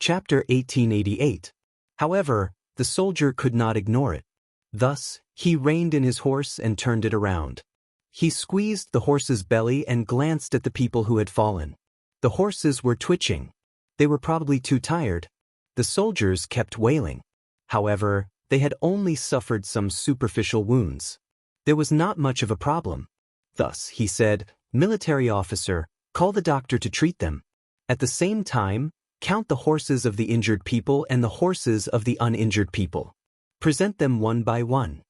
Chapter 1888. However, the soldier could not ignore it. Thus, he reined in his horse and turned it around. He squeezed the horse's belly and glanced at the people who had fallen. The horses were twitching. They were probably too tired. The soldiers kept wailing. However, they had only suffered some superficial wounds. There was not much of a problem. Thus, he said, "Military officer, call the doctor to treat them. At the same time, count the horses of the injured people and the horses of the uninjured people. Present them one by one."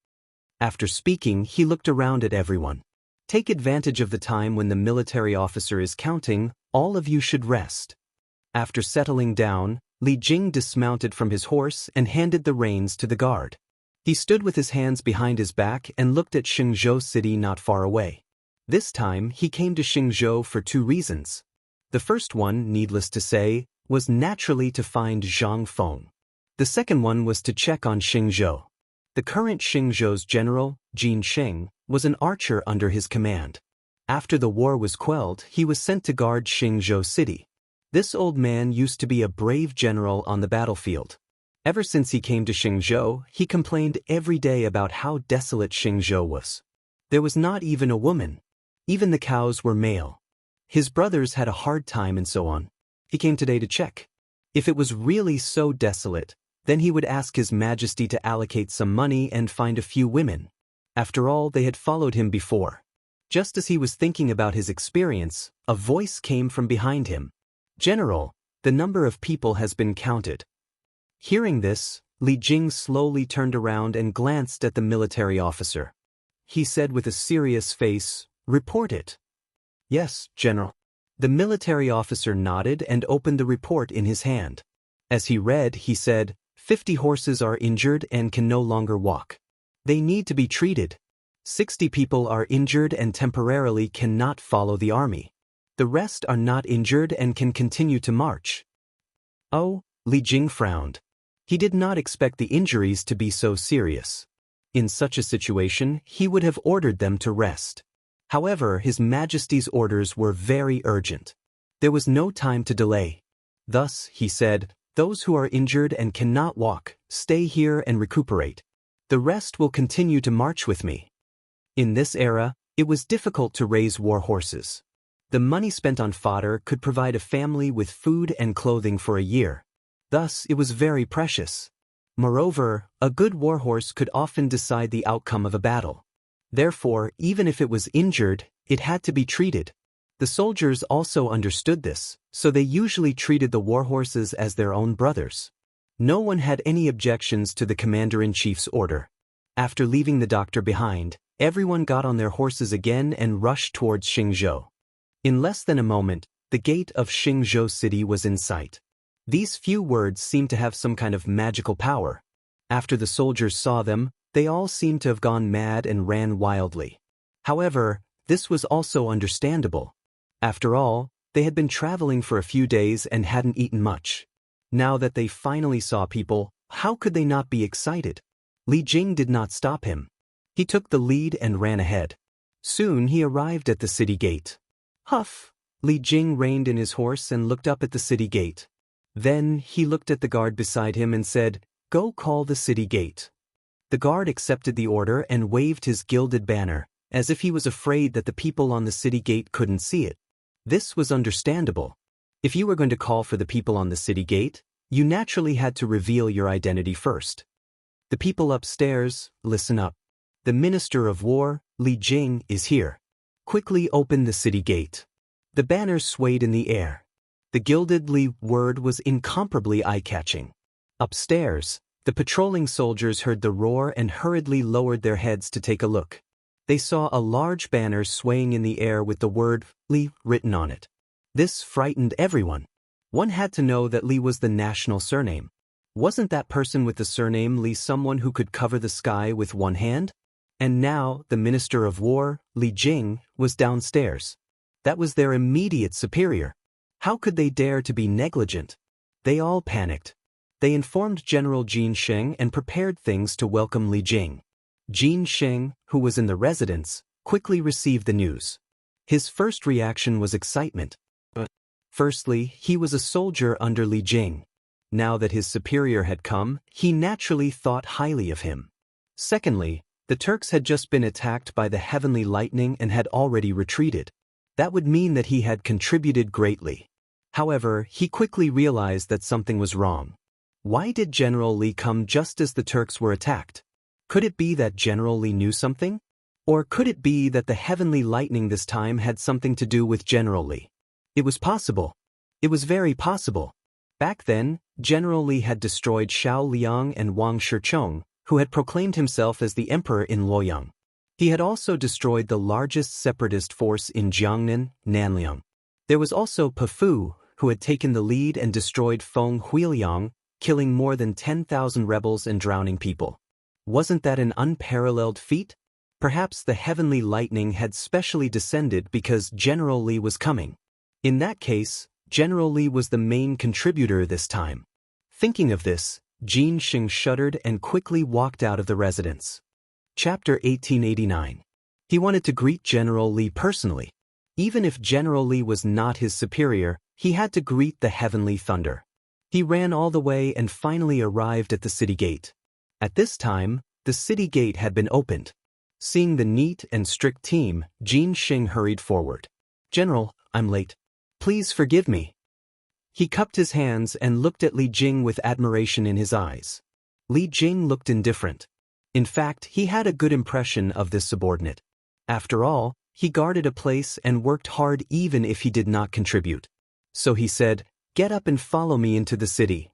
After speaking, he looked around at everyone. "Take advantage of the time when the military officer is counting. All of you should rest." After settling down, Li Jing dismounted from his horse and handed the reins to the guard. He stood with his hands behind his back and looked at Xingzhou city not far away. This time, he came to Xingzhou for two reasons. The first one, needless to say, was naturally to find Zhang Feng. The second one was to check on Xingzhou. The current Xingzhou's general, Jin Sheng, was an archer under his command. After the war was quelled, he was sent to guard Xingzhou city. This old man used to be a brave general on the battlefield. Ever since he came to Xingzhou, he complained every day about how desolate Xingzhou was. There was not even a woman. Even the cows were male. His brothers had a hard time and so on. He came today to check. If it was really so desolate, then he would ask His Majesty to allocate some money and find a few women. After all, they had followed him before. Just as he was thinking about his experience, a voice came from behind him. "General, the number of people has been counted." Hearing this, Li Jing slowly turned around and glanced at the military officer. He said with a serious face, "Report it." "Yes, General." The military officer nodded and opened the report in his hand. As he read, he said, 50 horses are injured and can no longer walk. They need to be treated. 60 people are injured and temporarily cannot follow the army. The rest are not injured and can continue to march. Oh, Li Jing frowned. He did not expect the injuries to be so serious. In such a situation, he would have ordered them to rest. However, His Majesty's orders were very urgent. There was no time to delay. Thus, he said, "Those who are injured and cannot walk, stay here and recuperate. The rest will continue to march with me." In this era, it was difficult to raise war horses. The money spent on fodder could provide a family with food and clothing for a year. Thus, it was very precious. Moreover, a good warhorse could often decide the outcome of a battle. Therefore, even if it was injured, it had to be treated. The soldiers also understood this, so they usually treated the warhorses as their own brothers. No one had any objections to the commander-in-chief's order. After leaving the doctor behind, everyone got on their horses again and rushed towards Xingzhou. In less than a moment, the gate of Xingzhou city was in sight. These few words seemed to have some kind of magical power. After the soldiers saw them, they all seemed to have gone mad and ran wildly. However, this was also understandable. After all, they had been traveling for a few days and hadn't eaten much. Now that they finally saw people, how could they not be excited? Li Jing did not stop him. He took the lead and ran ahead. Soon he arrived at the city gate. Huff! Li Jing reined in his horse and looked up at the city gate. Then he looked at the guard beside him and said, "Go call the city gate." The guard accepted the order and waved his gilded banner, as if he was afraid that the people on the city gate couldn't see it. This was understandable. If you were going to call for the people on the city gate, you naturally had to reveal your identity first. "The people upstairs, listen up. The Minister of War, Li Jing, is here. Quickly open the city gate." The banner swayed in the air. The gilded Li word was incomparably eye-catching. Upstairs, the patrolling soldiers heard the roar and hurriedly lowered their heads to take a look. They saw a large banner swaying in the air with the word Li written on it. This frightened everyone. One had to know that Li was the national surname. Wasn't that person with the surname Li someone who could cover the sky with one hand? And now, the Minister of War, Li Jing, was downstairs. That was their immediate superior. How could they dare to be negligent? They all panicked. They informed General Jin Sheng and prepared things to welcome Li Jing. Jin Sheng, who was in the residence, quickly received the news. His first reaction was excitement. Firstly, he was a soldier under Li Jing. Now that his superior had come, he naturally thought highly of him. Secondly, the Turks had just been attacked by the heavenly lightning and had already retreated. That would mean that he had contributed greatly. However, he quickly realized that something was wrong. Why did General Li come just as the Turks were attacked? Could it be that General Li knew something? Or could it be that the heavenly lightning this time had something to do with General Li? It was possible. It was very possible. Back then, General Li had destroyed Xiao Liang and Wang Shichong, who had proclaimed himself as the emperor in Luoyang. He had also destroyed the largest separatist force in Jiangnan, Nanliang. There was also Pafu, who had taken the lead and destroyed Feng Huiliang, killing more than 10,000 rebels and drowning people. Wasn't that an unparalleled feat? Perhaps the heavenly lightning had specially descended because General Li was coming. In that case, General Li was the main contributor this time. Thinking of this, Jin Xing shuddered and quickly walked out of the residence. Chapter 1889. He wanted to greet General Li personally. Even if General Li was not his superior, he had to greet the heavenly thunder. He ran all the way and finally arrived at the city gate. At this time, the city gate had been opened. Seeing the neat and strict team, Jin Xing hurried forward. "General, I'm late. Please forgive me." He cupped his hands and looked at Li Jing with admiration in his eyes. Li Jing looked indifferent. In fact, he had a good impression of this subordinate. After all, he guarded a place and worked hard even if he did not contribute. So he said, "Get up and follow me into the city."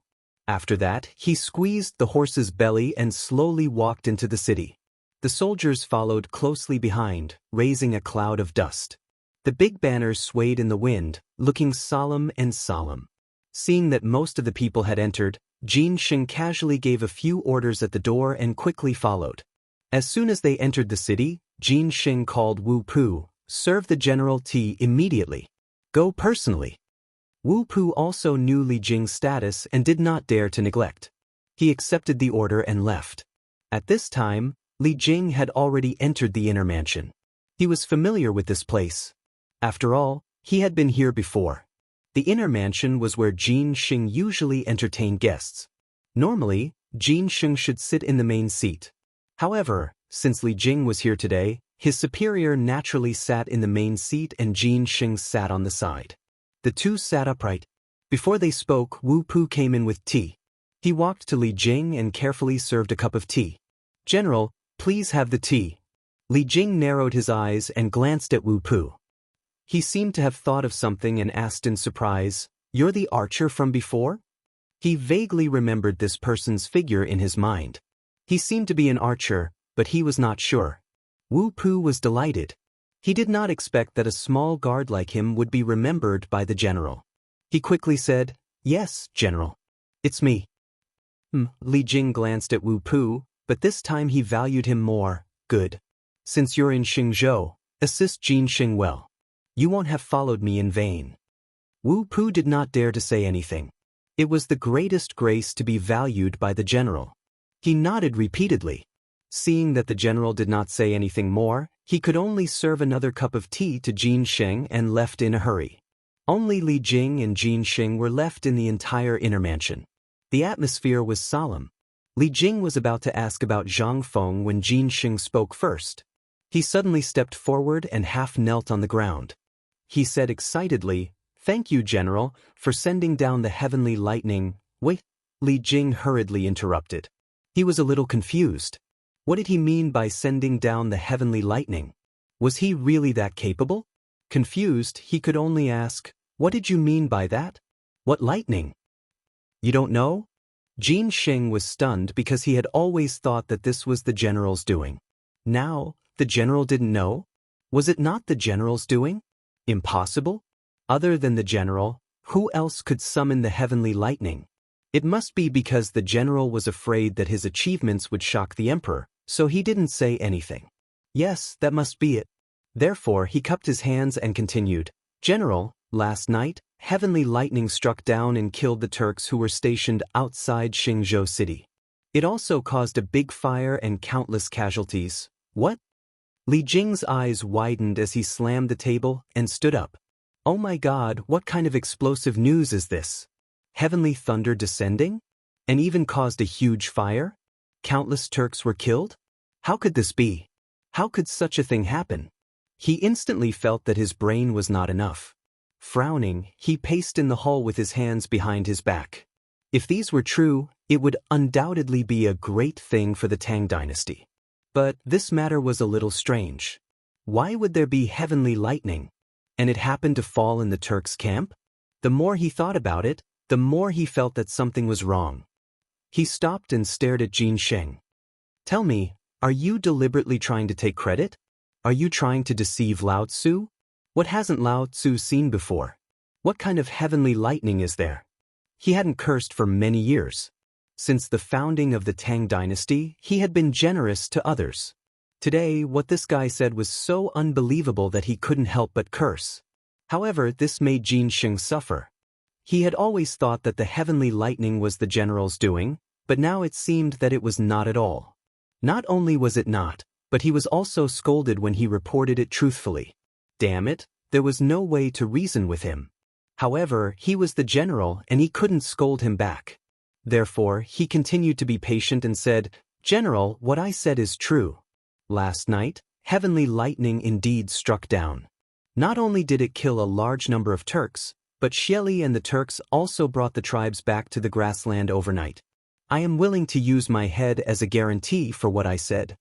After that, he squeezed the horse's belly and slowly walked into the city. The soldiers followed closely behind, raising a cloud of dust. The big banners swayed in the wind, looking solemn and solemn. Seeing that most of the people had entered, Jin Xing casually gave a few orders at the door and quickly followed. As soon as they entered the city, Jin Xing called Wu Pu, "Serve the general tea immediately. Go personally." Wu Pu also knew Li Jing's status and did not dare to neglect. He accepted the order and left. At this time, Li Jing had already entered the inner mansion. He was familiar with this place. After all, he had been here before. The inner mansion was where Jin Xing usually entertained guests. Normally, Jin Xing should sit in the main seat. However, since Li Jing was here today, his superior naturally sat in the main seat and Jin Xing sat on the side. The two sat upright. Before they spoke, Wu Pu came in with tea. He walked to Li Jing and carefully served a cup of tea. "General, please have the tea." Li Jing narrowed his eyes and glanced at Wu Pu. He seemed to have thought of something and asked in surprise, "You're the archer from before?" He vaguely remembered this person's figure in his mind. He seemed to be an archer, but he was not sure. Wu Pu was delighted. He did not expect that a small guard like him would be remembered by the general. He quickly said, "Yes, General. It's me." Li Jing glanced at Wu Pu, but this time he valued him more. "Good. Since you're in Xingzhou, assist Jin Xing well. You won't have followed me in vain." Wu Pu did not dare to say anything. It was the greatest grace to be valued by the general. He nodded repeatedly. Seeing that the general did not say anything more, he could only serve another cup of tea to Jin Xing and left in a hurry. Only Li Jing and Jin Xing were left in the entire inner mansion. The atmosphere was solemn. Li Jing was about to ask about Zhang Feng when Jin Xing spoke first. He suddenly stepped forward and half knelt on the ground. He said excitedly, "Thank you, General, for sending down the heavenly lightning." "Wait," Li Jing hurriedly interrupted. He was a little confused. What did he mean by sending down the heavenly lightning? Was he really that capable? Confused, he could only ask, "What did you mean by that? What lightning?" "You don't know?" Jin Xing was stunned because he had always thought that this was the general's doing. Now, the general didn't know? Was it not the general's doing? Impossible? Other than the general, who else could summon the heavenly lightning? It must be because the general was afraid that his achievements would shock the emperor, so he didn't say anything. Yes, that must be it. Therefore, he cupped his hands and continued, "General, last night, heavenly lightning struck down and killed the Turks who were stationed outside Xingzhou city. It also caused a big fire and countless casualties." "What?" Li Jing's eyes widened as he slammed the table and stood up. "Oh my God, what kind of explosive news is this?" Heavenly thunder descending? And even caused a huge fire? Countless Turks were killed? How could this be? How could such a thing happen? He instantly felt that his brain was not enough. Frowning, he paced in the hall with his hands behind his back. If these were true, it would undoubtedly be a great thing for the Tang dynasty. But this matter was a little strange. Why would there be heavenly lightning? And it happened to fall in the Turks' camp? The more he thought about it, the more he felt that something was wrong. He stopped and stared at Jin Sheng. Tell me, are you deliberately trying to take credit? Are you trying to deceive Lao Tzu? What hasn't Lao Tzu seen before? What kind of heavenly lightning is there? He hadn't cursed for many years. Since the founding of the Tang dynasty, he had been generous to others. Today, what this guy said was so unbelievable that he couldn't help but curse. However, this made Jin Sheng suffer. He had always thought that the heavenly lightning was the general's doing, but now it seemed that it was not at all. Not only was it not, but he was also scolded when he reported it truthfully. Damn it, there was no way to reason with him. However, he was the general and he couldn't scold him back. Therefore, he continued to be patient and said, "General, what I said is true. Last night, heavenly lightning indeed struck down. Not only did it kill a large number of Turks, but Xieli and the Turks also brought the tribes back to the grassland overnight. I am willing to use my head as a guarantee for what I said."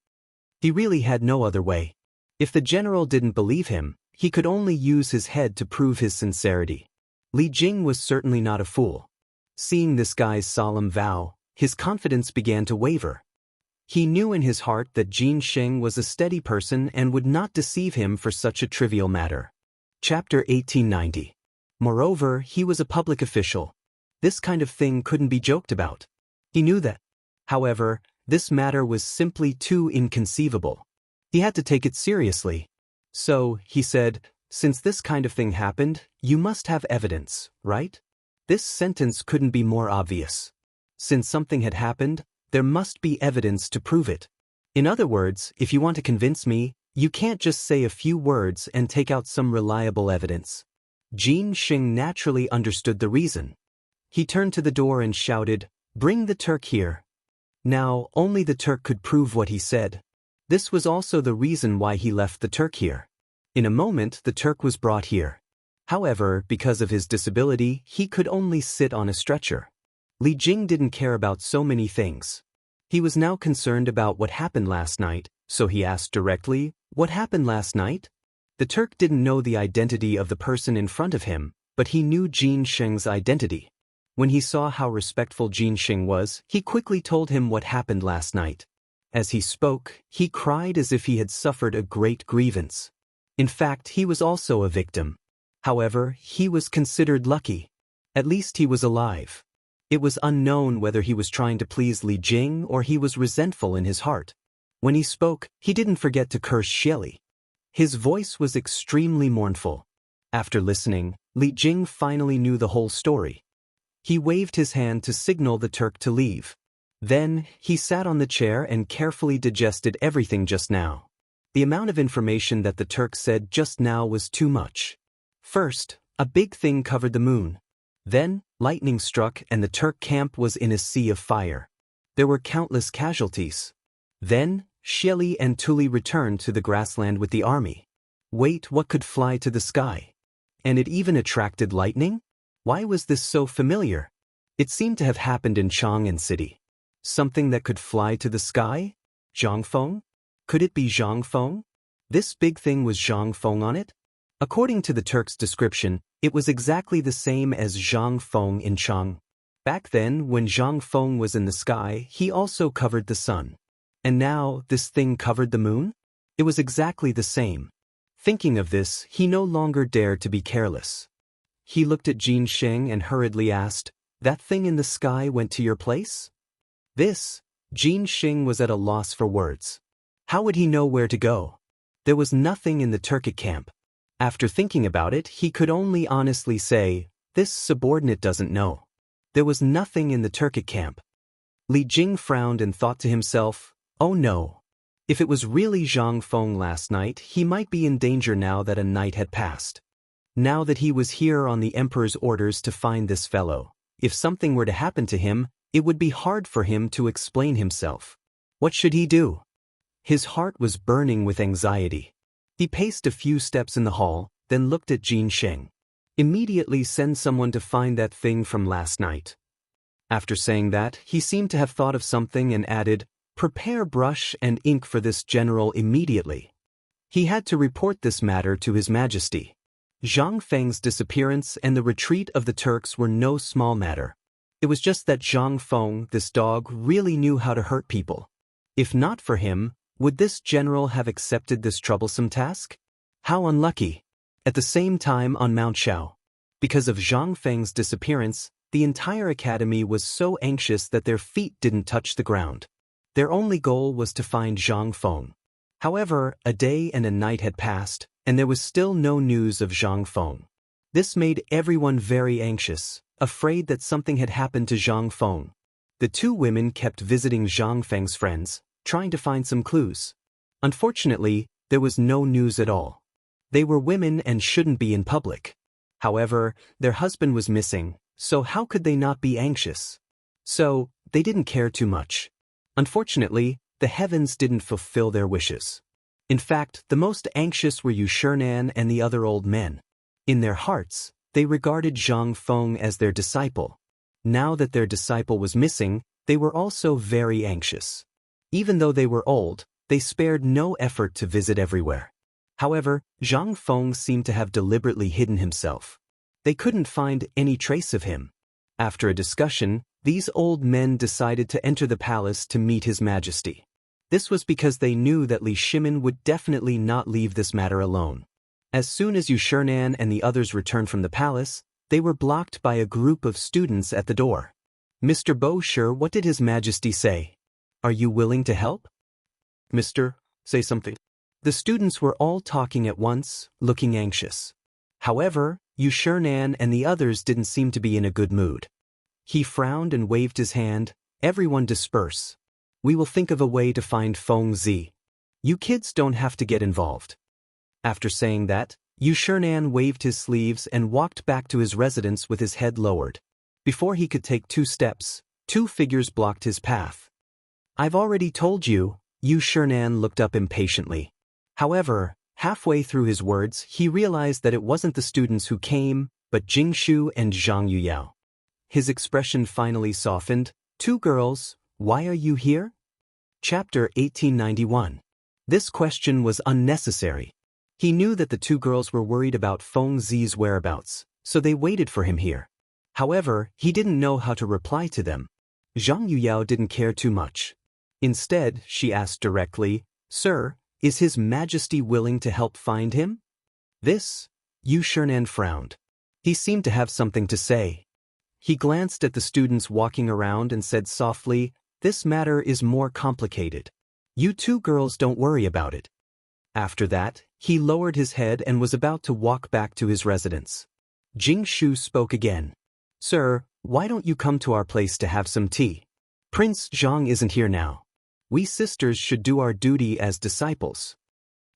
He really had no other way. If the general didn't believe him, he could only use his head to prove his sincerity. Li Jing was certainly not a fool. Seeing this guy's solemn vow, his confidence began to waver. He knew in his heart that Jin Sheng was a steady person and would not deceive him for such a trivial matter. Chapter 1890. Moreover, he was a public official. This kind of thing couldn't be joked about. He knew that. However, this matter was simply too inconceivable. He had to take it seriously. So, he said, "Since this kind of thing happened, you must have evidence, right?" This sentence couldn't be more obvious. Since something had happened, there must be evidence to prove it. In other words, if you want to convince me, you can't just say a few words and take out some reliable evidence. Jin Sheng naturally understood the reason. He turned to the door and shouted, "Bring the Turk here." Now, only the Turk could prove what he said. This was also the reason why he left the Turk here. In a moment, the Turk was brought here. However, because of his disability, he could only sit on a stretcher. Li Jing didn't care about so many things. He was now concerned about what happened last night, so he asked directly, "What happened last night?" The Turk didn't know the identity of the person in front of him, but he knew Jin Sheng's identity. When he saw how respectful Jin Sheng was, he quickly told him what happened last night. As he spoke, he cried as if he had suffered a great grievance. In fact, he was also a victim. However, he was considered lucky. At least he was alive. It was unknown whether he was trying to please Li Jing or he was resentful in his heart. When he spoke, he didn't forget to curse Xieli. His voice was extremely mournful. After listening, Li Jing finally knew the whole story. He waved his hand to signal the Turk to leave. Then, he sat on the chair and carefully digested everything just now. The amount of information that the Turk said just now was too much. First, a big thing covered the moon. Then, lightning struck and the Turk camp was in a sea of fire. There were countless casualties. Then, Xieli and Tuli returned to the grassland with the army. Wait, what could fly to the sky? And it even attracted lightning? Why was this so familiar? It seemed to have happened in Chang'an city. Something that could fly to the sky? Zhangfeng? Could it be Zhangfeng? This big thing was Zhangfeng on it? According to the Turk's description, it was exactly the same as Zhangfeng in Chang. Back then, when Zhangfeng was in the sky, he also covered the sun. And now, this thing covered the moon? It was exactly the same. Thinking of this, he no longer dared to be careless. He looked at Jin Sheng and hurriedly asked, "That thing in the sky went to your place?" Jin Sheng was at a loss for words. How would he know where to go? There was nothing in the Turkic camp. After thinking about it, he could only honestly say, "This subordinate doesn't know." There was nothing in the Turkic camp. Li Jing frowned and thought to himself, "Oh no. If it was really Zhang Feng last night, he might be in danger now that a night had passed. Now that he was here on the emperor's orders to find this fellow, If something were to happen to him, it would be hard for him to explain himself. What should he do? His heart was burning with anxiety. He paced a few steps in the hall, then looked at Jin Sheng. Immediately send someone to find that thing from last night. After saying that, he seemed to have thought of something and added, prepare brush and ink for this general immediately. He had to report this matter to His Majesty. Zhang Feng's disappearance and the retreat of the Turks were no small matter. It was just that Zhang Feng, this dog, really knew how to hurt people. If not for him, would this general have accepted this troublesome task? How unlucky. At the same time on Mount Shao. Because of Zhang Feng's disappearance, the entire academy was so anxious that their feet didn't touch the ground. Their only goal was to find Zhang Feng. However, a day and a night had passed, and there was still no news of Zhang Feng. This made everyone very anxious, afraid that something had happened to Zhang Feng. The two women kept visiting Zhang Feng's friends, trying to find some clues. Unfortunately, there was no news at all. They were women and shouldn't be in public. However, their husband was missing, so how could they not be anxious? So, they didn't care too much. Unfortunately, the heavens didn't fulfill their wishes. In fact, the most anxious were Xiernan and the other old men. In their hearts, they regarded Zhang Feng as their disciple. Now that their disciple was missing, they were also very anxious. Even though they were old, they spared no effort to visit everywhere. However, Zhang Feng seemed to have deliberately hidden himself. They couldn't find any trace of him. After a discussion, these old men decided to enter the palace to meet His Majesty. This was because they knew that Li Shimin would definitely not leave this matter alone. As soon as Xiernan and the others returned from the palace, they were blocked by a group of students at the door. Mr. Bosher, what did His Majesty say? Are you willing to help? Mr. Say something. The students were all talking at once, looking anxious. However, Xiernan and the others didn't seem to be in a good mood. He frowned and waved his hand. Everyone disperse. We will think of a way to find Feng Zi. You kids don't have to get involved. After saying that, Xiernan waved his sleeves and walked back to his residence with his head lowered. Before he could take 2 steps, 2 figures blocked his path. I've already told you, Xiernan looked up impatiently. However, halfway through his words, he realized that it wasn't the students who came, but Jingshu and Zhang Yuyao. His expression finally softened. 2 girls, why are you here? Chapter 1891. This question was unnecessary. He knew that the 2 girls were worried about Feng Zi's whereabouts, so they waited for him here. However, he didn't know how to reply to them. Zhang Yuyao didn't care too much. Instead, she asked directly, Sir, is His Majesty willing to help find him? This? Xiernan frowned. He seemed to have something to say. He glanced at the students walking around and said softly, this matter is more complicated. You 2 girls don't worry about it. After that, he lowered his head and was about to walk back to his residence. Jingshu spoke again. Sir, why don't you come to our place to have some tea? Prince Zhang isn't here now. We sisters should do our duty as disciples.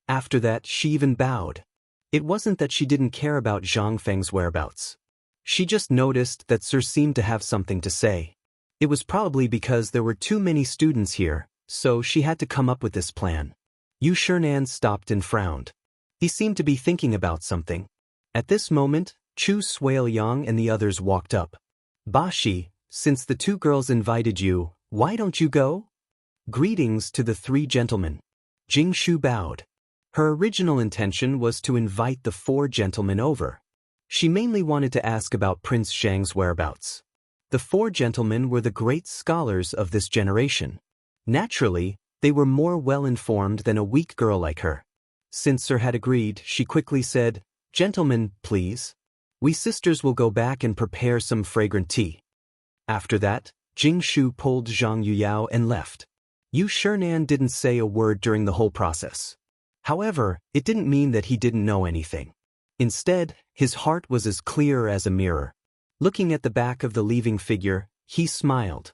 After that, she even bowed. It wasn't that she didn't care about Zhang Feng's whereabouts. She just noticed that Sir seemed to have something to say. It was probably because there were too many students here, so she had to come up with this plan. Xiernan stopped and frowned. He seemed to be thinking about something. At this moment, Chu Suiyang and the others walked up. Bashi, since the 2 girls invited you, why don't you go? Greetings to the 3 gentlemen. Jingshu bowed. Her original intention was to invite the 4 gentlemen over. She mainly wanted to ask about Prince Zhang's whereabouts. The 4 gentlemen were the great scholars of this generation. Naturally, they were more well-informed than a weak girl like her. Since Sir had agreed, she quickly said, Gentlemen, please. We sisters will go back and prepare some fragrant tea. After that, Jingshu pulled Zhang Yuyao and left. Xiernan didn't say a word during the whole process. However, it didn't mean that he didn't know anything. Instead, his heart was as clear as a mirror. Looking at the back of the leaving figure, he smiled.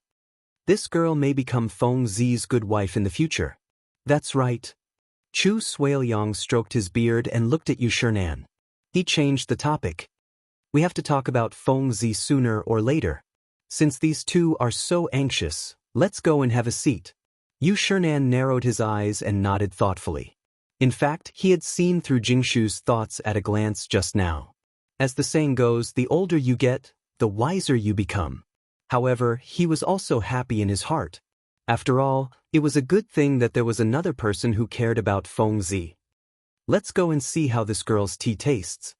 This girl may become Feng Zi's good wife in the future. That's right. Chu Suiyang stroked his beard and looked at Xiernan. He changed the topic. We have to talk about Feng Zi sooner or later. Since these two are so anxious, let's go and have a seat. Yushernan narrowed his eyes and nodded thoughtfully. In fact, he had seen through Jingshu's thoughts at a glance just now. As the saying goes, the older you get, the wiser you become. However, he was also happy in his heart. After all, it was a good thing that there was another person who cared about Fengzi. Let's go and see how this girl's tea tastes.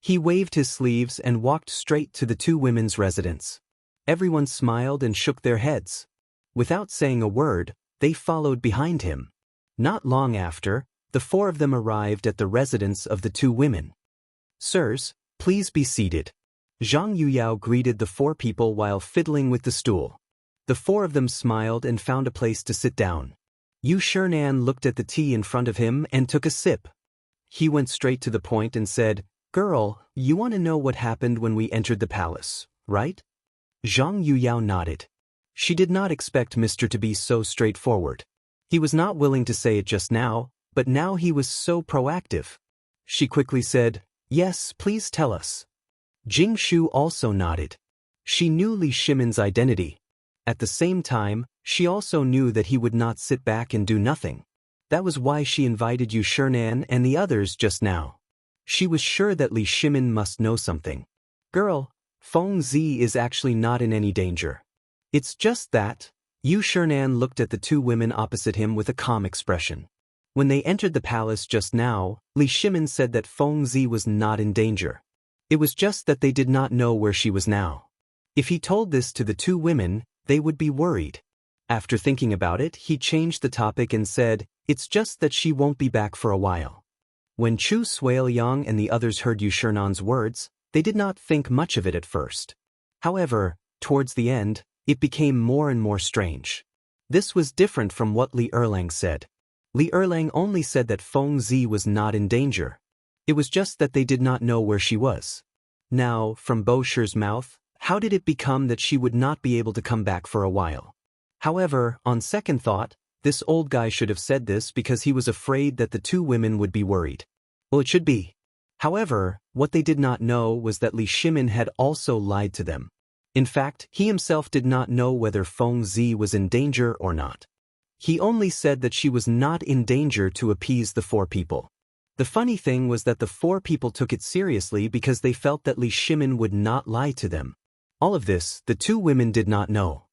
He waved his sleeves and walked straight to the two women's residence. Everyone smiled and shook their heads. Without saying a word, they followed behind him. Not long after, the four of them arrived at the residence of the two women. Sirs, please be seated. Zhang Yuyao greeted the four people while fiddling with the stool. The four of them smiled and found a place to sit down. Yu Shernan looked at the tea in front of him and took a sip. He went straight to the point and said, "Girl, you want to know what happened when we entered the palace, right?" Zhang Yuyao nodded. She did not expect Mr. to be so straightforward. He was not willing to say it just now, but now he was so proactive. She quickly said, "Yes, please tell us." Jingshu also nodded. She knew Li Shimin's identity. At the same time, she also knew that he would not sit back and do nothing. That was why she invited Yu Shernan and the others just now. She was sure that Li Shimin must know something. "Girl, Fengzi is actually not in any danger. It's just that." Yu Shernan looked at the two women opposite him with a calm expression. When they entered the palace just now, Li Shimin said that Fengzi was not in danger. It was just that they did not know where she was now. If he told this to the two women, they would be worried. After thinking about it, he changed the topic and said, "It's just that she won't be back for a while." When Chu Suiliang and the others heard Yu Shernan's words, they did not think much of it at first. However, towards the end, it became more and more strange. This was different from what Li Erlang said. Li Erlang only said that Fengzi was not in danger. It was just that they did not know where she was. Now, from Bo Shi's mouth, how did it become that she would not be able to come back for a while? However, on second thought, this old guy should have said this because he was afraid that the two women would be worried. Well, it should be. However, what they did not know was that Li Shimin had also lied to them. In fact, he himself did not know whether Fengzi was in danger or not. He only said that she was not in danger to appease the four people. The funny thing was that the four people took it seriously because they felt that Li Shimin would not lie to them. All of this, the two women did not know.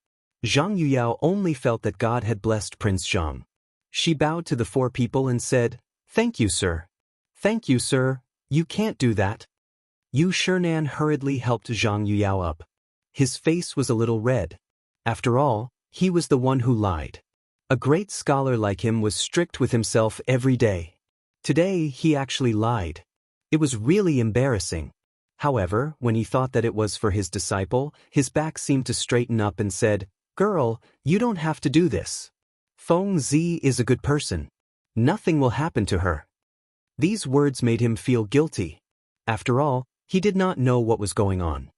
Zhang Yuyao only felt that God had blessed Prince Zhang. She bowed to the four people and said, "Thank you, sir. Thank you, sir. You can't do that." Yu Shernan hurriedly helped Zhang Yuyao up. His face was a little red. After all, he was the one who lied. A great scholar like him was strict with himself every day. Today, he actually lied. It was really embarrassing. However, when he thought that it was for his disciple, his back seemed to straighten up and said, "Girl, you don't have to do this. Fengzi is a good person. Nothing will happen to her." These words made him feel guilty. After all, he did not know what was going on.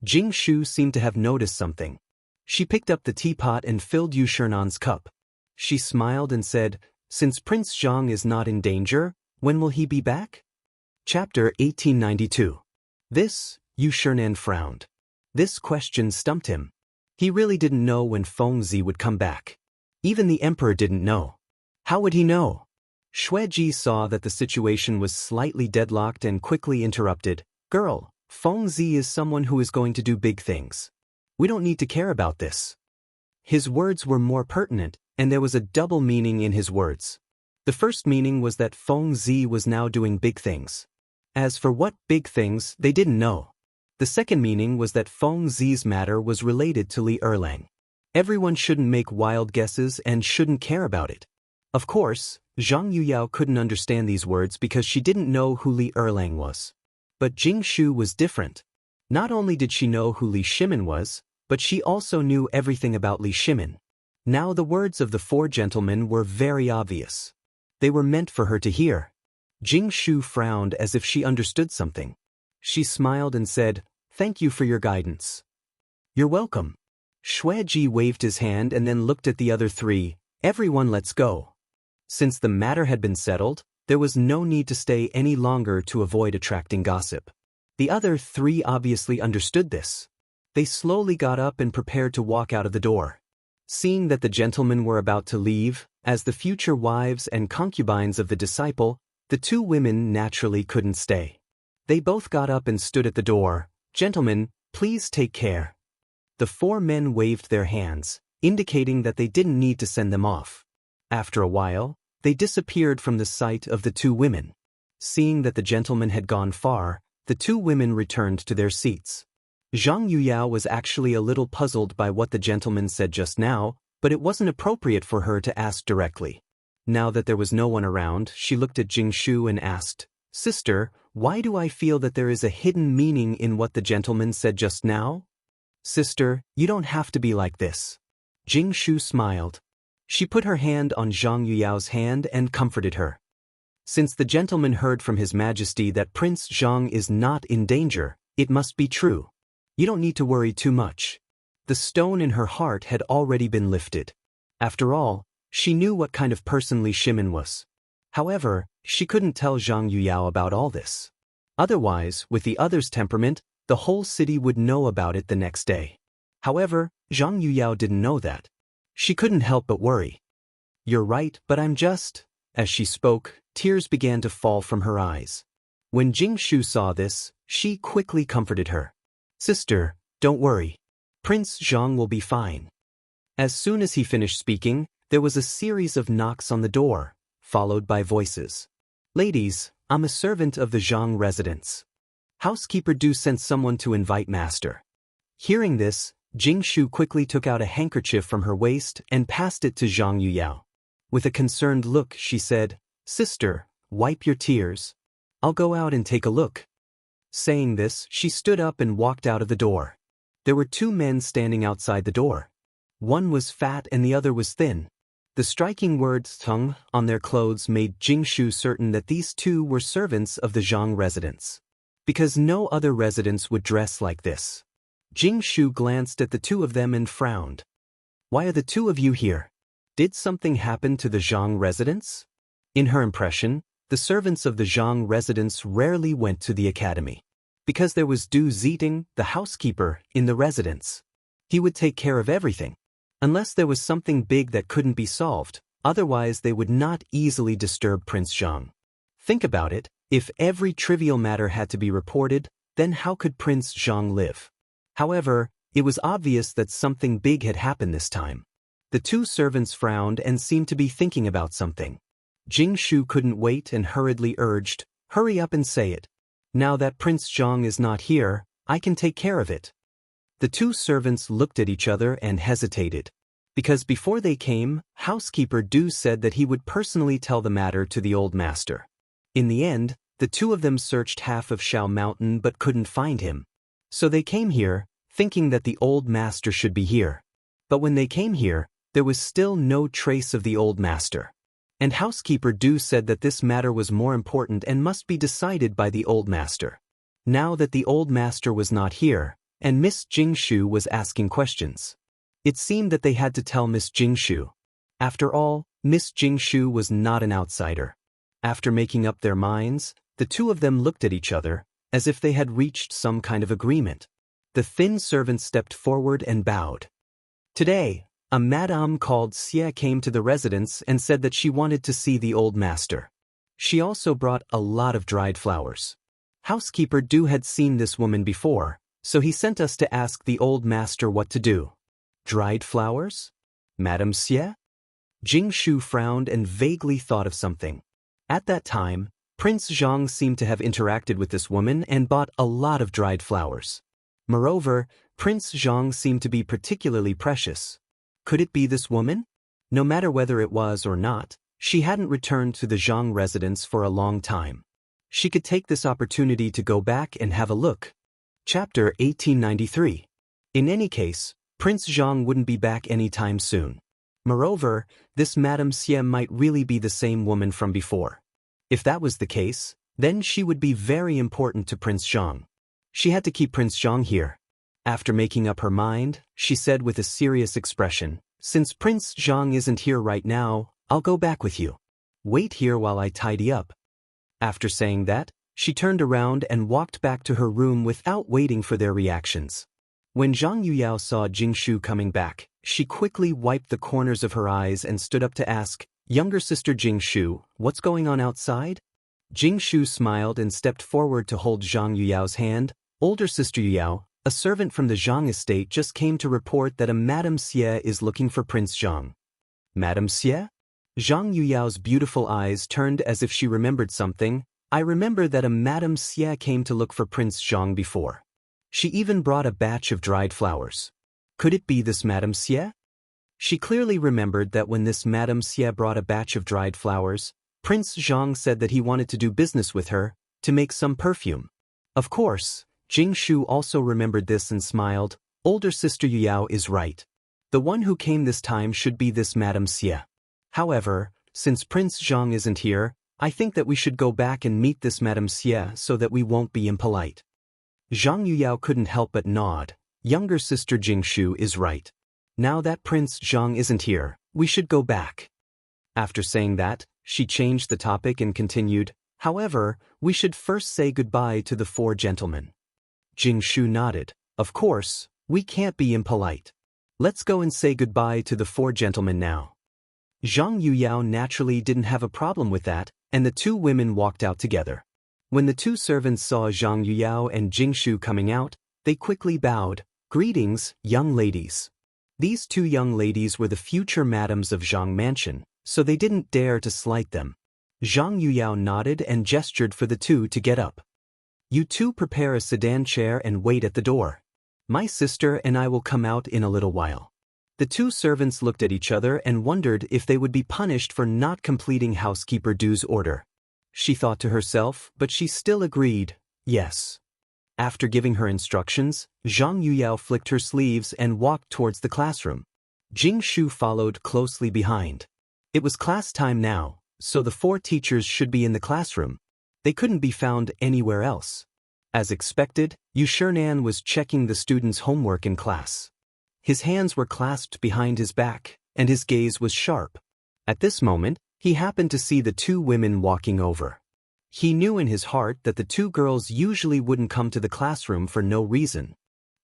Jingshu seemed to have noticed something. She picked up the teapot and filled Yu Shernan's cup. She smiled and said, "Since Prince Zhang is not in danger, when will he be back?" Chapter 1892. Yu Shernan frowned. This question stumped him. He really didn't know when Fengzi would come back. Even the emperor didn't know. How would he know? Xueji saw that the situation was slightly deadlocked and quickly interrupted. "Girl, Fengzi is someone who is going to do big things. We don't need to care about this." His words were more pertinent, and there was a double meaning in his words. The first meaning was that Fengzi was now doing big things. As for what big things, they didn't know. The second meaning was that Fengzi's matter was related to Li Erlang. Everyone shouldn't make wild guesses and shouldn't care about it. Of course, Zhang Yuyao couldn't understand these words because she didn't know who Li Erlang was. But Jingshu was different. Not only did she know who Li Shimin was, but she also knew everything about Li Shimin. Now the words of the four gentlemen were very obvious. They were meant for her to hear. Jingshu frowned as if she understood something. She smiled and said, "Thank you for your guidance." "You're welcome." Xueji waved his hand and then looked at the other three. "Everyone, let's go." Since the matter had been settled, there was no need to stay any longer to avoid attracting gossip. The other three obviously understood this. they slowly got up and prepared to walk out of the door. Seeing that the gentlemen were about to leave, as the future wives and concubines of the disciple, the two women naturally couldn't stay. They both got up and stood at the door. "Gentlemen, please take care." The four men waved their hands, indicating that they didn't need to send them off. After a while, they disappeared from the sight of the two women. Seeing that the gentlemen had gone far, the two women returned to their seats. Zhang Yuyao was actually a little puzzled by what the gentleman said just now, but it wasn't appropriate for her to ask directly. Now that there was no one around, she looked at Jingshu and asked, "Sister, why do I feel that there is a hidden meaning in what the gentleman said just now?" "Sister, you don't have to be like this." Jingshu smiled. She put her hand on Zhang Yuyao's hand and comforted her. "Since the gentleman heard from His Majesty that Prince Zhang is not in danger, it must be true. You don't need to worry too much." The stone in her heart had already been lifted. After all, she knew what kind of person Li Shimin was. However, she couldn't tell Zhang Yuyao about all this. Otherwise, with the other's temperament, the whole city would know about it the next day. However, Zhang Yuyao didn't know that. She couldn't help but worry. "You're right, but I'm just..." As she spoke, tears began to fall from her eyes. When Jingshu saw this, she quickly comforted her. "Sister, don't worry. Prince Zhang will be fine." As soon as he finished speaking, there was a series of knocks on the door, followed by voices. "Ladies, I'm a servant of the Zhang residence. Housekeeper Do sent someone to invite master." Hearing this, Jingshu quickly took out a handkerchief from her waist and passed it to Zhang Yuyao. With a concerned look, she said, "Sister, wipe your tears. I'll go out and take a look." Saying this, she stood up and walked out of the door. There were two men standing outside the door. One was fat and the other was thin. The striking words "Tung" on their clothes made Jingshu certain that these two were servants of the Zhang residence. Because no other residents would dress like this. Jingshu glanced at the two of them and frowned. "Why are the two of you here? Did something happen to the Zhang residence?" In her impression, the servants of the Zhang residence rarely went to the academy. Because there was Du Ziting, the housekeeper, in the residence. He would take care of everything. Unless there was something big that couldn't be solved, otherwise they would not easily disturb Prince Zhang. Think about it, if every trivial matter had to be reported, then how could Prince Zhang live? However, it was obvious that something big had happened this time. The two servants frowned and seemed to be thinking about something. Jingshu couldn't wait and hurriedly urged, "Hurry up and say it. Now that Prince Zhang is not here, I can take care of it." The two servants looked at each other and hesitated. Because before they came, housekeeper Du said that he would personally tell the matter to the old master. In the end, the two of them searched half of Shao Mountain but couldn't find him. So they came here, thinking that the old master should be here. But when they came here, there was still no trace of the old master. And housekeeper Du said that this matter was more important and must be decided by the old master. Now that the old master was not here, and Miss Jingshu was asking questions, it seemed that they had to tell Miss Jingshu. After all, Miss Jingshu was not an outsider. After making up their minds, the two of them looked at each other, as if they had reached some kind of agreement. The thin servant stepped forward and bowed. "Today, a madame called Xie came to the residence and said that she wanted to see the old master. She also brought a lot of dried flowers. Housekeeper Du had seen this woman before, so he sent us to ask the old master what to do." "Dried flowers? Madame Xie?" Jingshu frowned and vaguely thought of something. At that time, Prince Zhang seemed to have interacted with this woman and bought a lot of dried flowers. Moreover, Prince Zhang seemed to be particularly precious. Could it be this woman? No matter whether it was or not, she hadn't returned to the Zhang residence for a long time. She could take this opportunity to go back and have a look. Chapter 1893. In any case, Prince Zhang wouldn't be back anytime soon. Moreover, this Madame Xie might really be the same woman from before. If that was the case, then she would be very important to Prince Zhang. She had to keep Prince Zhang here. After making up her mind, she said with a serious expression, "Since Prince Zhang isn't here right now, I'll go back with you. Wait here while I tidy up." After saying that, she turned around and walked back to her room without waiting for their reactions. When Zhang Yuyao saw Jingshu coming back, she quickly wiped the corners of her eyes and stood up to ask, "Younger sister Jingshu, what's going on outside?" Jingshu smiled and stepped forward to hold Zhang Yuyao's hand. "Older sister Yuyao, a servant from the Zhang estate just came to report that a Madame Xie is looking for Prince Zhang." "Madame Xie?" Zhang Yuyao's beautiful eyes turned as if she remembered something. "I remember that a Madame Xie came to look for Prince Zhang before. She even brought a batch of dried flowers. Could it be this Madame Xie?" She clearly remembered that when this Madame Xie brought a batch of dried flowers, Prince Zhang said that he wanted to do business with her, to make some perfume. Of course, Jingshu also remembered this and smiled. "Older sister Yuyao is right. The one who came this time should be this Madame Xie. However, since Prince Zhang isn't here, I think that we should go back and meet this Madame Xie so that we won't be impolite." Zhang Yuyao couldn't help but nod. Younger sister Jingshu is right. Now that Prince Zhang isn't here, we should go back. After saying that, she changed the topic and continued, "However, we should first say goodbye to the four gentlemen." Jingshu nodded. "Of course, we can't be impolite. Let's go and say goodbye to the four gentlemen now." Zhang Yuyao naturally didn't have a problem with that, and the two women walked out together. When the two servants saw Zhang Yuyao and Jingshu coming out, they quickly bowed. "Greetings, young ladies." These two young ladies were the future madams of Zhang Mansion, so they didn't dare to slight them. Zhang Yuyao nodded and gestured for the two to get up. "You two prepare a sedan chair and wait at the door. My sister and I will come out in a little while." The two servants looked at each other and wondered if they would be punished for not completing housekeeper Du's order. She thought to herself, but she still agreed, "Yes." After giving her instructions, Zhang Yuyao flicked her sleeves and walked towards the classroom. Jingshu followed closely behind. It was class time now, so the four teachers should be in the classroom. They couldn't be found anywhere else. As expected, Yushernan was checking the students' homework in class. His hands were clasped behind his back, and his gaze was sharp. At this moment, he happened to see the two women walking over. He knew in his heart that the two girls usually wouldn't come to the classroom for no reason.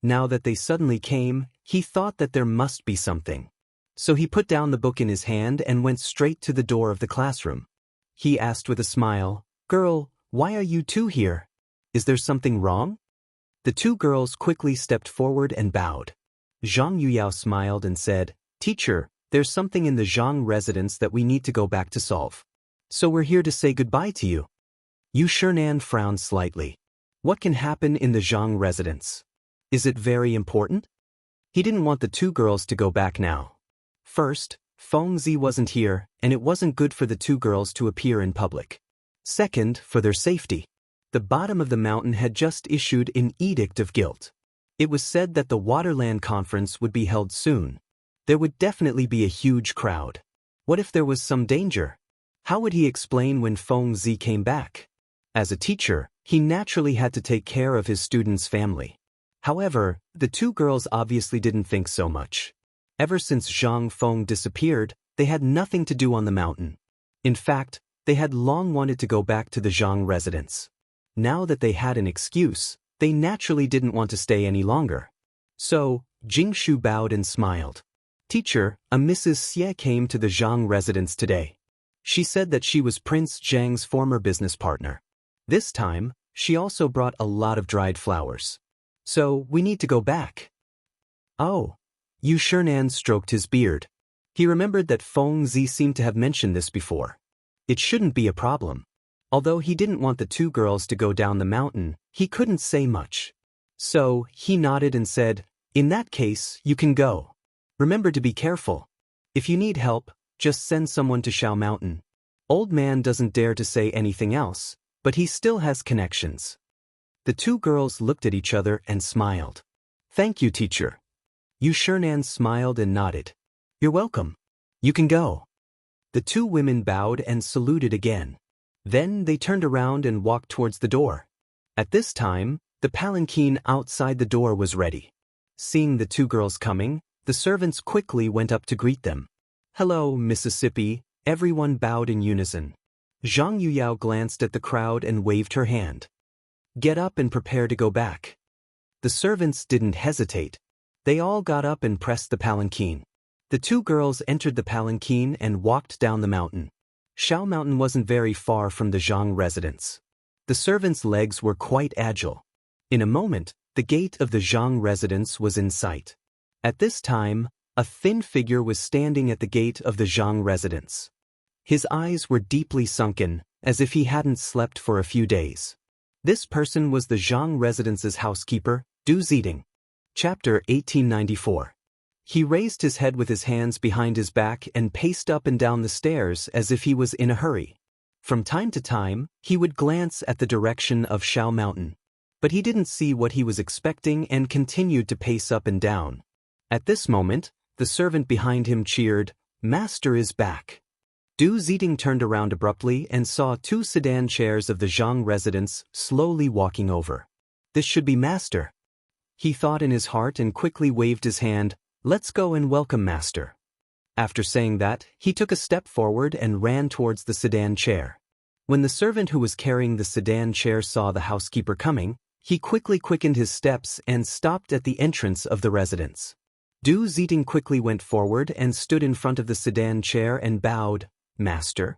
Now that they suddenly came, he thought that there must be something. So he put down the book in his hand and went straight to the door of the classroom. He asked with a smile, "Girl, why are you two here? Is there something wrong?" The two girls quickly stepped forward and bowed. Zhang Yuyao smiled and said, "Teacher, there's something in the Zhang residence that we need to go back to solve. So we're here to say goodbye to you." Yushernan frowned slightly. What can happen in the Zhang residence? Is it very important? He didn't want the two girls to go back now. First, Fengzi wasn't here, and it wasn't good for the two girls to appear in public. Second, for their safety. The bottom of the mountain had just issued an edict of guilt. It was said that the Waterland Conference would be held soon. There would definitely be a huge crowd. What if there was some danger? How would he explain when Fengzi came back? As a teacher, he naturally had to take care of his students' family. However, the two girls obviously didn't think so much. Ever since Zhang Feng disappeared, they had nothing to do on the mountain. In fact, they had long wanted to go back to the Zhang residence. Now that they had an excuse, they naturally didn't want to stay any longer. So, Jingshu bowed and smiled. "Teacher, a Mrs. Xie came to the Zhang residence today. She said that she was Prince Zhang's former business partner. This time, she also brought a lot of dried flowers. So, we need to go back." "Oh." Yushernan stroked his beard. He remembered that Fengzi seemed to have mentioned this before. It shouldn't be a problem. Although he didn't want the two girls to go down the mountain, he couldn't say much. So, he nodded and said, "In that case, you can go. Remember to be careful. If you need help, just send someone to Shao Mountain." Old man doesn't dare to say anything else, but he still has connections. The two girls looked at each other and smiled. "Thank you, teacher." Yushernan smiled and nodded. "You're welcome. You can go." The two women bowed and saluted again. Then they turned around and walked towards the door. At this time, the palanquin outside the door was ready. Seeing the two girls coming, the servants quickly went up to greet them. "Hello, Mississippi." Everyone bowed in unison. Zhang Yuyao glanced at the crowd and waved her hand. "Get up and prepare to go back." The servants didn't hesitate. They all got up and pressed the palanquin. The two girls entered the palanquin and walked down the mountain. Shao Mountain wasn't very far from the Zhang residence. The servants' legs were quite agile. In a moment, the gate of the Zhang residence was in sight. At this time, a thin figure was standing at the gate of the Zhang residence. His eyes were deeply sunken, as if he hadn't slept for a few days. This person was the Zhang residence's housekeeper, Du Ziding. Chapter 1894. He raised his head with his hands behind his back and paced up and down the stairs as if he was in a hurry. From time to time, he would glance at the direction of Shao Mountain. But he didn't see what he was expecting and continued to pace up and down. At this moment, the servant behind him cheered, "Master is back." Du Ziding turned around abruptly and saw two sedan chairs of the Zhang residence slowly walking over. This should be Master, he thought in his heart and quickly waved his hand. "Let's go and welcome Master." After saying that, he took a step forward and ran towards the sedan chair. When the servant who was carrying the sedan chair saw the housekeeper coming, he quickly quickened his steps and stopped at the entrance of the residence. Du Ziding quickly went forward and stood in front of the sedan chair and bowed, "Master."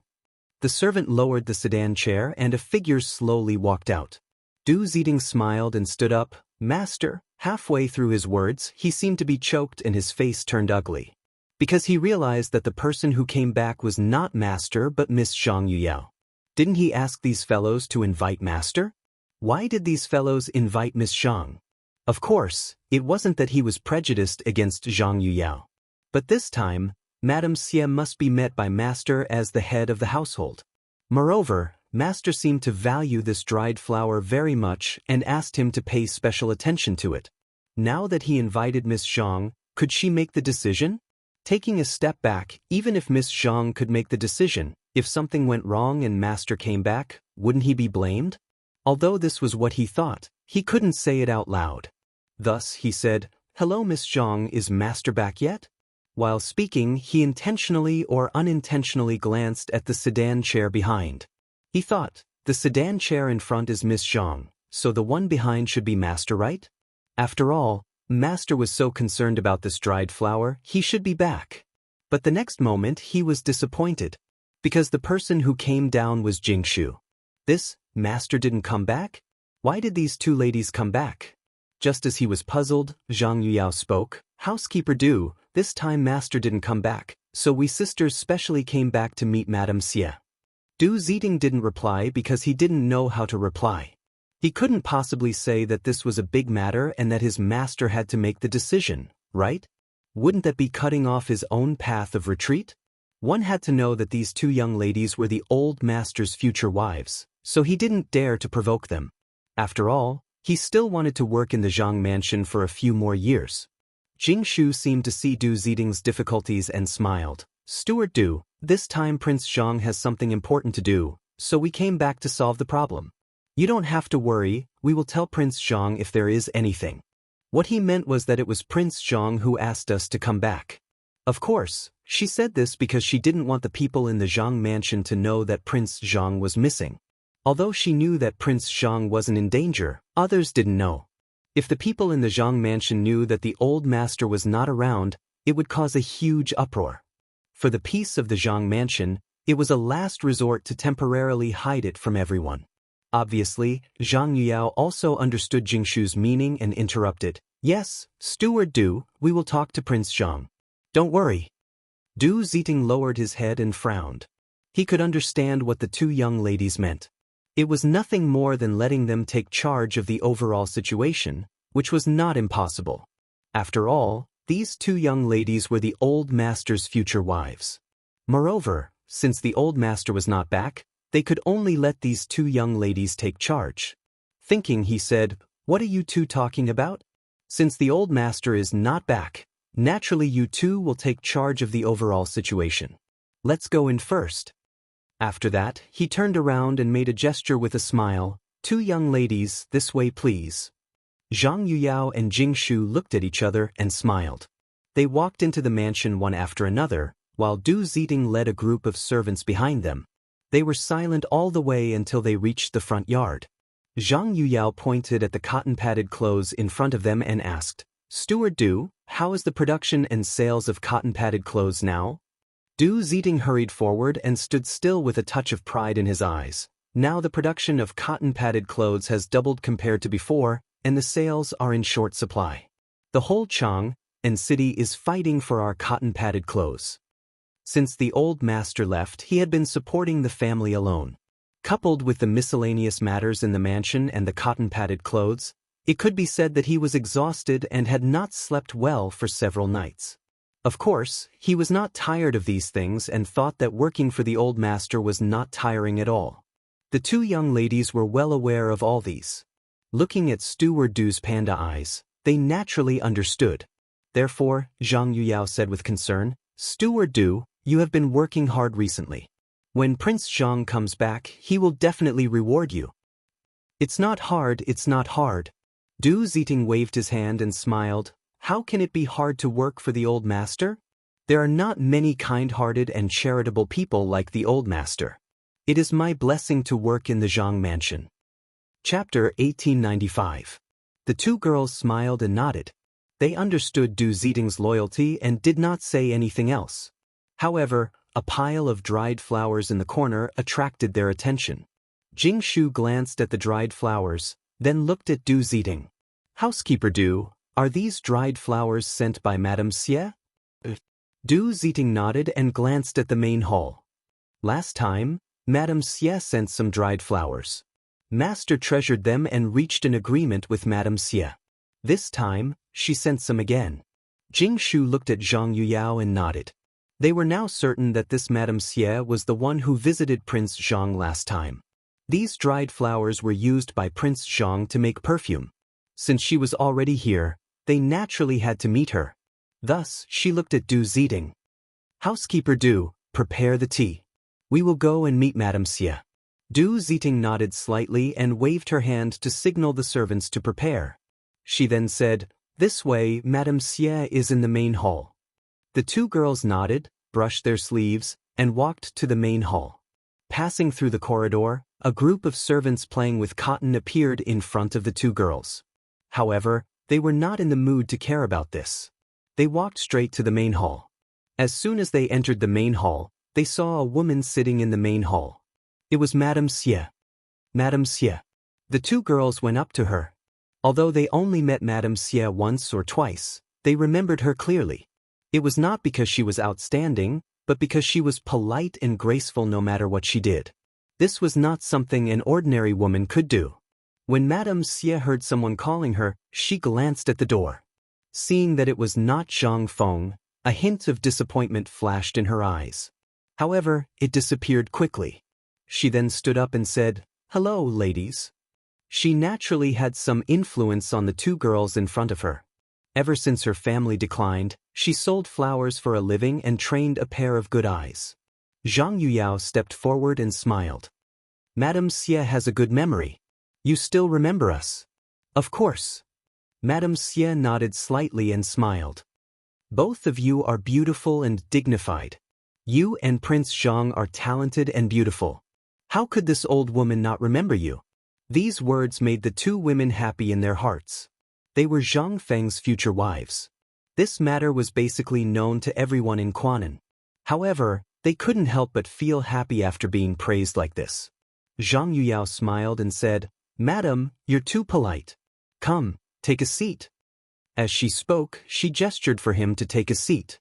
The servant lowered the sedan chair and a figure slowly walked out. Du Ziding smiled and stood up, "Master." Halfway through his words, he seemed to be choked and his face turned ugly. Because he realized that the person who came back was not Master but Miss Zhang Yuyao. Didn't he ask these fellows to invite Master? Why did these fellows invite Miss Zhang? Of course, it wasn't that he was prejudiced against Zhang Yuyao. But this time, Madame Xie must be met by Master as the head of the household. Moreover, Master seemed to value this dried flower very much and asked him to pay special attention to it. Now that he invited Miss Zhang, could she make the decision? Taking a step back, even if Miss Zhang could make the decision, if something went wrong and Master came back, wouldn't he be blamed? Although this was what he thought, he couldn't say it out loud. Thus, he said, "Hello Miss Zhang, is Master back yet?" While speaking, he intentionally or unintentionally glanced at the sedan chair behind. He thought, the sedan chair in front is Miss Zhang, so the one behind should be Master, right? After all, Master was so concerned about this dried flower, he should be back. But the next moment he was disappointed, because the person who came down was Jingshu. This, Master didn't come back? Why did these two ladies come back? Just as he was puzzled, Zhang Yuyao spoke, "Housekeeper Du, this time Master didn't come back, so we sisters specially came back to meet Madame Xie." Du Ziding didn't reply because he didn't know how to reply. He couldn't possibly say that this was a big matter and that his master had to make the decision, right? Wouldn't that be cutting off his own path of retreat? One had to know that these two young ladies were the old master's future wives, so he didn't dare to provoke them. After all, he still wanted to work in the Zhang mansion for a few more years. Jingshu seemed to see Du Ziding's difficulties and smiled. "Steward Du, this time Prince Zhang has something important to do, so we came back to solve the problem. You don't have to worry, we will tell Prince Zhang if there is anything." What he meant was that it was Prince Zhang who asked us to come back. Of course, she said this because she didn't want the people in the Zhang mansion to know that Prince Zhang was missing. Although she knew that Prince Zhang wasn't in danger, others didn't know. If the people in the Zhang mansion knew that the old master was not around, it would cause a huge uproar. For the peace of the Zhang mansion, it was a last resort to temporarily hide it from everyone. Obviously, Zhang Yuyao also understood Jingshu's meaning and interrupted, "Yes, Steward Du, we will talk to Prince Zhang. Don't worry." Du Ziding lowered his head and frowned. He could understand what the two young ladies meant. It was nothing more than letting them take charge of the overall situation, which was not impossible. After all, these two young ladies were the old master's future wives. Moreover, since the old master was not back, they could only let these two young ladies take charge. Thinking, he said, "What are you two talking about? Since the old master is not back, naturally you two will take charge of the overall situation. Let's go in first." After that, he turned around and made a gesture with a smile, "Two young ladies, this way please." Zhang Yuyao and Jingshu looked at each other and smiled. They walked into the mansion one after another, while Du Ziding led a group of servants behind them. They were silent all the way until they reached the front yard. Zhang Yuyao pointed at the cotton-padded clothes in front of them and asked, Steward Du, how is the production and sales of cotton-padded clothes now? Du Zhiting hurried forward and stood still with a touch of pride in his eyes. Now the production of cotton-padded clothes has doubled compared to before, and the sales are in short supply. The whole Chang'an city is fighting for our cotton-padded clothes. Since the old master left, he had been supporting the family alone. Coupled with the miscellaneous matters in the mansion and the cotton-padded clothes, it could be said that he was exhausted and had not slept well for several nights. Of course, he was not tired of these things and thought that working for the old master was not tiring at all. The two young ladies were well aware of all these. Looking at Steward Du's panda eyes, they naturally understood. Therefore, Zhang Yuyao said with concern, Steward Du, you have been working hard recently. When Prince Zhang comes back, he will definitely reward you. It's not hard, it's not hard. Du Zhiting waved his hand and smiled. How can it be hard to work for the old master? There are not many kind-hearted and charitable people like the old master. It is my blessing to work in the Zhang mansion. Chapter 1895. The two girls smiled and nodded. They understood Du Zhiting's loyalty and did not say anything else. However, a pile of dried flowers in the corner attracted their attention. Jing Shu glanced at the dried flowers, then looked at Du Zhiting. Housekeeper Du, are these dried flowers sent by Madame Xie? Du Zhiting nodded and glanced at the main hall. Last time, Madame Xie sent some dried flowers. Master treasured them and reached an agreement with Madame Xie. This time, she sent some again. Jing Shu looked at Zhang Yuyao and nodded. They were now certain that this Madame Xie was the one who visited Prince Zhang last time. These dried flowers were used by Prince Zhang to make perfume. Since she was already here, they naturally had to meet her. Thus, she looked at Du Zhiting. Housekeeper Du, prepare the tea. We will go and meet Madame Xie. Du Zhiting nodded slightly and waved her hand to signal the servants to prepare. She then said, This way, Madame Xie is in the main hall. The two girls nodded, brushed their sleeves, and walked to the main hall. Passing through the corridor, a group of servants playing with cotton appeared in front of the two girls. However, they were not in the mood to care about this. They walked straight to the main hall. As soon as they entered the main hall, they saw a woman sitting in the main hall. It was Madame Xie. Madame Xie. The two girls went up to her. Although they only met Madame Xie once or twice, they remembered her clearly. It was not because she was outstanding, but because she was polite and graceful no matter what she did. This was not something an ordinary woman could do. When Madame Xie heard someone calling her, she glanced at the door. Seeing that it was not Zhang Feng, a hint of disappointment flashed in her eyes. However, it disappeared quickly. She then stood up and said, Hello, ladies. She naturally had some influence on the two girls in front of her. Ever since her family declined, she sold flowers for a living and trained a pair of good eyes. Zhang Yuyao stepped forward and smiled. Madame Xie has a good memory. You still remember us? Of course. Madame Xie nodded slightly and smiled. Both of you are beautiful and dignified. You and Prince Zhang are talented and beautiful. How could this old woman not remember you? These words made the two women happy in their hearts. They were Zhang Feng's future wives. This matter was basically known to everyone in Quanan. However, they couldn't help but feel happy after being praised like this. Zhang Yuyao smiled and said, Madam, you're too polite. Come, take a seat. As she spoke, she gestured for him to take a seat.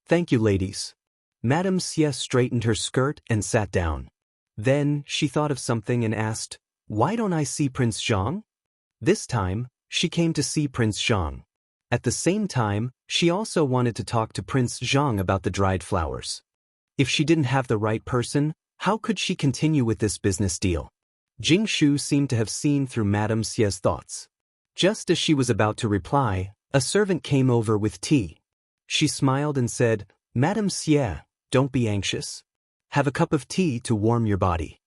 Thank you, ladies. Madame Xie straightened her skirt and sat down. Then, she thought of something and asked, Why don't I see Prince Zhang? This time, she came to see Prince Zhang. At the same time, she also wanted to talk to Prince Zhang about the dried flowers. If she didn't have the right person, how could she continue with this business deal? Jing Shu seemed to have seen through Madame Xie's thoughts. Just as she was about to reply, a servant came over with tea. She smiled and said, Madame Xie, don't be anxious. Have a cup of tea to warm your body.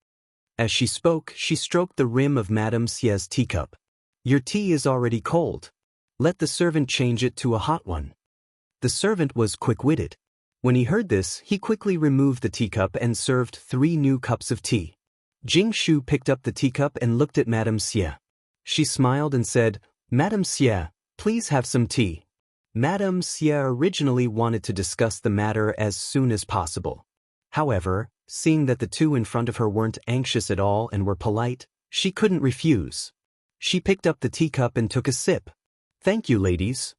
As she spoke, she stroked the rim of Madame Xie's teacup. Your tea is already cold. Let the servant change it to a hot one. The servant was quick-witted. When he heard this, he quickly removed the teacup and served 3 new cups of tea. Jing Shu picked up the teacup and looked at Madame Xie. She smiled and said, Madame Xie, please have some tea. Madame Xia originally wanted to discuss the matter as soon as possible. However, seeing that the two in front of her weren't anxious at all and were polite, she couldn't refuse. She picked up the teacup and took a sip. Thank you, ladies.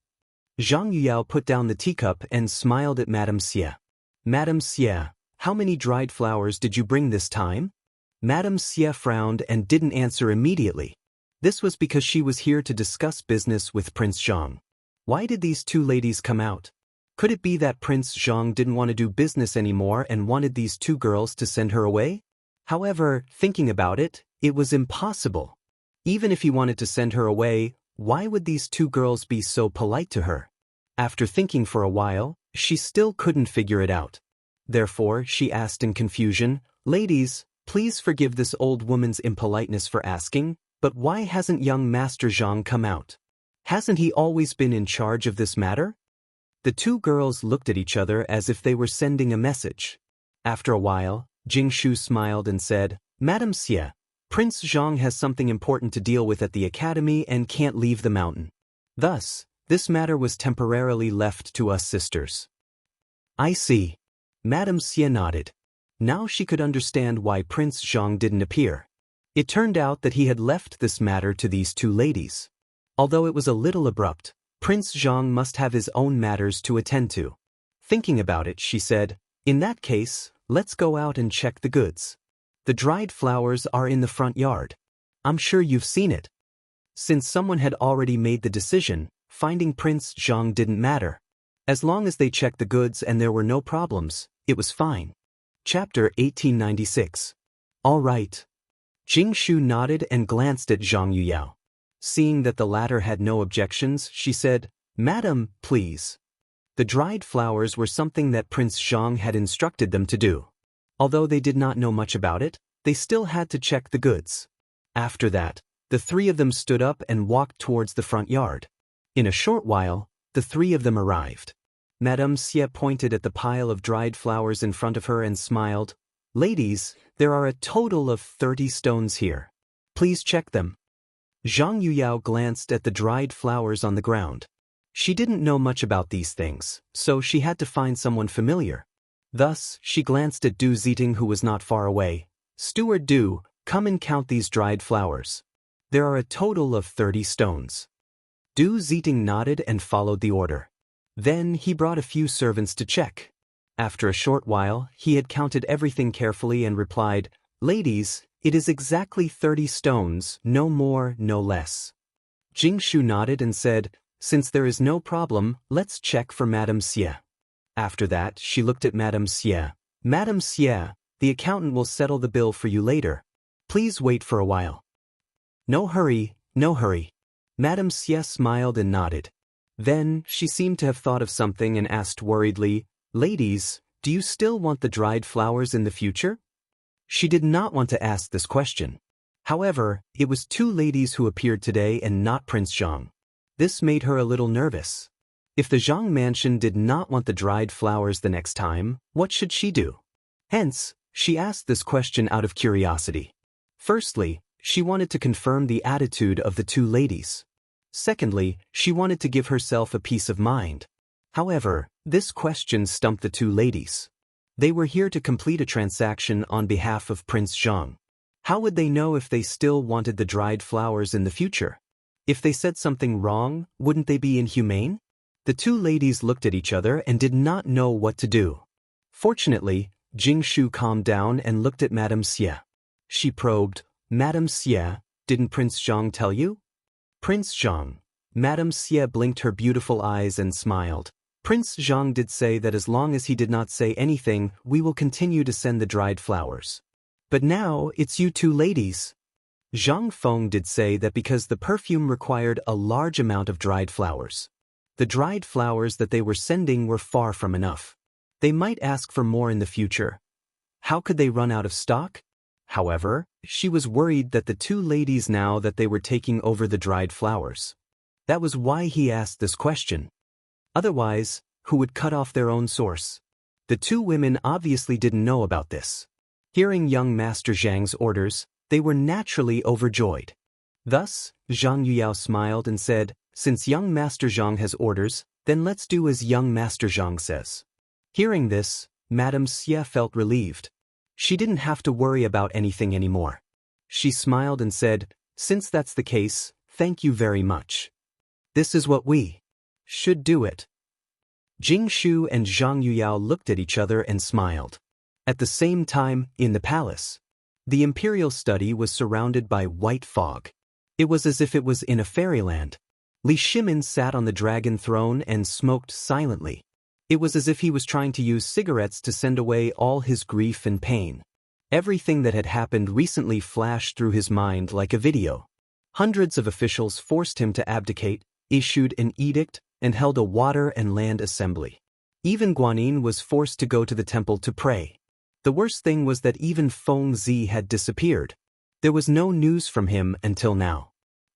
Zhang Yuyao put down the teacup and smiled at Madame Xia. Madame Xia, how many dried flowers did you bring this time? Madame Xia frowned and didn't answer immediately. This was because she was here to discuss business with Prince Zhang. Why did these two ladies come out? Could it be that Prince Zhang didn't want to do business anymore and wanted these two girls to send her away? However, thinking about it, it was impossible. Even if he wanted to send her away, why would these two girls be so polite to her? After thinking for a while, she still couldn't figure it out. Therefore, she asked in confusion, "Ladies, please forgive this old woman's impoliteness for asking, but why hasn't young Master Zhang come out? Hasn't he always been in charge of this matter?" The two girls looked at each other as if they were sending a message. After a while, Jingshu smiled and said, "Madame Xia, Prince Zhang has something important to deal with at the academy and can't leave the mountain. Thus, this matter was temporarily left to us sisters." "I see." Madame Xia nodded. Now she could understand why Prince Zhang didn't appear. It turned out that he had left this matter to these two ladies. Although it was a little abrupt, Prince Zhang must have his own matters to attend to. Thinking about it, she said, "In that case, let's go out and check the goods. The dried flowers are in the front yard. I'm sure you've seen it." Since someone had already made the decision, finding Prince Zhang didn't matter. As long as they checked the goods and there were no problems, it was fine. Chapter 1896. All right. Jingshu nodded and glanced at Zhang Yuyao. Seeing that the latter had no objections, she said, "Madam, please." The dried flowers were something that Prince Zhang had instructed them to do. Although they did not know much about it, they still had to check the goods. After that, the three of them stood up and walked towards the front yard. In a short while, the three of them arrived. Madame Xia pointed at the pile of dried flowers in front of her and smiled. "Ladies, there are a total of 30 stones here. Please check them." Zhang Yuyao glanced at the dried flowers on the ground. She didn't know much about these things, so she had to find someone familiar. Thus, she glanced at Du Ziting, who was not far away. "Steward Du, come and count these dried flowers. There are a total of 30 stones." Du Ziting nodded and followed the order. Then he brought a few servants to check. After a short while, he had counted everything carefully and replied, "Ladies, it is exactly 30 stones, no more, no less." Jingshu nodded and said, "Since there is no problem, let's check for Madame Xia." After that, she looked at Madame Xia. "Madame Xia, the accountant will settle the bill for you later. Please wait for a while." "No hurry, no hurry." Madame Xia smiled and nodded. Then, she seemed to have thought of something and asked worriedly, "Ladies, do you still want the dried flowers in the future?" She did not want to ask this question. However, it was two ladies who appeared today and not Prince Zhang. This made her a little nervous. If the Zhang mansion did not want the dried flowers the next time, what should she do? Hence, she asked this question out of curiosity. Firstly, she wanted to confirm the attitude of the two ladies. Secondly, she wanted to give herself a peace of mind. However, this question stumped the two ladies. They were here to complete a transaction on behalf of Prince Zhang. How would they know if they still wanted the dried flowers in the future? If they said something wrong, wouldn't they be inhumane? The two ladies looked at each other and did not know what to do. Fortunately, Jingshu calmed down and looked at Madame Xia. She probed, "Madame Xia, didn't Prince Zhang tell you?" "Prince Zhang." Madame Xia blinked her beautiful eyes and smiled. "Prince Zhang did say that as long as he did not say anything, we will continue to send the dried flowers. But now, it's you two ladies." Zhang Feng did say that because the perfume required a large amount of dried flowers. The dried flowers that they were sending were far from enough. They might ask for more in the future. How could they run out of stock? However, she was worried that the two ladies now that they were taking over the dried flowers. That was why he asked this question. Otherwise, who would cut off their own source? The two women obviously didn't know about this. Hearing young Master Zhang's orders, they were naturally overjoyed. Thus, Zhang Yuyao smiled and said, Since young Master Zhang has orders, then let's do as young Master Zhang says. Hearing this, Madame Xie felt relieved. She didn't have to worry about anything anymore. She smiled and said, "Since that's the case, thank you very much. This is what we should do it." Jing Shu and Zhang Yuyao looked at each other and smiled. At the same time, in the palace, the imperial study was surrounded by white fog. It was as if it was in a fairyland. Li Shimin sat on the dragon throne and smoked silently. It was as if he was trying to use cigarettes to send away all his grief and pain. Everything that had happened recently flashed through his mind like a video. Hundreds of officials forced him to abdicate, issued an edict, and held a water and land assembly. Even Guanyin was forced to go to the temple to pray. The worst thing was that even Feng Zi had disappeared. There was no news from him until now.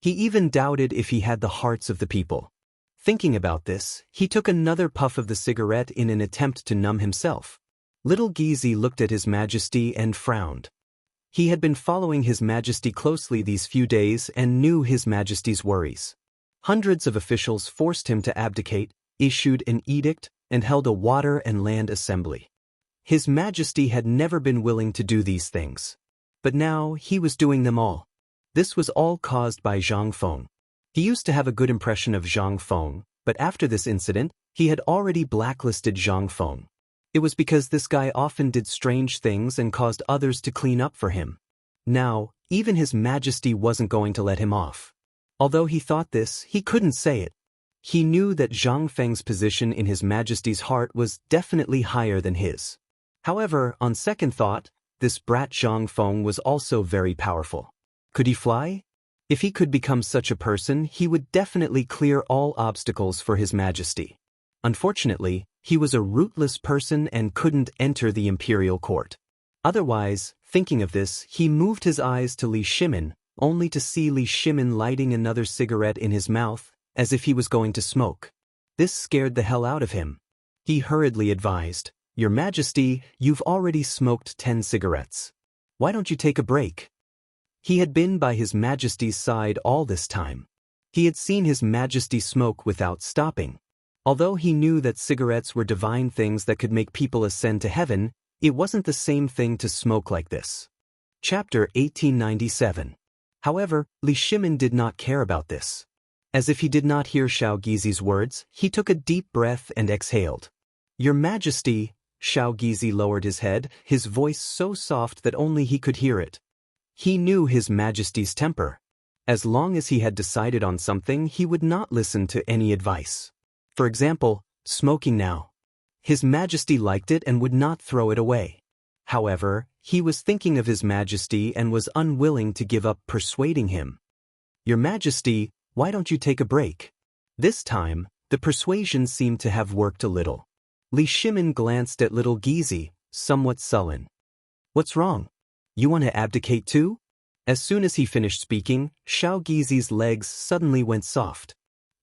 He even doubted if he had the hearts of the people. Thinking about this, he took another puff of the cigarette in an attempt to numb himself. Little Gizi looked at His Majesty and frowned. He had been following His Majesty closely these few days and knew His Majesty's worries. Hundreds of officials forced him to abdicate, issued an edict, and held a water and land assembly. His Majesty had never been willing to do these things. But now he was doing them all. This was all caused by Zhang Feng. He used to have a good impression of Zhang Feng, but after this incident, he had already blacklisted Zhang Feng. It was because this guy often did strange things and caused others to clean up for him. Now, even His Majesty wasn't going to let him off. Although he thought this, he couldn't say it. He knew that Zhang Feng's position in His Majesty's heart was definitely higher than his. However, on second thought, this brat Zhang Feng was also very powerful. Could he fly? If he could become such a person, he would definitely clear all obstacles for His Majesty. Unfortunately, he was a rootless person and couldn't enter the imperial court. Otherwise, thinking of this, he moved his eyes to Li Shimin, only to see Li Shimin lighting another cigarette in his mouth, as if he was going to smoke. This scared the hell out of him. He hurriedly advised, "Your Majesty, you've already smoked 10 cigarettes. Why don't you take a break?" He had been by His Majesty's side all this time. He had seen His Majesty smoke without stopping. Although he knew that cigarettes were divine things that could make people ascend to heaven, it wasn't the same thing to smoke like this. Chapter 1897. However, Li Shimin did not care about this. As if he did not hear Xiao Gizi's words, he took a deep breath and exhaled. "Your Majesty," Xiao Gizi lowered his head, his voice so soft that only he could hear it. He knew His Majesty's temper. As long as he had decided on something, he would not listen to any advice. For example, smoking now. His Majesty liked it and would not throw it away. However, he was thinking of His Majesty and was unwilling to give up persuading him. "Your Majesty, why don't you take a break?" This time, the persuasion seemed to have worked a little. Li Shimin glanced at little Gizi, somewhat sullen. "What's wrong? You want to abdicate too?" As soon as he finished speaking, Xiao Gizi's legs suddenly went soft.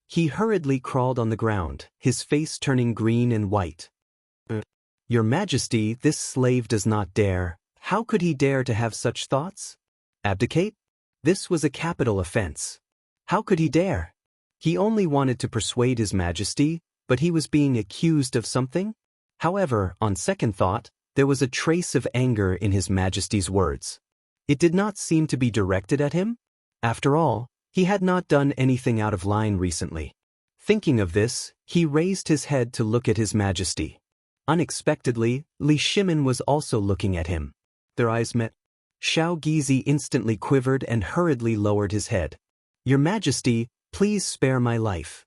He hurriedly crawled on the ground, his face turning green and white. "Your Majesty, this slave does not dare. How could he dare to have such thoughts? Abdicate? This was a capital offense. How could he dare? He only wanted to persuade His Majesty, but he was being accused of something?" However, on second thought, there was a trace of anger in His Majesty's words. It did not seem to be directed at him. After all, he had not done anything out of line recently. Thinking of this, he raised his head to look at His Majesty. Unexpectedly, Li Shimin was also looking at him. Their eyes met. Xiao Gizi instantly quivered and hurriedly lowered his head. "Your Majesty, please spare my life."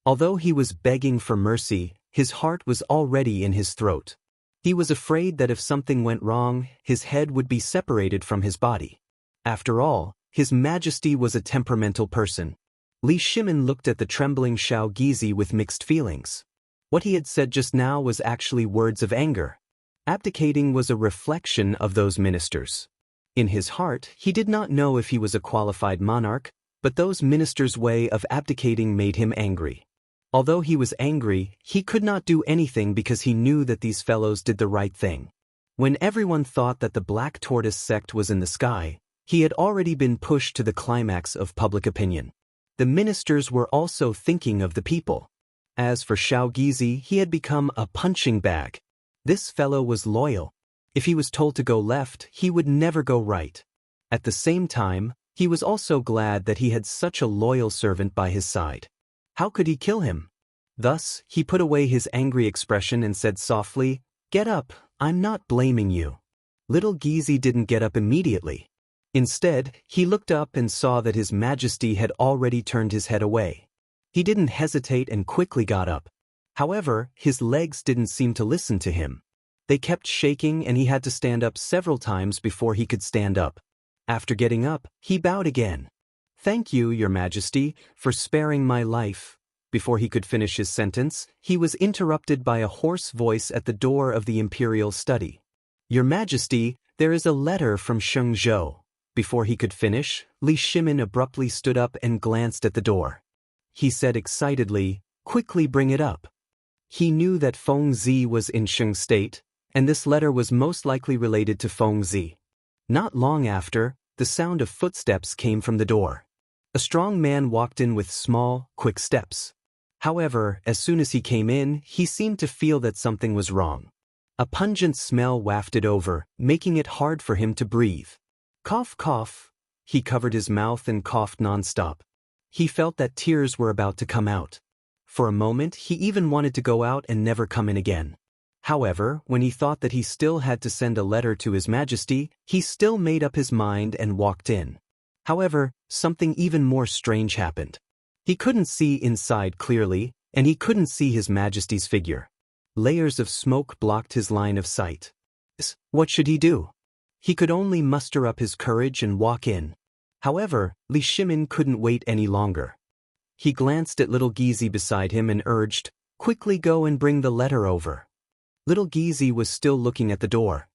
Although he was begging for mercy, his heart was already in his throat. He was afraid that if something went wrong, his head would be separated from his body. After all, His Majesty was a temperamental person. Li Shimin looked at the trembling Xiao Gizi with mixed feelings. What he had said just now was actually words of anger. Abdicating was a reflection of those ministers. In his heart, he did not know if he was a qualified monarch, but those ministers' way of abdicating made him angry. Although he was angry, he could not do anything because he knew that these fellows did the right thing. When everyone thought that the Black Tortoise sect was in the sky, he had already been pushed to the climax of public opinion. The ministers were also thinking of the people. As for Xiao Gizi, he had become a punching bag. This fellow was loyal. If he was told to go left, he would never go right. At the same time, he was also glad that he had such a loyal servant by his side. How could he kill him? Thus, he put away his angry expression and said softly, "Get up, I'm not blaming you." Little Gizi didn't get up immediately. Instead, he looked up and saw that His Majesty had already turned his head away. He didn't hesitate and quickly got up. However, his legs didn't seem to listen to him. They kept shaking and he had to stand up several times before he could stand up. After getting up, he bowed again. "Thank you, Your Majesty, for sparing my life." Before he could finish his sentence, he was interrupted by a hoarse voice at the door of the imperial study. "Your Majesty, there is a letter from Shengzhou." Before he could finish, Li Shimin abruptly stood up and glanced at the door. He said excitedly, "Quickly bring it up." He knew that Feng Zi was in Sheng State, and this letter was most likely related to Feng Zi. Not long after, the sound of footsteps came from the door. A strong man walked in with small, quick steps. However, as soon as he came in, he seemed to feel that something was wrong. A pungent smell wafted over, making it hard for him to breathe. Cough, cough. He covered his mouth and coughed nonstop. He felt that tears were about to come out. For a moment, he even wanted to go out and never come in again. However, when he thought that he still had to send a letter to His Majesty, he still made up his mind and walked in. However, something even more strange happened. He couldn't see inside clearly, and he couldn't see His Majesty's figure. Layers of smoke blocked his line of sight. What should he do? He could only muster up his courage and walk in. However, Li Shimin couldn't wait any longer. He glanced at little Gizi beside him and urged, "Quickly go and bring the letter over." Little Gizi was still looking at the door.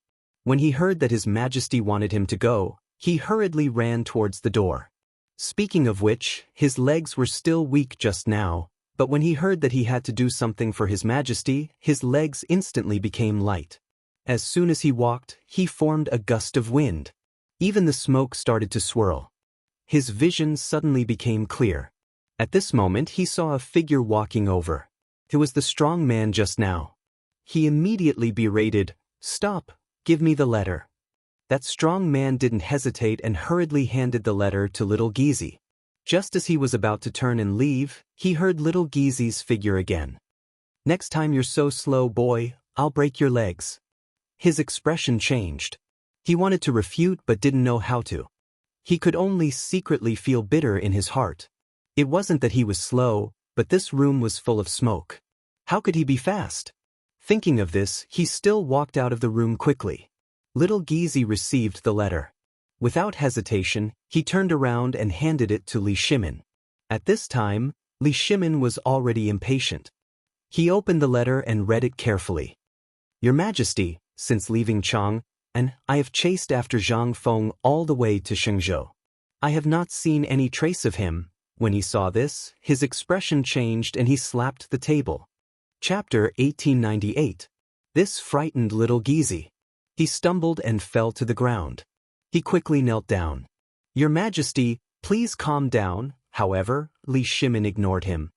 When he heard that His Majesty wanted him to go, he hurriedly ran towards the door. Speaking of which, his legs were still weak just now, but when he heard that he had to do something for His Majesty, his legs instantly became light. As soon as he walked, he formed a gust of wind. Even the smoke started to swirl. His vision suddenly became clear. At this moment he saw a figure walking over. It was the strong man just now. He immediately berated, "Stop, give me the letter." That strong man didn't hesitate and hurriedly handed the letter to little Gizi. Just as he was about to turn and leave, he heard little Gizi's figure again. "Next time you're so slow, boy, I'll break your legs." His expression changed. He wanted to refute but didn't know how to. He could only secretly feel bitter in his heart. It wasn't that he was slow, but this room was full of smoke. How could he be fast? Thinking of this, he still walked out of the room quickly. Little Gizi received the letter. Without hesitation, he turned around and handed it to Li Shimin. At this time, Li Shimin was already impatient. He opened the letter and read it carefully. "Your Majesty, since leaving Chang'an, I have chased after Zhang Feng all the way to Shenzhou. I have not seen any trace of him." When he saw this, his expression changed and he slapped the table. Chapter 1898. This frightened little Gizi. He stumbled and fell to the ground. He quickly knelt down. "Your Majesty, please calm down." However, Li Shimin ignored him.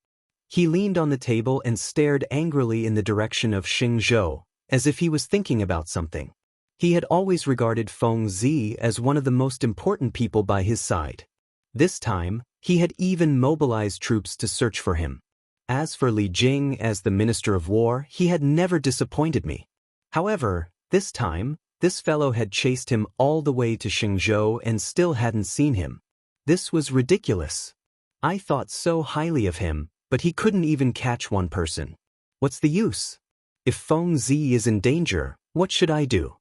He leaned on the table and stared angrily in the direction of Shenzhou, as if he was thinking about something. He had always regarded Feng Zi as one of the most important people by his side. This time, he had even mobilized troops to search for him. As for Li Jing as the Minister of War, he had never disappointed me. However, this time, this fellow had chased him all the way to Shenzhou and still hadn't seen him. This was ridiculous. I thought so highly of him, but he couldn't even catch one person. What's the use? If Feng Zi is in danger, what should I do?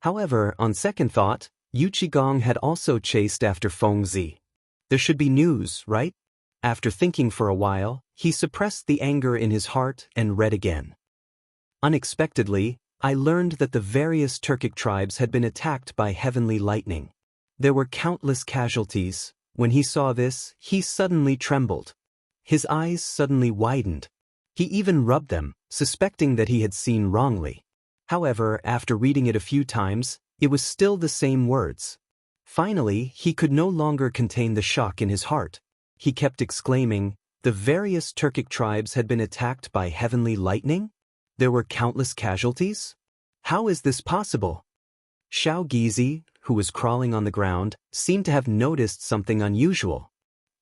However, on second thought, Yu Qigong had also chased after Feng Zi. There should be news, right? After thinking for a while, he suppressed the anger in his heart and read again. Unexpectedly, I learned that the various Turkic tribes had been attacked by heavenly lightning. There were countless casualties. When he saw this, he suddenly trembled. His eyes suddenly widened. He even rubbed them, suspecting that he had seen wrongly. However, after reading it a few times, it was still the same words. Finally, he could no longer contain the shock in his heart. he kept exclaiming. The various Turkic tribes had been attacked by heavenly lightning? There were countless casualties? How is this possible? Xiao Gizi, who was crawling on the ground, seemed to have noticed something unusual.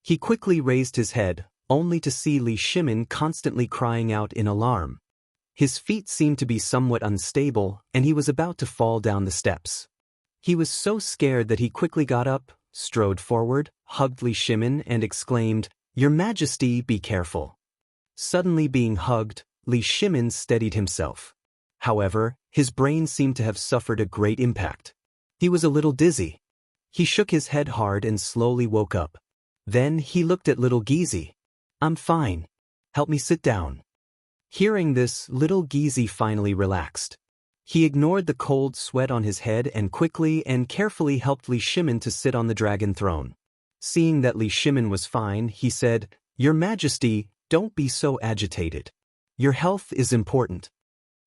He quickly raised his head, only to see Li Shimin constantly crying out in alarm. His feet seemed to be somewhat unstable, and he was about to fall down the steps. He was so scared that he quickly got up, strode forward, hugged Li Shimin and exclaimed, "Your Majesty, be careful." Suddenly being hugged, Li Shimin steadied himself. However, his brain seemed to have suffered a great impact. He was a little dizzy. He shook his head hard and slowly woke up. Then he looked at little Gizi. "I'm fine. Help me sit down." Hearing this, little Gizi finally relaxed. He ignored the cold sweat on his head and quickly and carefully helped Li Shimin to sit on the dragon throne. Seeing that Li Shimin was fine, he said, "Your Majesty, don't be so agitated. Your health is important."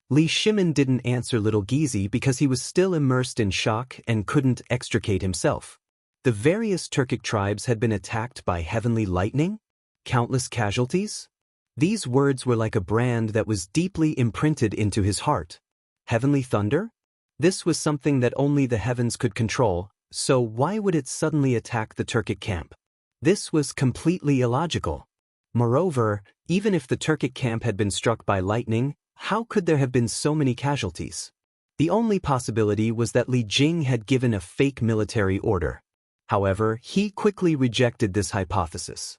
Li Shimin didn't answer little Gizi because he was still immersed in shock and couldn't extricate himself. The various Turkic tribes had been attacked by heavenly lightning? Countless casualties? These words were like a brand that was deeply imprinted into his heart. Heavenly thunder? This was something that only the heavens could control, so why would it suddenly attack the Turkic camp? This was completely illogical. Moreover, even if the Turkic camp had been struck by lightning, how could there have been so many casualties? The only possibility was that Li Jing had given a fake military order. However, he quickly rejected this hypothesis.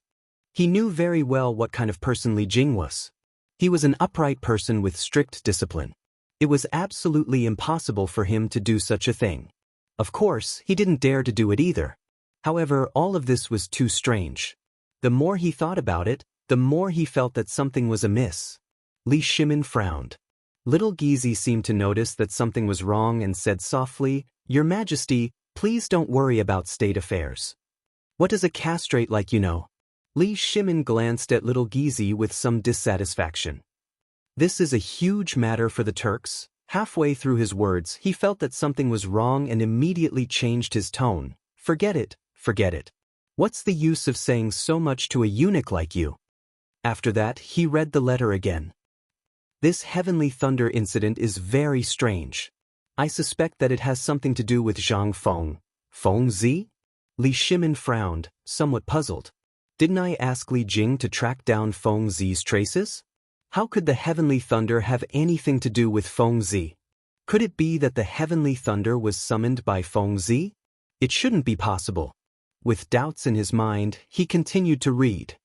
He knew very well what kind of person Li Jing was. He was an upright person with strict discipline. It was absolutely impossible for him to do such a thing. Of course, he didn't dare to do it either. However, all of this was too strange. The more he thought about it, the more he felt that something was amiss. Li Shimin frowned. Little Gizi seemed to notice that something was wrong and said softly, "Your Majesty, please don't worry about state affairs. What does a castrate like you know?" Li Shimin glanced at little Gizi with some dissatisfaction. This is a huge matter for the Turks. Halfway through his words, he felt that something was wrong and immediately changed his tone. Forget it, forget it. What's the use of saying so much to a eunuch like you?" After that, he read the letter again. This heavenly thunder incident is very strange. I suspect that it has something to do with Zhang Feng. Feng Zi? Li Shimin frowned, somewhat puzzled. Didn't I ask Li Jing to track down Feng Zi's traces? How could the heavenly thunder have anything to do with Feng Zi? Could it be that the heavenly thunder was summoned by Feng Zi? It shouldn't be possible. With doubts in his mind, he continued to read.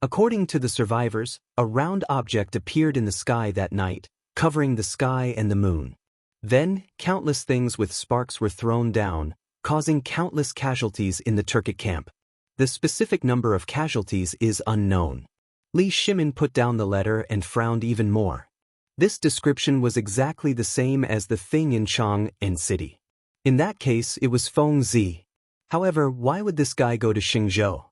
According to the survivors, a round object appeared in the sky that night, covering the sky and the moon. Then, countless things with sparks were thrown down, causing countless casualties in the Turkic camp. The specific number of casualties is unknown. Li Shimin put down the letter and frowned even more. This description was exactly the same as the thing in Chang'an city. In that case, it was Feng Zi. However, why would this guy go to Xingzhou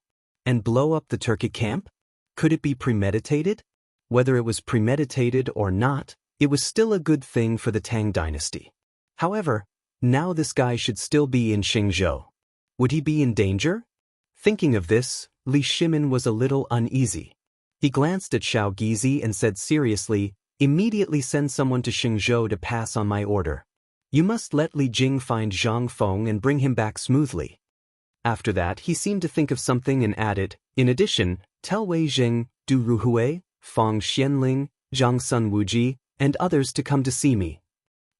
and blow up the Turkic camp? Could it be premeditated? Whether it was premeditated or not, it was still a good thing for the Tang dynasty. However, now this guy should still be in Xingzhou. Would he be in danger? Thinking of this, Li Shimin was a little uneasy. He glanced at Xiao Gizi and said seriously, "Immediately send someone to Xingzhou to pass on my order. You must let Li Jing find Zhang Feng and bring him back smoothly." After that, he seemed to think of something and added, "In addition, tell Wei Zheng, Du Ruhui, Fang Xianling, Zhang Sun Wuji, and others to come to see me."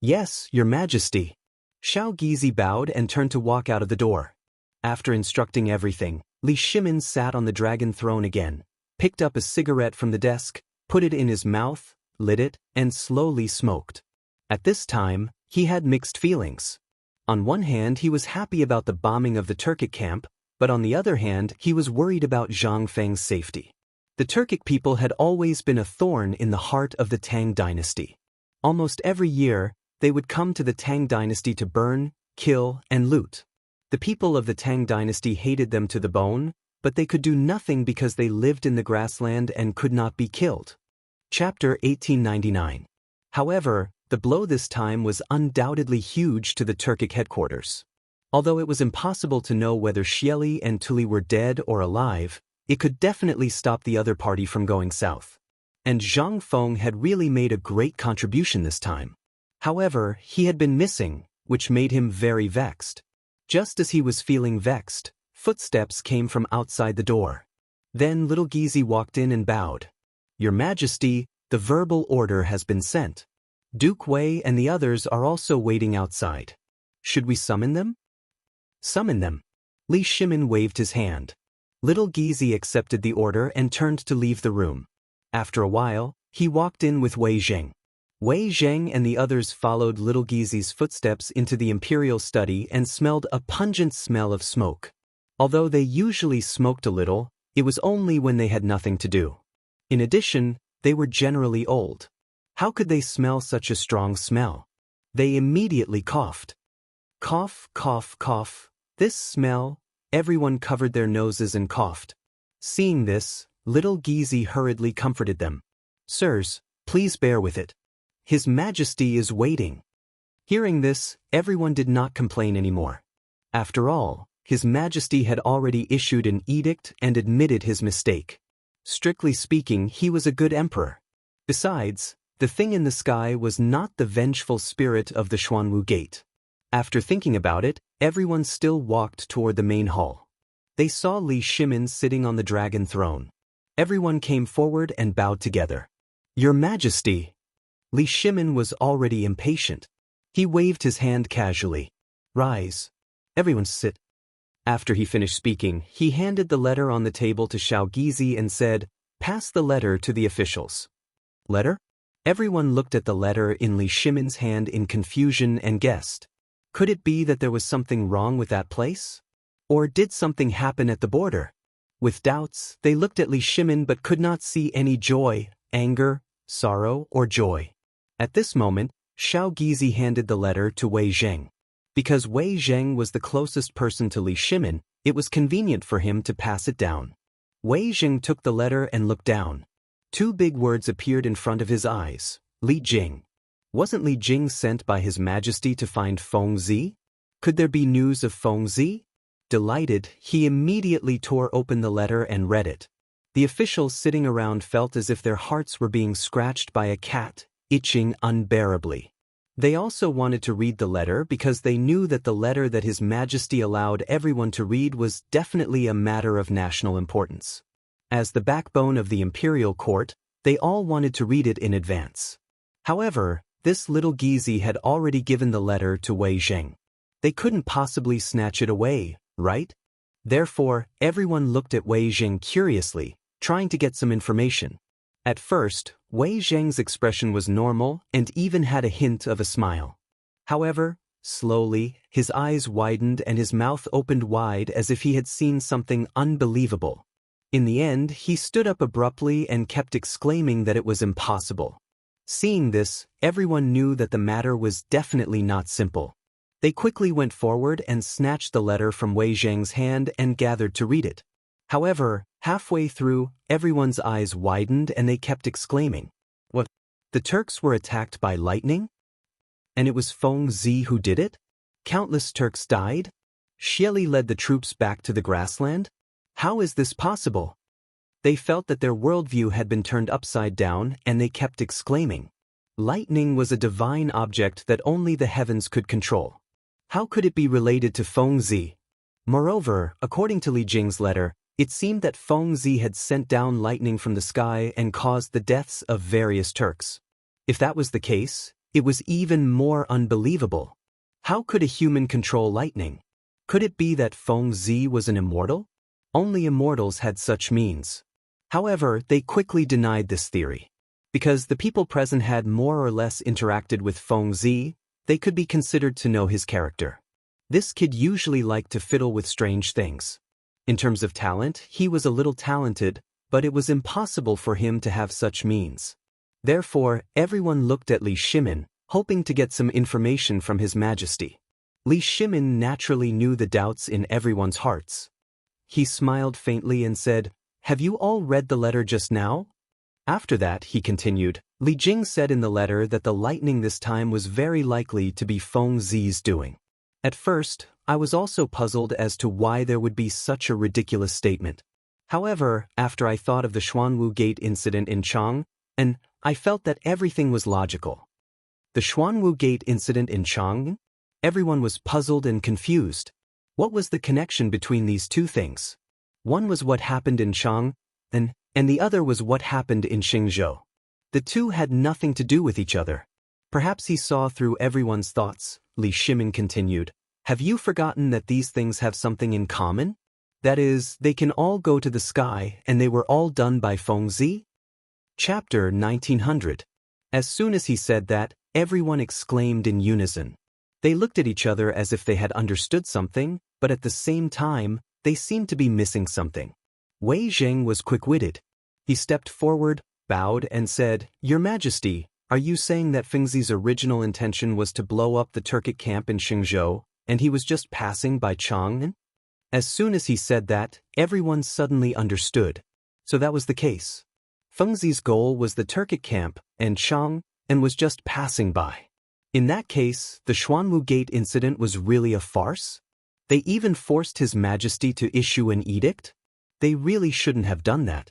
"Yes, Your Majesty." Xiao Gizi bowed and turned to walk out of the door. After instructing everything, Li Shimin sat on the dragon throne again, picked up a cigarette from the desk, put it in his mouth, lit it, and slowly smoked. At this time, he had mixed feelings. On one hand, he was happy about the bombing of the Turkic camp, but on the other hand, he was worried about Zhang Feng's safety. The Turkic people had always been a thorn in the heart of the Tang dynasty. Almost every year, they would come to the Tang dynasty to burn, kill, and loot. The people of the Tang dynasty hated them to the bone, but they could do nothing because they lived in the grassland and could not be killed. Chapter 1899. However, the blow this time was undoubtedly huge to the Turkic headquarters. Although it was impossible to know whether Xieli and Tuli were dead or alive, it could definitely stop the other party from going south. And Zhang Feng had really made a great contribution this time. However, he had been missing, which made him very vexed. Just as he was feeling vexed, footsteps came from outside the door. Then little Gizi walked in and bowed. "Your Majesty, the verbal order has been sent. Duke Wei and the others are also waiting outside. Should we summon them?" "Summon them." Li Shimin waved his hand. Little Gizi accepted the order and turned to leave the room. After a while, he walked in with Wei Zheng. Wei Zheng and the others followed little Gizi's footsteps into the imperial study and smelled a pungent smell of smoke. Although they usually smoked a little, it was only when they had nothing to do. In addition, they were generally old. How could they smell such a strong smell? They immediately coughed. Cough, cough, cough. This smell, everyone covered their noses and coughed. Seeing this, little Gizi hurriedly comforted them. "Sirs, please bear with it. His Majesty is waiting." Hearing this, everyone did not complain anymore. After all, His Majesty had already issued an edict and admitted his mistake. Strictly speaking, he was a good emperor. Besides, the thing in the sky was not the vengeful spirit of the Xuanwu Gate. After thinking about it, everyone still walked toward the main hall. They saw Li Shimin sitting on the dragon throne. Everyone came forward and bowed together. "Your Majesty." Li Shimin was already impatient. He waved his hand casually. "Rise. Everyone sit." After he finished speaking, he handed the letter on the table to Xiao Gizi and said, "Pass the letter to the officials." "Letter?" Everyone looked at the letter in Li Shimin's hand in confusion and guessed. Could it be that there was something wrong with that place? Or did something happen at the border? With doubts, they looked at Li Shimin but could not see any joy, anger, sorrow, or joy. At this moment, Xiao Gizi handed the letter to Wei Zheng. Because Wei Zheng was the closest person to Li Shimin, it was convenient for him to pass it down. Wei Zheng took the letter and looked down. Two big words appeared in front of his eyes. Li Jing. Wasn't Li Jing sent by His Majesty to find Feng Zi? Could there be news of Feng Zi? Delighted, he immediately tore open the letter and read it. The officials sitting around felt as if their hearts were being scratched by a cat, itching unbearably. They also wanted to read the letter because they knew that the letter that His Majesty allowed everyone to read was definitely a matter of national importance. As the backbone of the imperial court, they all wanted to read it in advance. However, this little Gizi had already given the letter to Wei Zheng. They couldn't possibly snatch it away, right? Therefore, everyone looked at Wei Zheng curiously, trying to get some information. At first, Wei Zheng's expression was normal and even had a hint of a smile. However, slowly, his eyes widened and his mouth opened wide as if he had seen something unbelievable. In the end, he stood up abruptly and kept exclaiming that it was impossible. Seeing this, everyone knew that the matter was definitely not simple. They quickly went forward and snatched the letter from Wei Zheng's hand and gathered to read it. However, halfway through, everyone's eyes widened and they kept exclaiming, "What? The Turks were attacked by lightning? And it was Feng Zi who did it? Countless Turks died? Xieli led the troops back to the grassland? How is this possible?" They felt that their worldview had been turned upside down and they kept exclaiming. Lightning was a divine object that only the heavens could control. How could it be related to Feng Zi? Moreover, according to Li Jing's letter, it seemed that Feng Zi had sent down lightning from the sky and caused the deaths of various Turks. If that was the case, it was even more unbelievable. How could a human control lightning? Could it be that Feng Zi was an immortal? Only immortals had such means. However, they quickly denied this theory. Because the people present had more or less interacted with Feng Zi, they could be considered to know his character. This kid usually liked to fiddle with strange things. In terms of talent, he was a little talented, but it was impossible for him to have such means. Therefore, everyone looked at Li Shimin, hoping to get some information from His Majesty. Li Shimin naturally knew the doubts in everyone's hearts. He smiled faintly and said, "Have you all read the letter just now?" After that, he continued, Li Jing said in the letter that the lightning this time was very likely to be Feng Zi's doing. At first, I was also puzzled as to why there would be such a ridiculous statement. However, after I thought of the Xuanwu Gate incident in Chang'an, I felt that everything was logical. The Xuanwu Gate incident in Chang'an? Everyone was puzzled and confused. What was the connection between these two things? One was what happened in Chang'an, and the other was what happened in Xingzhou. The two had nothing to do with each other. Perhaps he saw through everyone's thoughts, Li Shimin continued. Have you forgotten that these things have something in common? That is, they can all go to the sky, and they were all done by Fengzi? Chapter 1900. As soon as he said that, everyone exclaimed in unison. They looked at each other as if they had understood something, but at the same time, they seemed to be missing something. Wei Zheng was quick-witted. He stepped forward, bowed, and said, Your Majesty, are you saying that Fengzi's original intention was to blow up the Turkic camp in Xingzhou, and he was just passing by Chang'an? As soon as he said that, everyone suddenly understood. So that was the case. Fengzi's goal was the Turkic camp, and Chang'an was just passing by. In that case, the Xuanwu Gate incident was really a farce? They even forced His Majesty to issue an edict? They really shouldn't have done that.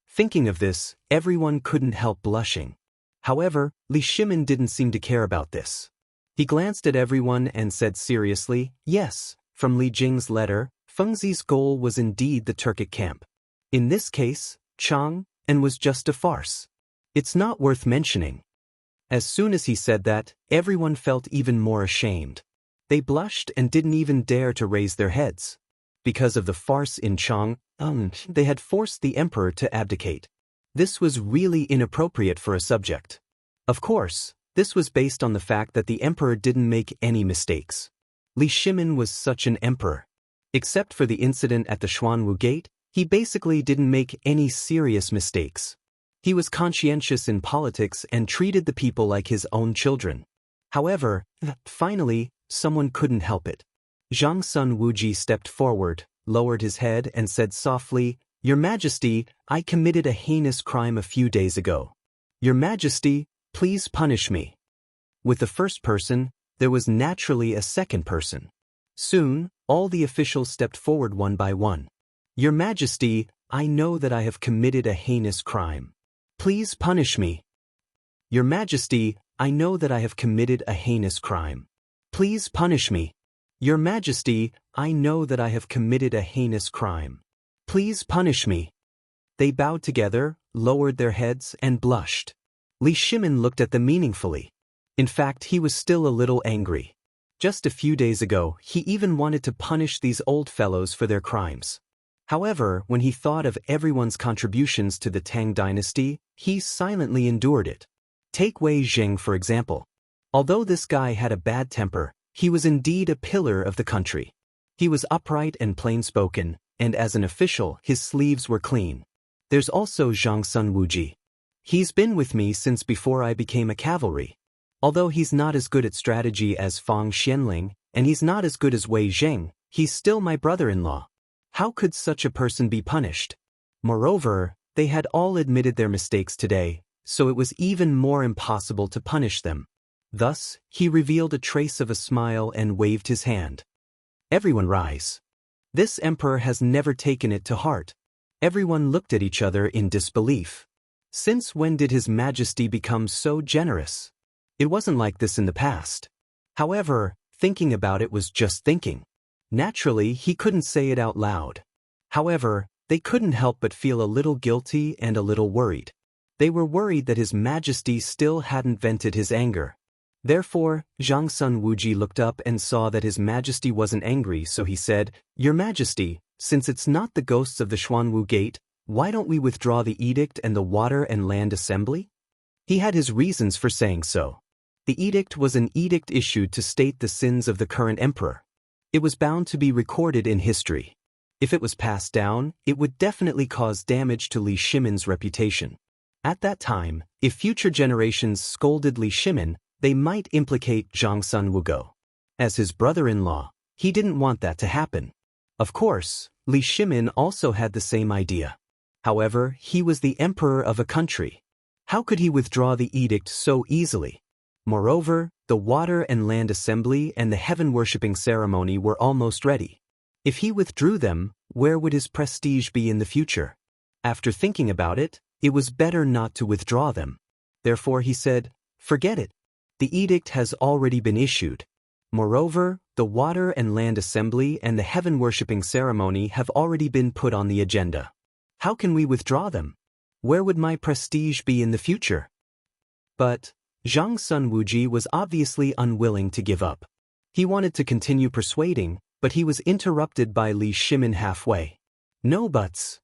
Thinking of this, everyone couldn't help blushing. However, Li Shimin didn't seem to care about this. He glanced at everyone and said seriously, Yes, from Li Jing's letter, Fengzi's goal was indeed the Turkic camp. In this case, Chang'an was just a farce. It's not worth mentioning. As soon as he said that, everyone felt even more ashamed. They blushed and didn't even dare to raise their heads. Because of the farce in Chang'an, they had forced the emperor to abdicate. This was really inappropriate for a subject. Of course, this was based on the fact that the emperor didn't make any mistakes. Li Shimin was such an emperor. Except for the incident at the Xuanwu Gate, he basically didn't make any serious mistakes. He was conscientious in politics and treated the people like his own children. However, finally, someone couldn't help it. Zhang Sun Wuji stepped forward, lowered his head and said softly, Your Majesty, I committed a heinous crime a few days ago. Your Majesty, please punish me. With the first person, there was naturally a second person. Soon, all the officials stepped forward one by one. Your Majesty, I know that I have committed a heinous crime. Please punish me. Your Majesty, I know that I have committed a heinous crime. Please punish me. Your Majesty, I know that I have committed a heinous crime. Please punish me. They bowed together, lowered their heads, and blushed. Li Shimin looked at them meaningfully. In fact, he was still a little angry. Just a few days ago, he even wanted to punish these old fellows for their crimes. However, when he thought of everyone's contributions to the Tang dynasty, he silently endured it. Take Wei Zheng for example. Although this guy had a bad temper, he was indeed a pillar of the country. He was upright and plain-spoken, and as an official, his sleeves were clean. There's also Zhang Sun Wuji. He's been with me since before I became a cavalry. Although he's not as good at strategy as Fang Xianling, and he's not as good as Wei Zheng, he's still my brother-in-law. How could such a person be punished? Moreover, they had all admitted their mistakes today, so it was even more impossible to punish them. Thus, he revealed a trace of a smile and waved his hand. Everyone rise. This emperor has never taken it to heart. Everyone looked at each other in disbelief. Since when did His Majesty become so generous? It wasn't like this in the past. However, thinking about it was just thinking. Naturally, he couldn't say it out loud. However, they couldn't help but feel a little guilty and a little worried. They were worried that His Majesty still hadn't vented his anger. Therefore, Zhang Sun Wuji looked up and saw that His Majesty wasn't angry, so he said, Your Majesty, since it's not the ghosts of the Xuanwu Gate, why don't we withdraw the edict and the Water and Land Assembly? He had his reasons for saying so. The edict was an edict issued to state the sins of the current emperor. It was bound to be recorded in history. If it was passed down, it would definitely cause damage to Li Shimin's reputation. At that time, if future generations scolded Li Shimin, they might implicate Zhang Sun Wugo. As his brother-in-law, he didn't want that to happen. Of course, Li Shimin also had the same idea. However, he was the emperor of a country. How could he withdraw the edict so easily? Moreover, the water and land assembly and the heaven-worshipping ceremony were almost ready. If he withdrew them, where would his prestige be in the future? After thinking about it, it was better not to withdraw them. Therefore he said, "Forget it. The edict has already been issued. Moreover, the water and land assembly and the heaven-worshipping ceremony have already been put on the agenda. How can we withdraw them? Where would my prestige be in the future?" But Zhang Sun Wuji was obviously unwilling to give up. He wanted to continue persuading, but he was interrupted by Li Shimin halfway. "No buts."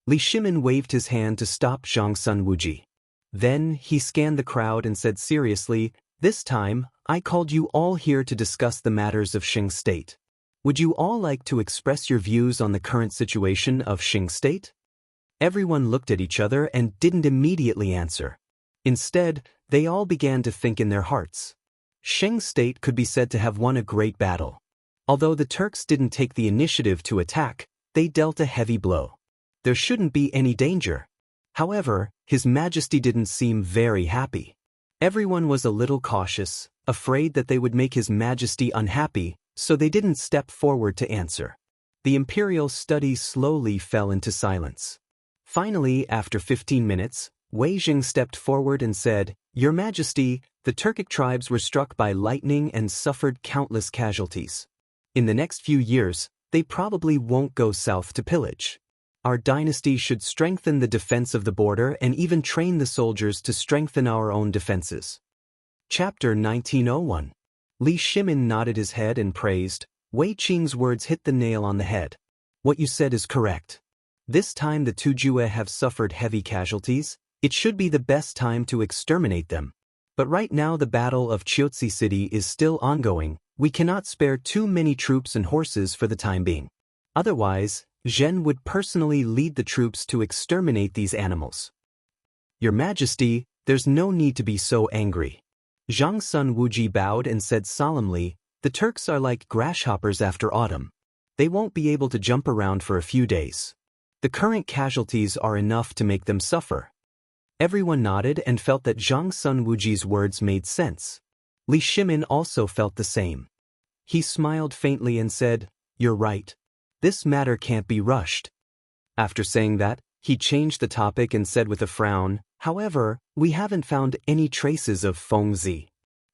Li Shimin waved his hand to stop Zhang Sun Wuji. Then he scanned the crowd and said seriously, "This time, I called you all here to discuss the matters of Xing State. Would you all like to express your views on the current situation of Xing State?" Everyone looked at each other and didn't immediately answer. Instead, they all began to think in their hearts. Xing State could be said to have won a great battle. Although the Turks didn't take the initiative to attack, they dealt a heavy blow. There shouldn't be any danger. However, His Majesty didn't seem very happy. Everyone was a little cautious, afraid that they would make His Majesty unhappy, so they didn't step forward to answer. The imperial study slowly fell into silence. Finally, after 15 minutes, Wei Jing stepped forward and said, "Your Majesty, the Turkic tribes were struck by lightning and suffered countless casualties. In the next few years, they probably won't go south to pillage. Our dynasty should strengthen the defense of the border and even train the soldiers to strengthen our own defenses." Chapter 1901. Li Shimin nodded his head and praised. Wei Qing's words hit the nail on the head. "What you said is correct. This time the Tujue have suffered heavy casualties. It should be the best time to exterminate them. But right now the Battle of Chiotsi City is still ongoing. We cannot spare too many troops and horses for the time being. Otherwise, Zhen would personally lead the troops to exterminate these animals." "Your Majesty, there's no need to be so angry." Zhang Sun Wuji bowed and said solemnly, "The Turks are like grasshoppers after autumn. They won't be able to jump around for a few days. The current casualties are enough to make them suffer." Everyone nodded and felt that Zhang Sun Wuji's words made sense. Li Shimin also felt the same. He smiled faintly and said, "You're right. This matter can't be rushed." After saying that, he changed the topic and said with a frown, "However, we haven't found any traces of Feng Zi.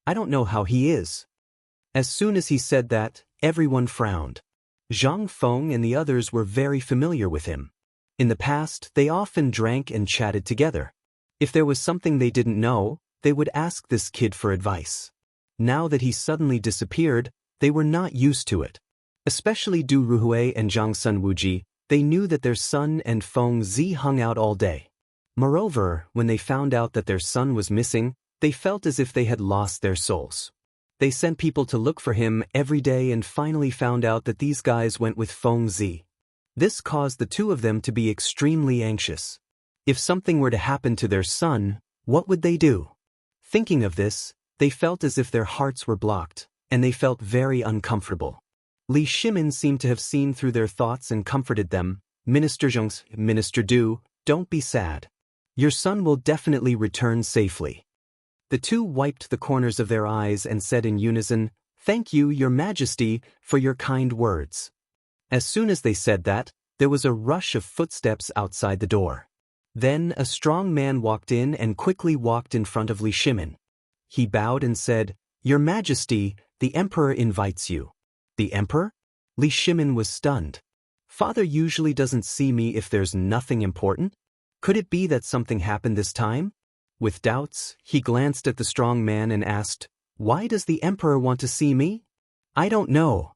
I don't know how he is." As soon as he said that, everyone frowned. Zhang Feng and the others were very familiar with him. In the past, they often drank and chatted together. If there was something they didn't know, they would ask this kid for advice. Now that he suddenly disappeared, they were not used to it. Especially Du Ruhui and Zhang Sun Wuji, they knew that their son and Feng Zi hung out all day. Moreover, when they found out that their son was missing, they felt as if they had lost their souls. They sent people to look for him every day and finally found out that these guys went with Feng Zi. This caused the two of them to be extremely anxious. If something were to happen to their son, what would they do? Thinking of this, they felt as if their hearts were blocked, and they felt very uncomfortable. Li Shimin seemed to have seen through their thoughts and comforted them. "Minister Zheng's, Minister Du, don't be sad. Your son will definitely return safely." The two wiped the corners of their eyes and said in unison, "Thank you, Your Majesty, for your kind words." As soon as they said that, there was a rush of footsteps outside the door. Then a strong man walked in and quickly walked in front of Li Shimin. He bowed and said, "Your Majesty, the Emperor invites you." "The Emperor?" Li Shimin was stunned. "Father usually doesn't see me if there's nothing important. Could it be that something happened this time?" With doubts, he glanced at the strong man and asked, "Why does the Emperor want to see me?" "I don't know."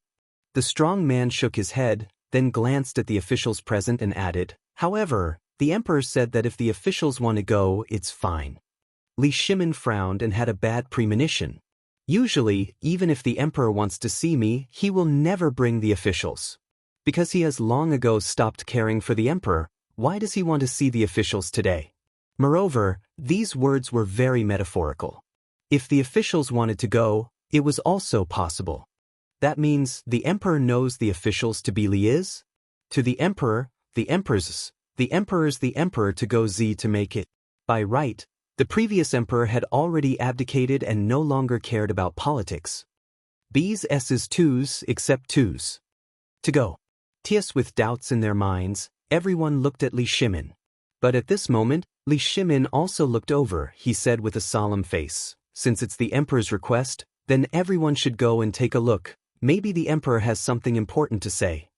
The strong man shook his head, then glanced at the officials present and added, "However, the Emperor said that if the officials want to go, it's fine." Li Shimin frowned and had a bad premonition. Usually, even if the Emperor wants to see me, he will never bring the officials. Because he has long ago stopped caring for the Emperor, why does he want to see the officials today? Moreover, these words were very metaphorical. If the officials wanted to go, it was also possible. That means the Emperor knows the officials to be Li is? To the Emperor, the Emperor's the Emperor to go Z to make it. By right, The previous emperor had already abdicated and no longer cared about politics. B's S's twos except twos. To go. Ts with doubts in their minds, everyone looked at Li Shimin. But at this moment, Li Shimin also looked over. He said with a solemn face, "Since it's the emperor's request, then everyone should go and take a look. Maybe the emperor has something important to say."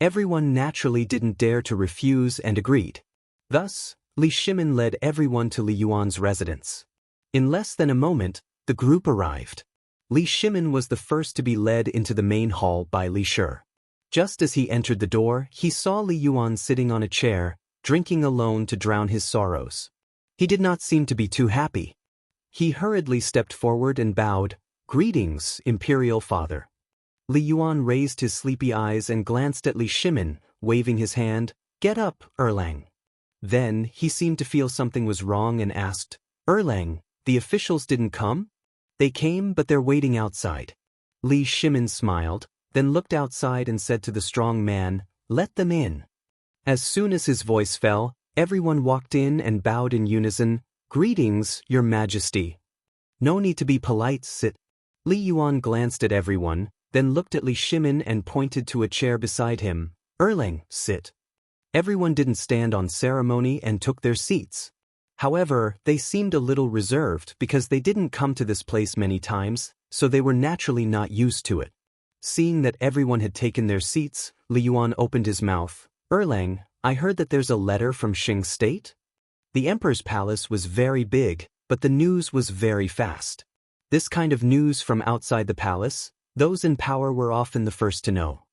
Everyone naturally didn't dare to refuse and agreed. Thus, Li Shimin led everyone to Li Yuan's residence. In less than a moment, the group arrived. Li Shimin was the first to be led into the main hall by Li Shi. Just as he entered the door, he saw Li Yuan sitting on a chair, drinking alone to drown his sorrows. He did not seem to be too happy. He hurriedly stepped forward and bowed, "Greetings, Imperial Father." Li Yuan raised his sleepy eyes and glanced at Li Shimin, waving his hand, "Get up, Erlang." Then, he seemed to feel something was wrong and asked, "Erlang, the officials didn't come?" "They came, but they're waiting outside." Li Shimin smiled, then looked outside and said to the strong man, "Let them in." As soon as his voice fell, everyone walked in and bowed in unison, "Greetings, Your Majesty." "No need to be polite, sit." Li Yuan glanced at everyone, then looked at Li Shimin and pointed to a chair beside him, "Erlang, sit." Everyone didn't stand on ceremony and took their seats. However, they seemed a little reserved because they didn't come to this place many times, so they were naturally not used to it. Seeing that everyone had taken their seats, Li Yuan opened his mouth, "Erlang, I heard that there's a letter from Qing State?" The emperor's palace was very big, but the news was very fast. This kind of news from outside the palace, those in power were often the first to know.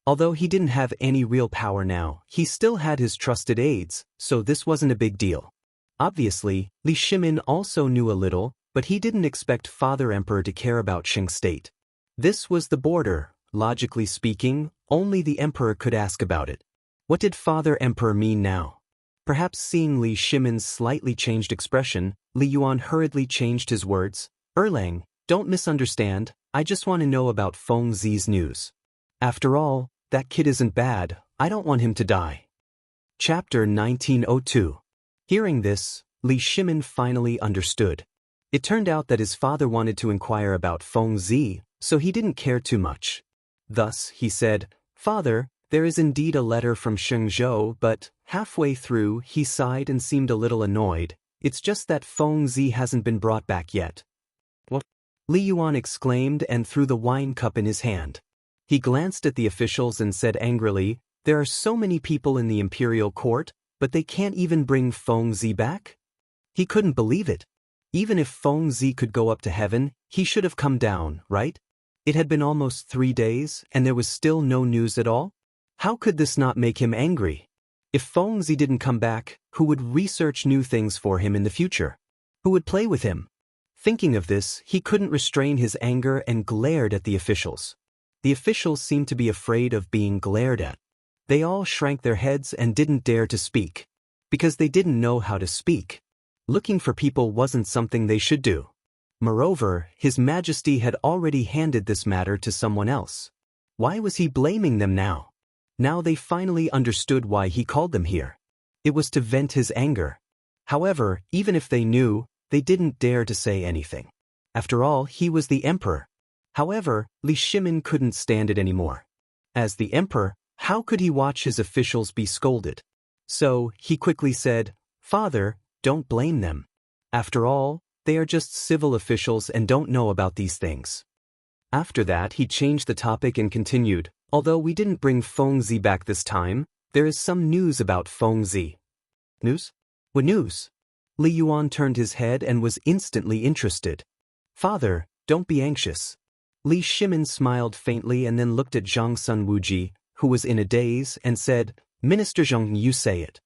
Although he didn't have any real power now, he still had his trusted aides, so this wasn't a big deal. Obviously, Li Shimin also knew a little, but he didn't expect Father Emperor to care about Qing State. This was the border. Logically speaking, only the emperor could ask about it. What did Father Emperor mean now? Perhaps seeing Li Shimin's slightly changed expression, Li Yuan hurriedly changed his words, "Erlang, don't misunderstand, I just want to know about Feng Zi's news. After all, that kid isn't bad, I don't want him to die." Chapter 1902. Hearing this, Li Shimin finally understood. It turned out that his father wanted to inquire about Feng Zi, so he didn't care too much. Thus, he said, "Father, there is indeed a letter from Shenzhou, but halfway through he sighed and seemed a little annoyed. It's just that Feng Zi hasn't been brought back yet." "What?" Li Yuan exclaimed and threw the wine cup in his hand. He glanced at the officials and said angrily, "There are so many people in the imperial court, but they can't even bring Feng Zi back?" He couldn't believe it. Even if Feng Zi could go up to heaven, he should have come down, right? It had been almost 3 days, and there was still no news at all? How could this not make him angry? If Feng Zi didn't come back, who would research new things for him in the future? Who would play with him? Thinking of this, he couldn't restrain his anger and glared at the officials. The officials seemed to be afraid of being glared at. They all shrank their heads and didn't dare to speak. Because they didn't know how to speak. Looking for people wasn't something they should do. Moreover, His Majesty had already handed this matter to someone else. Why was he blaming them now? Now they finally understood why he called them here. It was to vent his anger. However, even if they knew, they didn't dare to say anything. After all, he was the emperor. However, Li Shimin couldn't stand it anymore. As the emperor, how could he watch his officials be scolded? So, he quickly said, "Father, don't blame them. After all, they are just civil officials and don't know about these things." After that, he changed the topic and continued, "Although we didn't bring Feng Zi back this time, there is some news about Feng Zi." "News? What news?" Li Yuan turned his head and was instantly interested. "Father, don't be anxious." Li Shimin smiled faintly and then looked at Zhang Sun Wuji, who was in a daze, and said, "Minister Zhang, you say it."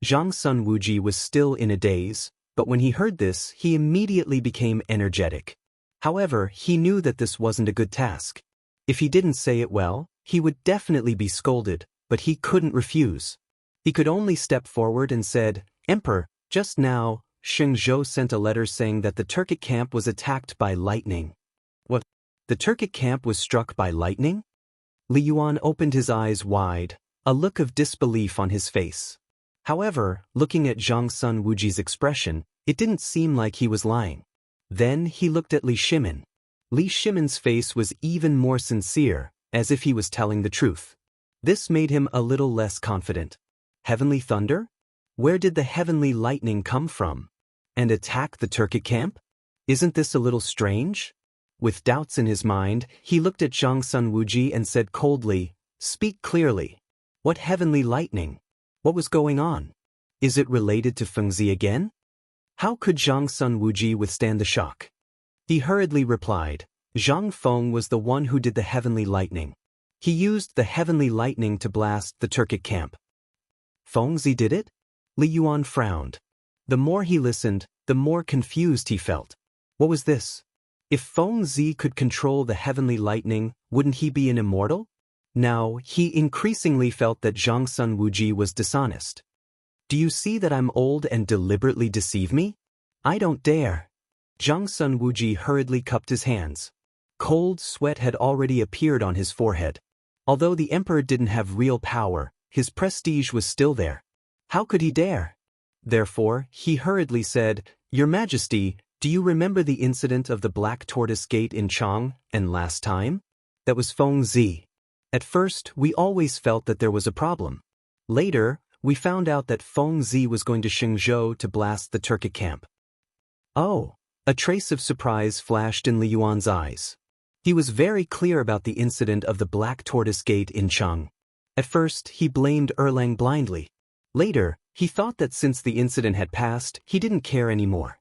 Zhang Sun Wuji was still in a daze, but when he heard this, he immediately became energetic. However, he knew that this wasn't a good task. If he didn't say it well, he would definitely be scolded, but he couldn't refuse. He could only step forward and said, "Emperor, just now, Shenzhou sent a letter saying that the Turkic camp was attacked by lightning." "What? The Turkic camp was struck by lightning?" Li Yuan opened his eyes wide, a look of disbelief on his face. However, looking at Zhang Sun Wuji's expression, It didn't seem like he was lying. Then he looked at Li Shimin. Li Shimin's face was even more sincere, as if he was telling the truth. This made him a little less confident. Heavenly thunder? Where did the heavenly lightning come from? And attack the Turkic camp? Isn't this a little strange? With doubts in his mind, he looked at Zhang Sun Wuji and said coldly, "Speak clearly. What heavenly lightning? What was going on? Is it related to Fengzi again?" How could Zhang Sun Wuji withstand the shock? He hurriedly replied, "Zhang Feng was the one who did the heavenly lightning. He used the heavenly lightning to blast the Turkic camp." Fengzi did it? Li Yuan frowned. The more he listened, the more confused he felt. What was this? If Fengzi could control the heavenly lightning, wouldn't he be an immortal? Now, he increasingly felt that Zhang Sun Wuji was dishonest. "Do you see that I'm old and deliberately deceive me? I don't dare." Zhang Sun Wuji hurriedly cupped his hands. Cold sweat had already appeared on his forehead. Although the emperor didn't have real power, his prestige was still there. How could he dare? Therefore, he hurriedly said, "Your Majesty, do you remember the incident of the Black Tortoise Gate in Chang'an last time? That was Fengzi. At first, we always felt that there was a problem. Later, we found out that Fengzi was going to Xingzhou to blast the Turkic camp." Oh, a trace of surprise flashed in Li Yuan's eyes. He was very clear about the incident of the Black Tortoise Gate in Chang'an. At first, he blamed Erlang blindly. Later, he thought that since the incident had passed, he didn't care anymore.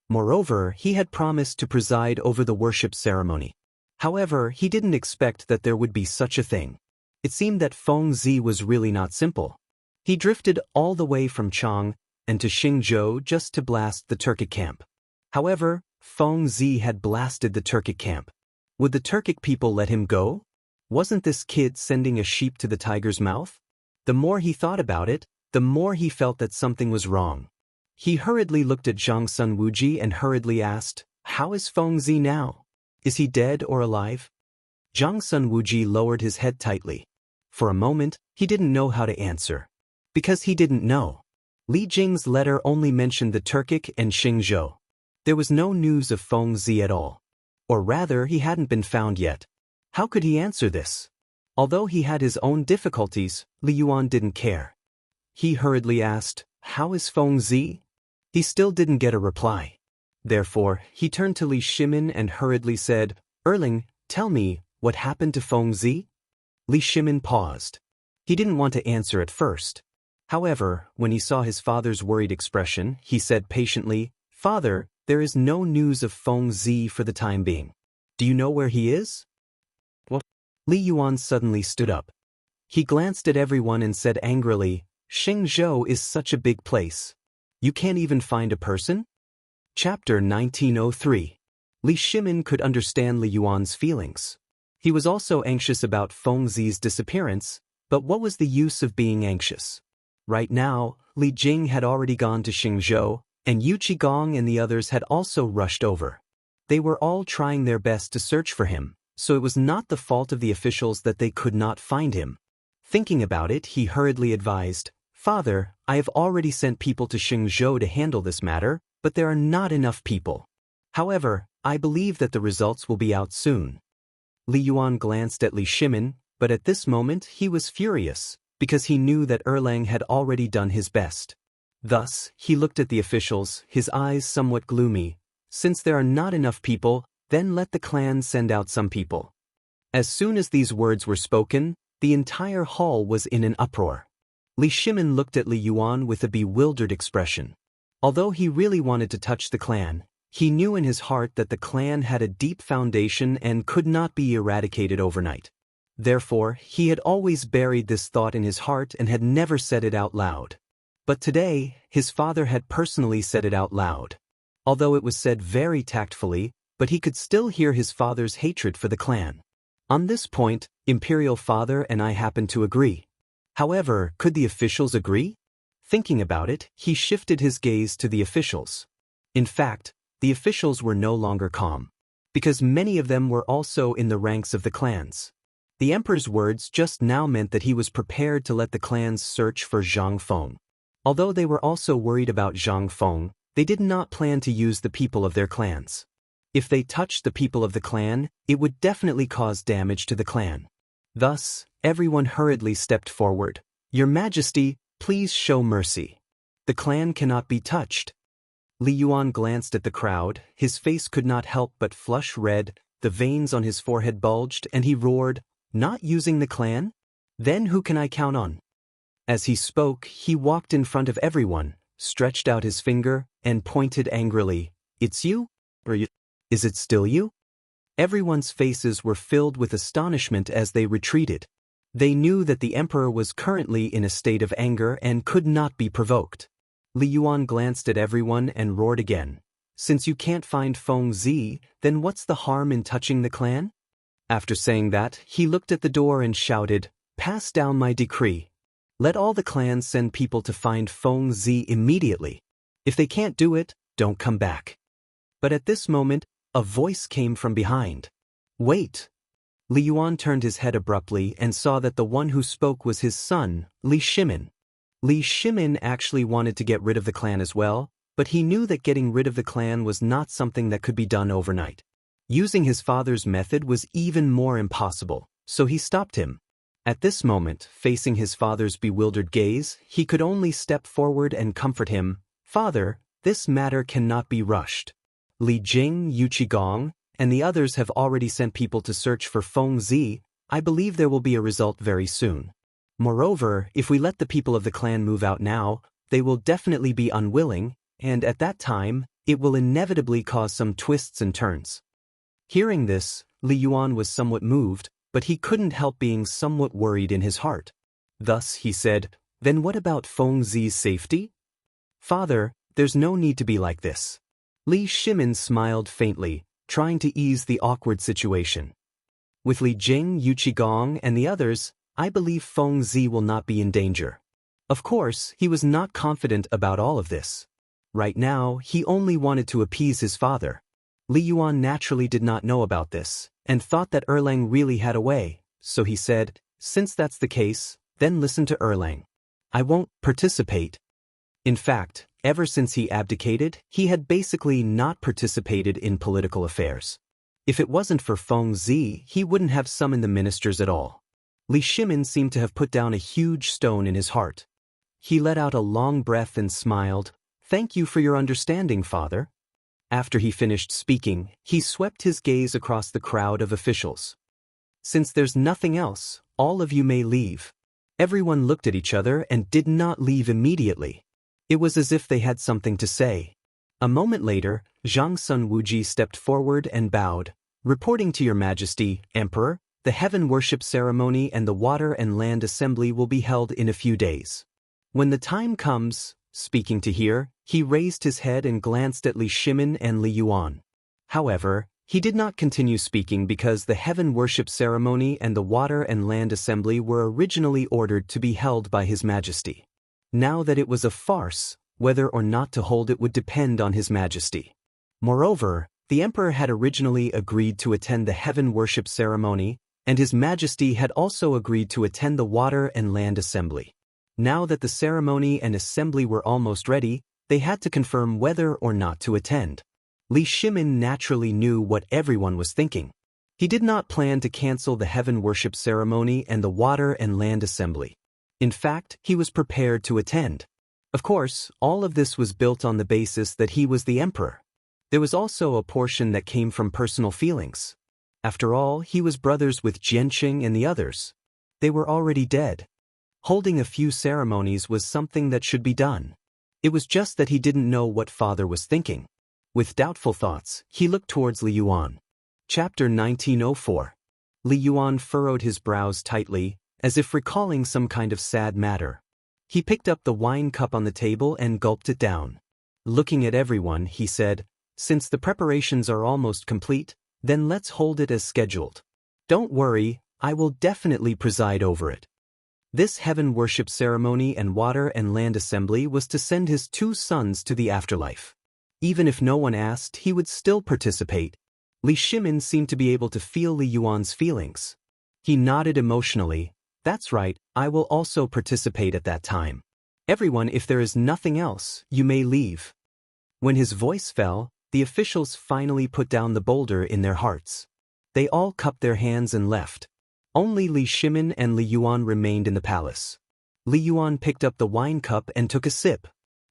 Moreover, he had promised to preside over the worship ceremony. However, he didn't expect that there would be such a thing. It seemed that Fengzi was really not simple. He drifted all the way from Chang'an and to Xingzhou just to blast the Turkic camp. However, Fengzi had blasted the Turkic camp. Would the Turkic people let him go? Wasn't this kid sending a sheep to the tiger's mouth? The more he thought about it, the more he felt that something was wrong. He hurriedly looked at Zhang Sun Wuji and hurriedly asked, "How is Fengzi now? Is he dead or alive?" Zhang Sun Wuji lowered his head tightly. For a moment, he didn't know how to answer. Because he didn't know. Li Jing's letter only mentioned the Turkic and Xingzhou. There was no news of Fengzi at all. Or rather, he hadn't been found yet. How could he answer this? Although he had his own difficulties, Li Yuan didn't care. He hurriedly asked, "How is Fengzi?" He still didn't get a reply. Therefore, he turned to Li Shimin and hurriedly said, "Erlang, tell me, what happened to Fengzi?" Li Shimin paused. He didn't want to answer at first. However, when he saw his father's worried expression, he said patiently, "Father, there is no news of Fengzi for the time being. Do you know where he is?" What? Li Yuan suddenly stood up. He glanced at everyone and said angrily, "Xingzhou is such a big place. You can't even find a person?" Chapter 1903. Li Shimin could understand Li Yuan's feelings. He was also anxious about Fengzi's disappearance, but what was the use of being anxious? Right now, Li Jing had already gone to Xingzhou, and Yu Qigong and the others had also rushed over. They were all trying their best to search for him, so it was not the fault of the officials that they could not find him. Thinking about it, he hurriedly advised, "Father, I have already sent people to Xingzhou to handle this matter, but there are not enough people. However, I believe that the results will be out soon." Li Yuan glanced at Li Shimin, but at this moment he was furious, because he knew that Erlang had already done his best. Thus, he looked at the officials, his eyes somewhat gloomy. "Since there are not enough people, then let the clan send out some people." As soon as these words were spoken, the entire hall was in an uproar. Li Shimin looked at Li Yuan with a bewildered expression. Although he really wanted to touch the clan, he knew in his heart that the clan had a deep foundation and could not be eradicated overnight. Therefore, he had always buried this thought in his heart and had never said it out loud. But today, his father had personally said it out loud. Although it was said very tactfully, but he could still hear his father's hatred for the clan. On this point, Imperial Father and I happen to agree. However, could the officials agree? Thinking about it, he shifted his gaze to the officials. In fact, the officials were no longer calm, because many of them were also in the ranks of the clans. The emperor's words just now meant that he was prepared to let the clans search for Zhang Feng. Although they were also worried about Zhang Feng, They did not plan to use the people of their clans. If they touched the people of the clan, it would definitely cause damage to the clan. Thus, everyone hurriedly stepped forward. "Your Majesty, please show mercy. The clan cannot be touched." Li Yuan glanced at the crowd, his face could not help but flush red, the veins on his forehead bulged, and he roared, "Not using the clan? Then who can I count on?" As he spoke, he walked in front of everyone, stretched out his finger, and pointed angrily. "It's you? Or is it still you?" Everyone's faces were filled with astonishment as they retreated. They knew that the emperor was currently in a state of anger and could not be provoked. Li Yuan glanced at everyone and roared again. "Since you can't find Feng Zi, then what's the harm in touching the clan?" After saying that, he looked at the door and shouted, "Pass down my decree. Let all the clans send people to find Feng Zi immediately. If they can't do it, don't come back." But at this moment, a voice came from behind. "Wait." Li Yuan turned his head abruptly and saw that the one who spoke was his son, Li Shimin. Li Shimin actually wanted to get rid of the clan as well, but he knew that getting rid of the clan was not something that could be done overnight. Using his father's method was even more impossible, so he stopped him. At this moment, facing his father's bewildered gaze, he could only step forward and comfort him. "Father, this matter cannot be rushed. Li Jing, Yu Qigong, and the others have already sent people to search for Feng Zi. I believe there will be a result very soon. Moreover, if we let the people of the clan move out now, they will definitely be unwilling, and at that time, it will inevitably cause some twists and turns." Hearing this, Li Yuan was somewhat moved, but he couldn't help being somewhat worried in his heart. Thus he said, "Then what about Feng Zi's safety?" "Father, there's no need to be like this." Li Shimin smiled faintly, trying to ease the awkward situation. "With Li Jing, Yu Qigong, and the others, I believe Feng Zi will not be in danger." Of course, he was not confident about all of this. Right now, he only wanted to appease his father. Li Yuan naturally did not know about this, and thought that Erlang really had a way, so he said, "Since that's the case, then listen to Erlang. I won't participate." In fact, ever since he abdicated, he had basically not participated in political affairs. If it wasn't for Feng Zi, he wouldn't have summoned the ministers at all. Li Shimin seemed to have put down a huge stone in his heart. He let out a long breath and smiled. "Thank you for your understanding, father." After he finished speaking, he swept his gaze across the crowd of officials. "Since there's nothing else, all of you may leave." Everyone looked at each other and did not leave immediately. It was as if they had something to say. A moment later, Zhang Sun Wuji stepped forward and bowed. "Reporting to your Majesty, Emperor, the heaven worship ceremony and the water and land assembly will be held in a few days. When the time comes," speaking to here, he raised his head and glanced at Li Shimin and Li Yuan. However, he did not continue speaking because the heaven worship ceremony and the water and land assembly were originally ordered to be held by His Majesty. Now that it was a farce, whether or not to hold it would depend on His Majesty. Moreover, the Emperor had originally agreed to attend the heaven worship ceremony, and His Majesty had also agreed to attend the water and land assembly. Now that the ceremony and assembly were almost ready, they had to confirm whether or not to attend. Li Shimin naturally knew what everyone was thinking. He did not plan to cancel the heaven worship ceremony and the water and land assembly. In fact, he was prepared to attend. Of course, all of this was built on the basis that he was the emperor. There was also a portion that came from personal feelings. After all, he was brothers with Jianqing and the others. They were already dead. Holding a few ceremonies was something that should be done. It was just that he didn't know what father was thinking. With doubtful thoughts, he looked towards Li Yuan. Chapter 1904. Li Yuan furrowed his brows tightly, as if recalling some kind of sad matter. He picked up the wine cup on the table and gulped it down. Looking at everyone, he said, "Since the preparations are almost complete, then let's hold it as scheduled. Don't worry, I will definitely preside over it." This heaven worship ceremony and water and land assembly was to send his two sons to the afterlife. Even if no one asked, he would still participate. Li Shimin seemed to be able to feel Li Yuan's feelings. He nodded emotionally. "That's right, I will also participate at that time. Everyone, if there is nothing else, you may leave." When his voice fell, the officials finally put down the boulder in their hearts. They all cupped their hands and left. Only Li Shimin and Li Yuan remained in the palace. Li Yuan picked up the wine cup and took a sip.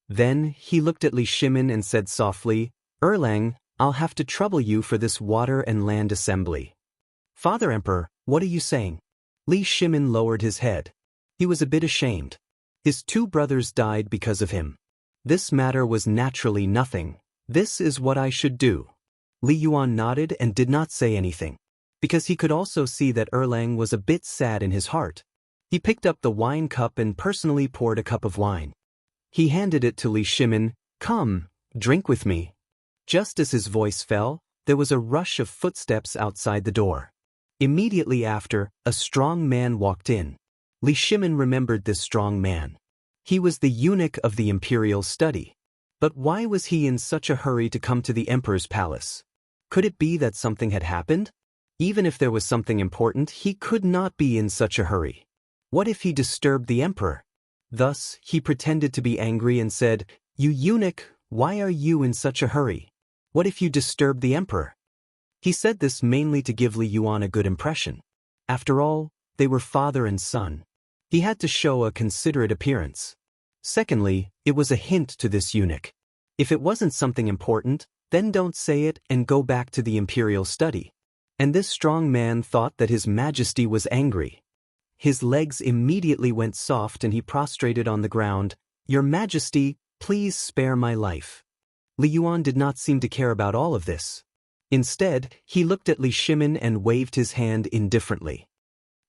Then, he looked at Li Shimin and said softly, "Erlang, I'll have to trouble you for this water and land assembly." "Father Emperor, what are you saying?" Li Shimin lowered his head. He was a bit ashamed. His two brothers died because of him. This matter was naturally nothing. "This is what I should do." Li Yuan nodded and did not say anything, because he could also see that Erlang was a bit sad in his heart. He picked up the wine cup and personally poured a cup of wine. He handed it to Li Shimin. "Come, drink with me." Just as his voice fell, there was a rush of footsteps outside the door. Immediately after, a strong man walked in. Li Shimin remembered this strong man. He was the eunuch of the imperial study. But why was he in such a hurry to come to the emperor's palace? Could it be that something had happened? Even if there was something important, he could not be in such a hurry. What if he disturbed the emperor? Thus, he pretended to be angry and said, "You eunuch, why are you in such a hurry? What if you disturb the emperor?" He said this mainly to give Li Yuan a good impression. After all, they were father and son. He had to show a considerate appearance. Secondly, it was a hint to this eunuch. If it wasn't something important, then don't say it and go back to the imperial study. And this strong man thought that His Majesty was angry. His legs immediately went soft and he prostrated on the ground. "Your Majesty, please spare my life." Li Yuan did not seem to care about all of this. Instead, he looked at Li Shimin and waved his hand indifferently.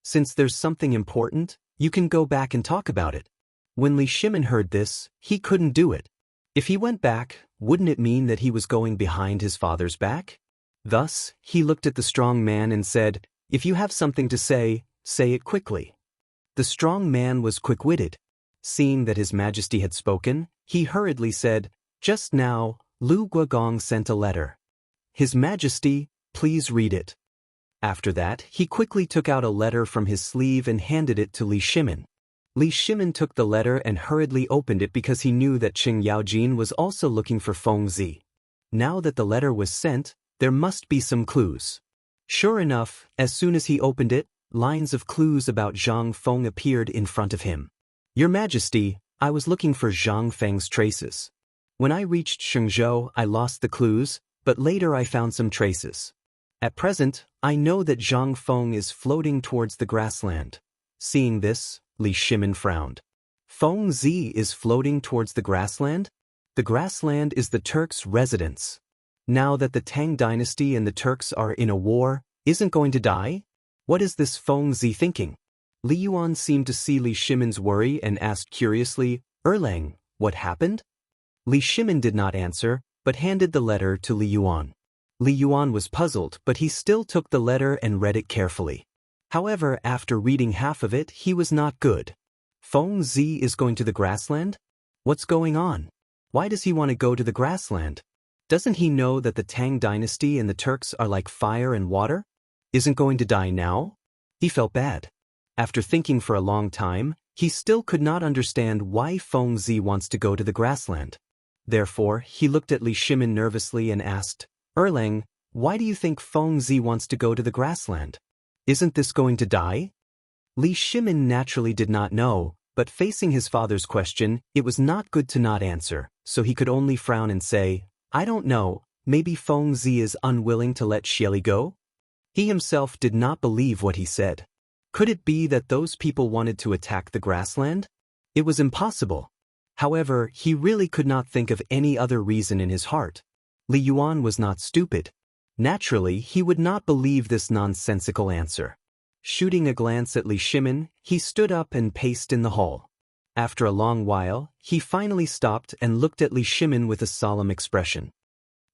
"Since there's something important, you can go back and talk about it." When Li Shimin heard this, he couldn't do it. If he went back, wouldn't it mean that he was going behind his father's back? Thus, he looked at the strong man and said, "If you have something to say, say it quickly." The strong man was quick-witted. Seeing that His Majesty had spoken, he hurriedly said, "Just now, Lu Guogong sent a letter. His Majesty, please read it." After that, he quickly took out a letter from his sleeve and handed it to Li Shimin. Li Shimin took the letter and hurriedly opened it because he knew that Qing Yaojin was also looking for Feng Zi. Now that the letter was sent, there must be some clues. Sure enough, as soon as he opened it, lines of clues about Zhang Feng appeared in front of him. "Your Majesty, I was looking for Zhang Feng's traces. When I reached Shenzhou, I lost the clues, but later I found some traces. At present, I know that Zhang Feng is floating towards the grassland." Seeing this, Li Shimin frowned. Feng Zi is floating towards the grassland? The grassland is the Turks' residence. Now that the Tang dynasty and the Turks are in a war, isn't going to die? What is this Feng Zi thinking? Li Yuan seemed to see Li Shimin's worry and asked curiously, "Erlang, what happened?" Li Shimin did not answer, but handed the letter to Li Yuan. Li Yuan was puzzled, but he still took the letter and read it carefully. However, after reading half of it, he was not good. Feng Zi is going to the grassland? What's going on? Why does he want to go to the grassland? Doesn't he know that the Tang dynasty and the Turks are like fire and water? Isn't going to die now? He felt bad. After thinking for a long time, he still could not understand why Feng Zi wants to go to the grassland. Therefore, he looked at Li Shimin nervously and asked, "Erlang, why do you think Feng Zi wants to go to the grassland? Isn't this going to die?" Li Shimin naturally did not know, but facing his father's question, it was not good to not answer, so he could only frown and say, "I don't know, maybe Feng Zi is unwilling to let Xieli go?" He himself did not believe what he said. Could it be that those people wanted to attack the grassland? It was impossible. However, he really could not think of any other reason in his heart. Li Yuan was not stupid. Naturally, he would not believe this nonsensical answer. Shooting a glance at Li Shimin, he stood up and paced in the hall. After a long while, he finally stopped and looked at Li Shimin with a solemn expression.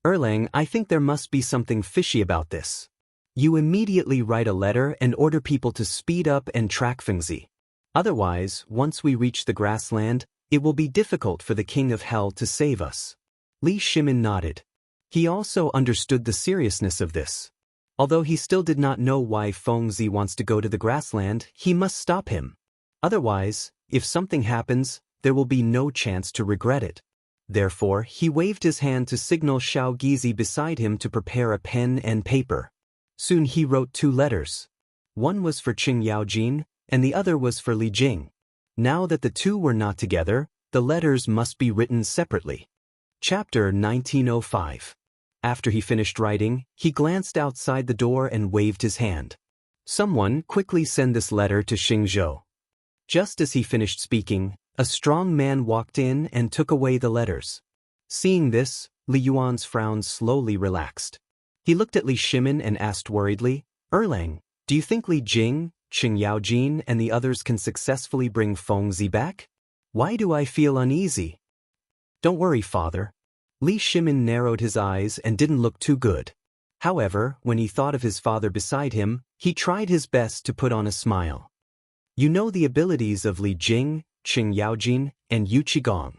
"Erlang, I think there must be something fishy about this. You immediately write a letter and order people to speed up and track Feng Zi. Otherwise, once we reach the grassland, it will be difficult for the King of Hell to save us." Li Shimin nodded. He also understood the seriousness of this. Although he still did not know why Feng Zi wants to go to the grassland, he must stop him. Otherwise, if something happens, there will be no chance to regret it. Therefore, he waved his hand to signal Xiao Gizi beside him to prepare a pen and paper. Soon he wrote 2 letters. One was for Qing Yaojin, and the other was for Li Jing. Now that the 2 were not together, the letters must be written separately. Chapter 1905. After he finished writing, he glanced outside the door and waved his hand. Someone quickly send this letter to Xingzhou. Just as he finished speaking, a strong man walked in and took away the letters. Seeing this, Li Yuan's frown slowly relaxed. He looked at Li Shimin and asked worriedly, Erlang, do you think Li Jing, Qing Yaojin and the others can successfully bring Fengzi back? Why do I feel uneasy? Don't worry, father. Li Shimin narrowed his eyes and didn't look too good. However, when he thought of his father beside him, he tried his best to put on a smile. You know the abilities of Li Jing, Qing Yaojin, and Yu Qigong.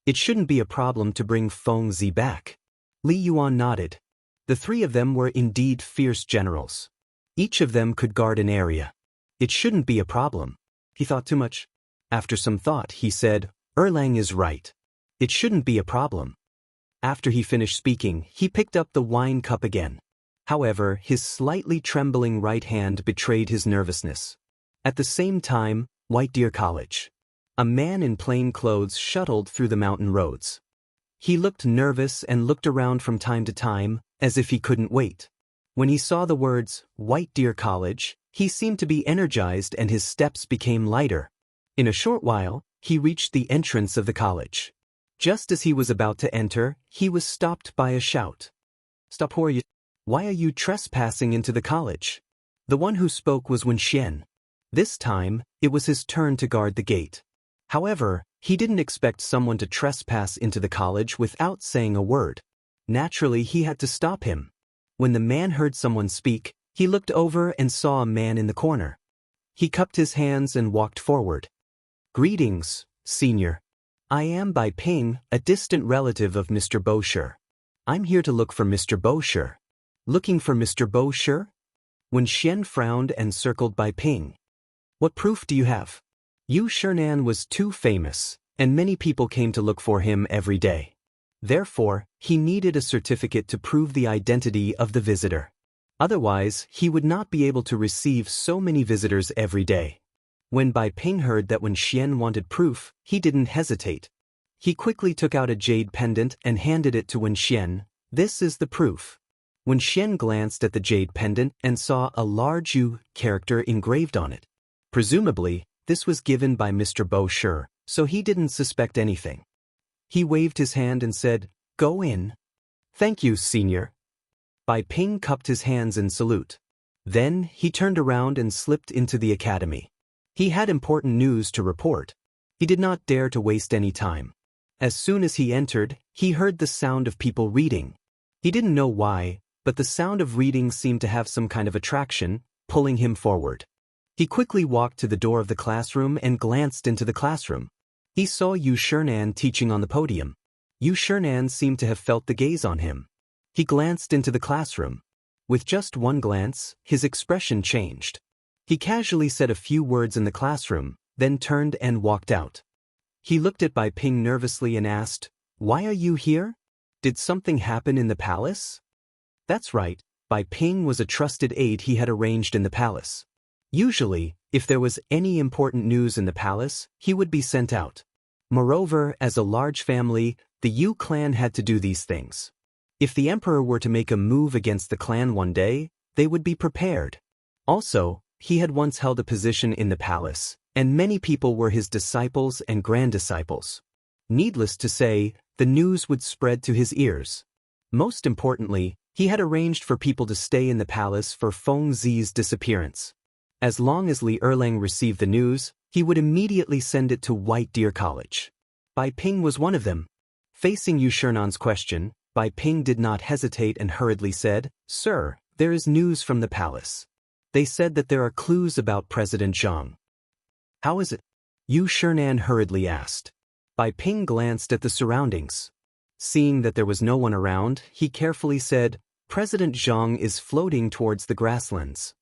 It shouldn't be a problem to bring Fengzi back. Li Yuan nodded. The 3 of them were indeed fierce generals. Each of them could guard an area. It shouldn't be a problem. He thought too much. After some thought, he said, Erlang is right. It shouldn't be a problem. After he finished speaking, he picked up the wine cup again. However, his slightly trembling right hand betrayed his nervousness. At the same time, White Deer College. A man in plain clothes shuttled through the mountain roads. He looked nervous and looked around from time to time, as if he couldn't wait. When he saw the words, White Deer College, he seemed to be energized and his steps became lighter. In a short while, he reached the entrance of the college. Just as he was about to enter, he was stopped by a shout. Stop, who are you? Why are you trespassing into the college? The one who spoke was Wen Xian. This time, it was his turn to guard the gate. However, he didn't expect someone to trespass into the college without saying a word. Naturally, he had to stop him. When the man heard someone speak, he looked over and saw a man in the corner. He cupped his hands and walked forward. Greetings, senior. I am Bai Ping, a distant relative of Mr. Bosher. I'm here to look for Mr. Bosher. Looking for Mr. Bosher? When Xian frowned and circled Bai Ping. What proof do you have? Yu Shernan was too famous, and many people came to look for him every day. Therefore, he needed a certificate to prove the identity of the visitor. Otherwise, he would not be able to receive so many visitors every day. When Bai Ping heard that Wen Xian wanted proof, he didn't hesitate. He quickly took out a jade pendant and handed it to Wen Xian. This is the proof. Wen Xian glanced at the jade pendant and saw a large Yu character engraved on it. Presumably, this was given by Mr. Bosher, so he didn't suspect anything. He waved his hand and said, Go in. Thank you, senior. Bai Ping cupped his hands in salute. Then, he turned around and slipped into the academy. He had important news to report. He did not dare to waste any time. As soon as he entered, he heard the sound of people reading. He didn't know why, but the sound of reading seemed to have some kind of attraction, pulling him forward. He quickly walked to the door of the classroom and glanced into the classroom. He saw Yu Shernan teaching on the podium. Yu Shernan seemed to have felt the gaze on him. He glanced into the classroom. With just one glance, his expression changed. He casually said a few words in the classroom, then turned and walked out. He looked at Bai Ping nervously and asked, Why are you here? Did something happen in the palace? That's right, Bai Ping was a trusted aide he had arranged in the palace. Usually, if there was any important news in the palace, he would be sent out. Moreover, as a large family, the Yu clan had to do these things. If the emperor were to make a move against the clan one day, they would be prepared. Also, he had once held a position in the palace, and many people were his disciples and grand-disciples. Needless to say, the news would spread to his ears. Most importantly, he had arranged for people to stay in the palace for Fengzi's disappearance. As long as Li Erlang received the news, he would immediately send it to White Deer College. Bai Ping was one of them. Facing Yu Shernan's question, Bai Ping did not hesitate and hurriedly said, Sir, there is news from the palace. They said that there are clues about President Zhang. How is it? Yu Shernan hurriedly asked. Bai Ping glanced at the surroundings. Seeing that there was no one around, he carefully said, President Zhang is floating towards the grasslands.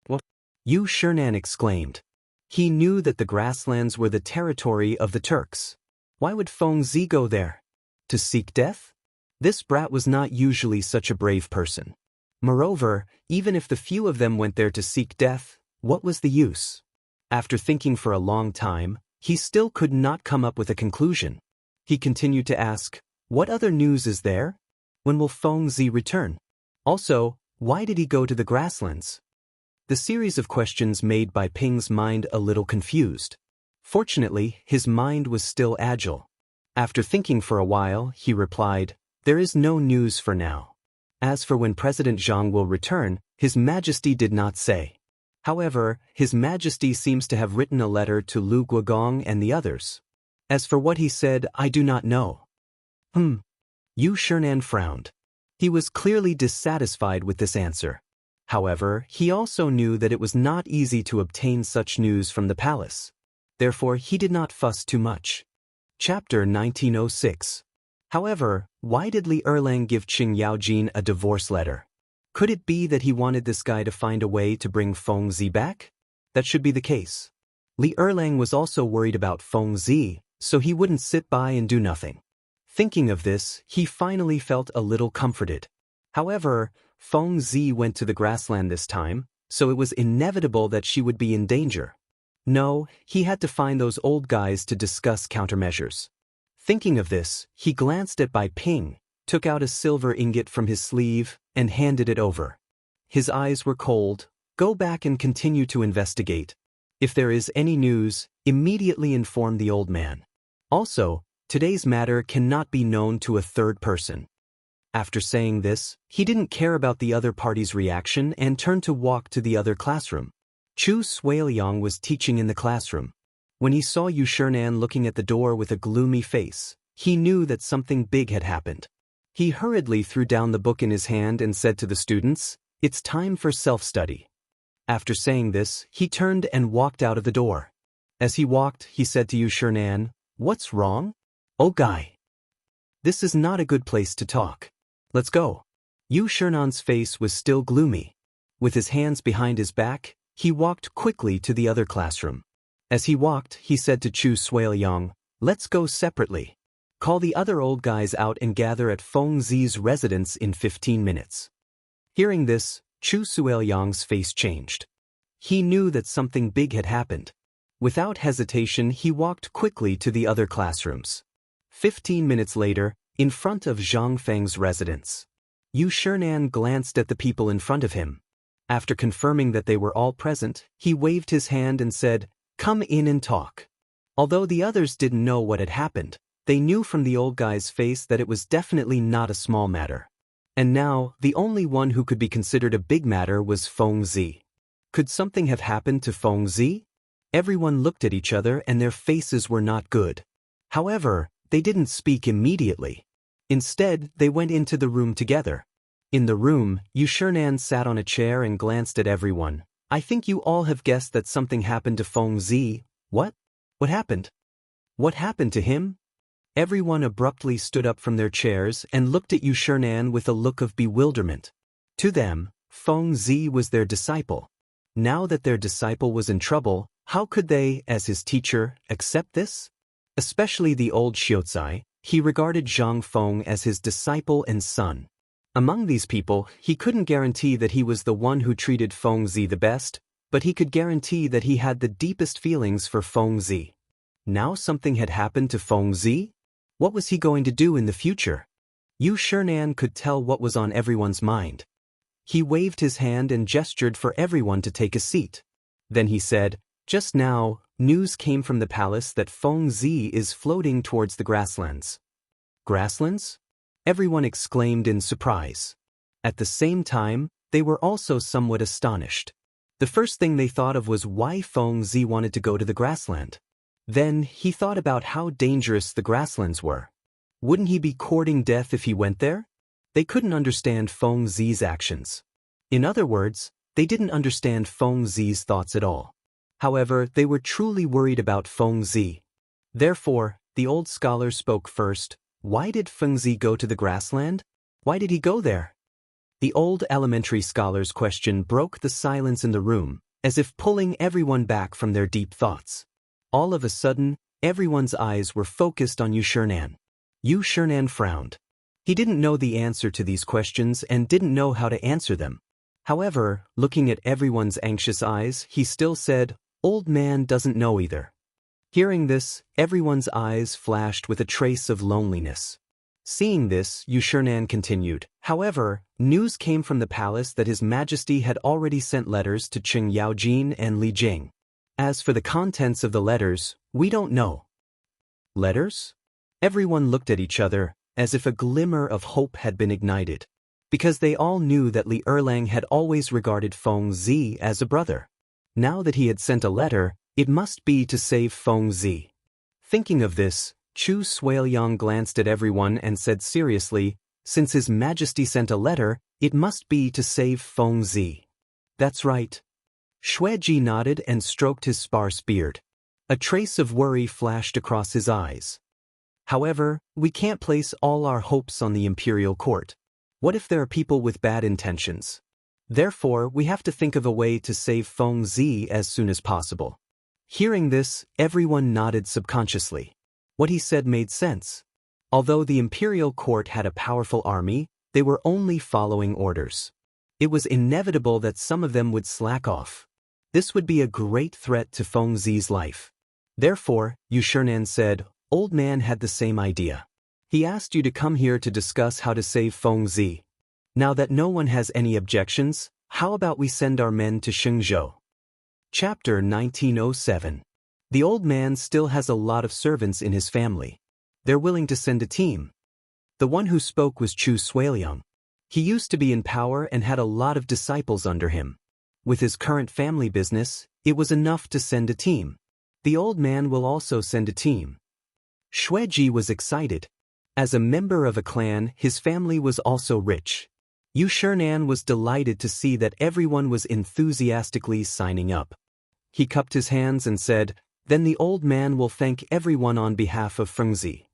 What? Yu Shernan exclaimed. He knew that the grasslands were the territory of the Turks. Why would Fengzi go there? To seek death? This brat was not usually such a brave person. Moreover, even if the few of them went there to seek death, what was the use? After thinking for a long time, he still could not come up with a conclusion. He continued to ask, what other news is there? When will Fengzi return? Also, why did he go to the grasslands? The series of questions made by Ping's mind a little confused. Fortunately, his mind was still agile. After thinking for a while, he replied, there is no news for now. As for when President Zhang will return, His Majesty did not say. However, His Majesty seems to have written a letter to Lu Guogong and the others. As for what he said, I do not know. Yu Shernan frowned. He was clearly dissatisfied with this answer. However, he also knew that it was not easy to obtain such news from the palace. Therefore, he did not fuss too much. Chapter 1906. However, why did Li Erlang give Qing Yaojin a divorce letter? Could it be that he wanted this guy to find a way to bring Fengzi back? That should be the case. Li Erlang was also worried about Fengzi, so he wouldn't sit by and do nothing. Thinking of this, he finally felt a little comforted. However, Fengzi went to the grassland this time, so it was inevitable that she would be in danger. No, he had to find those old guys to discuss countermeasures. Thinking of this, he glanced at Bai Ping, took out a silver ingot from his sleeve, and handed it over. His eyes were cold. Go back and continue to investigate. If there is any news, immediately inform the old man. Also, today's matter cannot be known to a third person. After saying this, he didn't care about the other party's reaction and turned to walk to the other classroom. Chu Suiliang was teaching in the classroom. When he saw Yu Shernan looking at the door with a gloomy face, he knew that something big had happened. He hurriedly threw down the book in his hand and said to the students, "It's time for self-study." After saying this, he turned and walked out of the door. As he walked, he said to Yu Shernan, "What's wrong? Oh guy. This is not a good place to talk. Let's go." Yu Shernan's face was still gloomy. With his hands behind his back, he walked quickly to the other classroom. As he walked, he said to Chu Suiliang, "Let's go separately. Call the other old guys out and gather at Fengzi's residence in 15 minutes. Hearing this, Chu Suiliang's face changed. He knew that something big had happened. Without hesitation, he walked quickly to the other classrooms. 15 minutes later, in front of Zhang Feng's residence. Yu Shernan glanced at the people in front of him. After confirming that they were all present, he waved his hand and said, "Come in and talk." Although the others didn't know what had happened, they knew from the old guy's face that it was definitely not a small matter. And now, the only one who could be considered a big matter was Fengzi. Could something have happened to Fengzi? Everyone looked at each other and their faces were not good. However, they didn't speak immediately. Instead, they went into the room together. In the room, Yu Shernan sat on a chair and glanced at everyone. "I think you all have guessed that something happened to Fengzi. What? What happened? What happened to him?" Everyone abruptly stood up from their chairs and looked at Yu Shernan with a look of bewilderment. To them, Fengzi was their disciple. Now that their disciple was in trouble, how could they, as his teacher, accept this? Especially the old Xiozai, he regarded Zhang Feng as his disciple and son. Among these people, he couldn't guarantee that he was the one who treated Fengzi the best, but he could guarantee that he had the deepest feelings for Fengzi. Now something had happened to Fengzi? What was he going to do in the future? Yu Shernan could tell what was on everyone's mind. He waved his hand and gestured for everyone to take a seat. Then he said, "Just now, news came from the palace that Fengzi is floating towards the grasslands." Grasslands? Everyone exclaimed in surprise. At the same time, they were also somewhat astonished. The first thing they thought of was why Fengzi wanted to go to the grassland. Then he thought about how dangerous the grasslands were. Wouldn't he be courting death if he went there? They couldn't understand Fengzi's actions. In other words, they didn't understand Fengzi's thoughts at all. However, they were truly worried about Fengzi. Therefore, the old scholar spoke first. Why did Fengzi go to the grassland? Why did he go there? The old elementary scholar's question broke the silence in the room, as if pulling everyone back from their deep thoughts. All of a sudden, everyone's eyes were focused on Yu Shernan. Yu Shernan frowned. He didn't know the answer to these questions and didn't know how to answer them. However, looking at everyone's anxious eyes, he still said, "Old man doesn't know either." Hearing this, everyone's eyes flashed with a trace of loneliness. Seeing this, Yu Shernan continued, "However, news came from the palace that His Majesty had already sent letters to Qing Yaojin and Li Jing. As for the contents of the letters, we don't know." Letters? Everyone looked at each other, as if a glimmer of hope had been ignited. Because they all knew that Li Erlang had always regarded Feng Zi as a brother. Now that he had sent a letter, it must be to save Feng Zi. Thinking of this, Chu Suiliang glanced at everyone and said seriously, "Since His Majesty sent a letter, it must be to save Feng Zi." "That's right." Xueji nodded and stroked his sparse beard. A trace of worry flashed across his eyes. "However, we can't place all our hopes on the imperial court. What if there are people with bad intentions? Therefore, we have to think of a way to save Feng Zi as soon as possible." Hearing this, everyone nodded subconsciously. What he said made sense. Although the imperial court had a powerful army, they were only following orders. It was inevitable that some of them would slack off. This would be a great threat to Feng Zi's life. Therefore, Yu Shernan said, "Old man had the same idea. He asked you to come here to discuss how to save Feng Zi. Now that no one has any objections, how about we send our men to Shenzhou?" Chapter 1907. The old man still has a lot of servants in his family. They're willing to send a team. The one who spoke was Chu Suiliang. He used to be in power and had a lot of disciples under him. With his current family business, it was enough to send a team. The old man will also send a team. Xueji was excited. As a member of a clan, his family was also rich. Yu Shernan was delighted to see that everyone was enthusiastically signing up. He cupped his hands and said, "Then the old man will thank everyone on behalf of Feng Zi."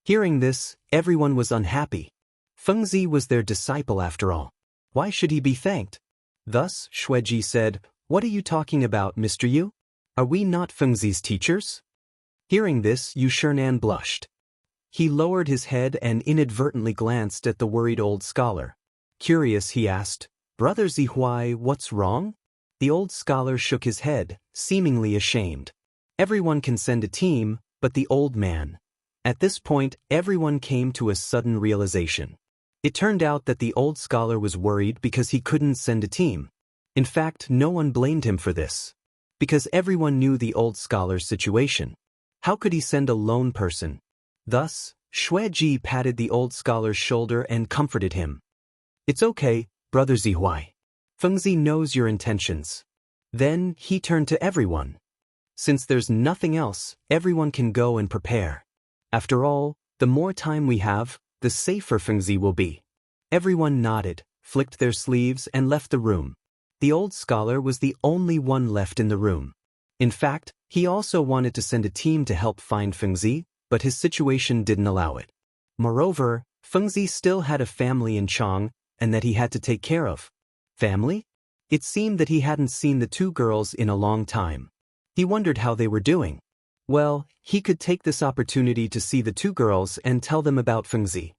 Hearing this, everyone was unhappy. Feng Zi was their disciple after all. Why should he be thanked? Thus, Xueji said, "What are you talking about, Mr. Yu? Are we not Feng Zi's teachers?" Hearing this, Yu Shernan blushed. He lowered his head and inadvertently glanced at the worried old scholar. Curious, he asked, "Brother Zihuai, what's wrong?" The old scholar shook his head, seemingly ashamed. Everyone can send a team, but the old man. At this point, everyone came to a sudden realization. It turned out that the old scholar was worried because he couldn't send a team. In fact, no one blamed him for this. Because everyone knew the old scholar's situation. How could he send a lone person? Thus, Xueji patted the old scholar's shoulder and comforted him. "It's okay, Brother Zihuai. Feng Zi knows your intentions." Then he turned to everyone. "Since there's nothing else, everyone can go and prepare. After all, the more time we have, the safer Feng Zi will be." Everyone nodded, flicked their sleeves and left the room. The old scholar was the only one left in the room. In fact, he also wanted to send a team to help find Feng Zi, but his situation didn't allow it. Moreover, Feng Zi still had a family in Chang'an and that he had to take care of. Family? It seemed that he hadn't seen the two girls in a long time. He wondered how they were doing. Well, he could take this opportunity to see the two girls and tell them about Feng Zi.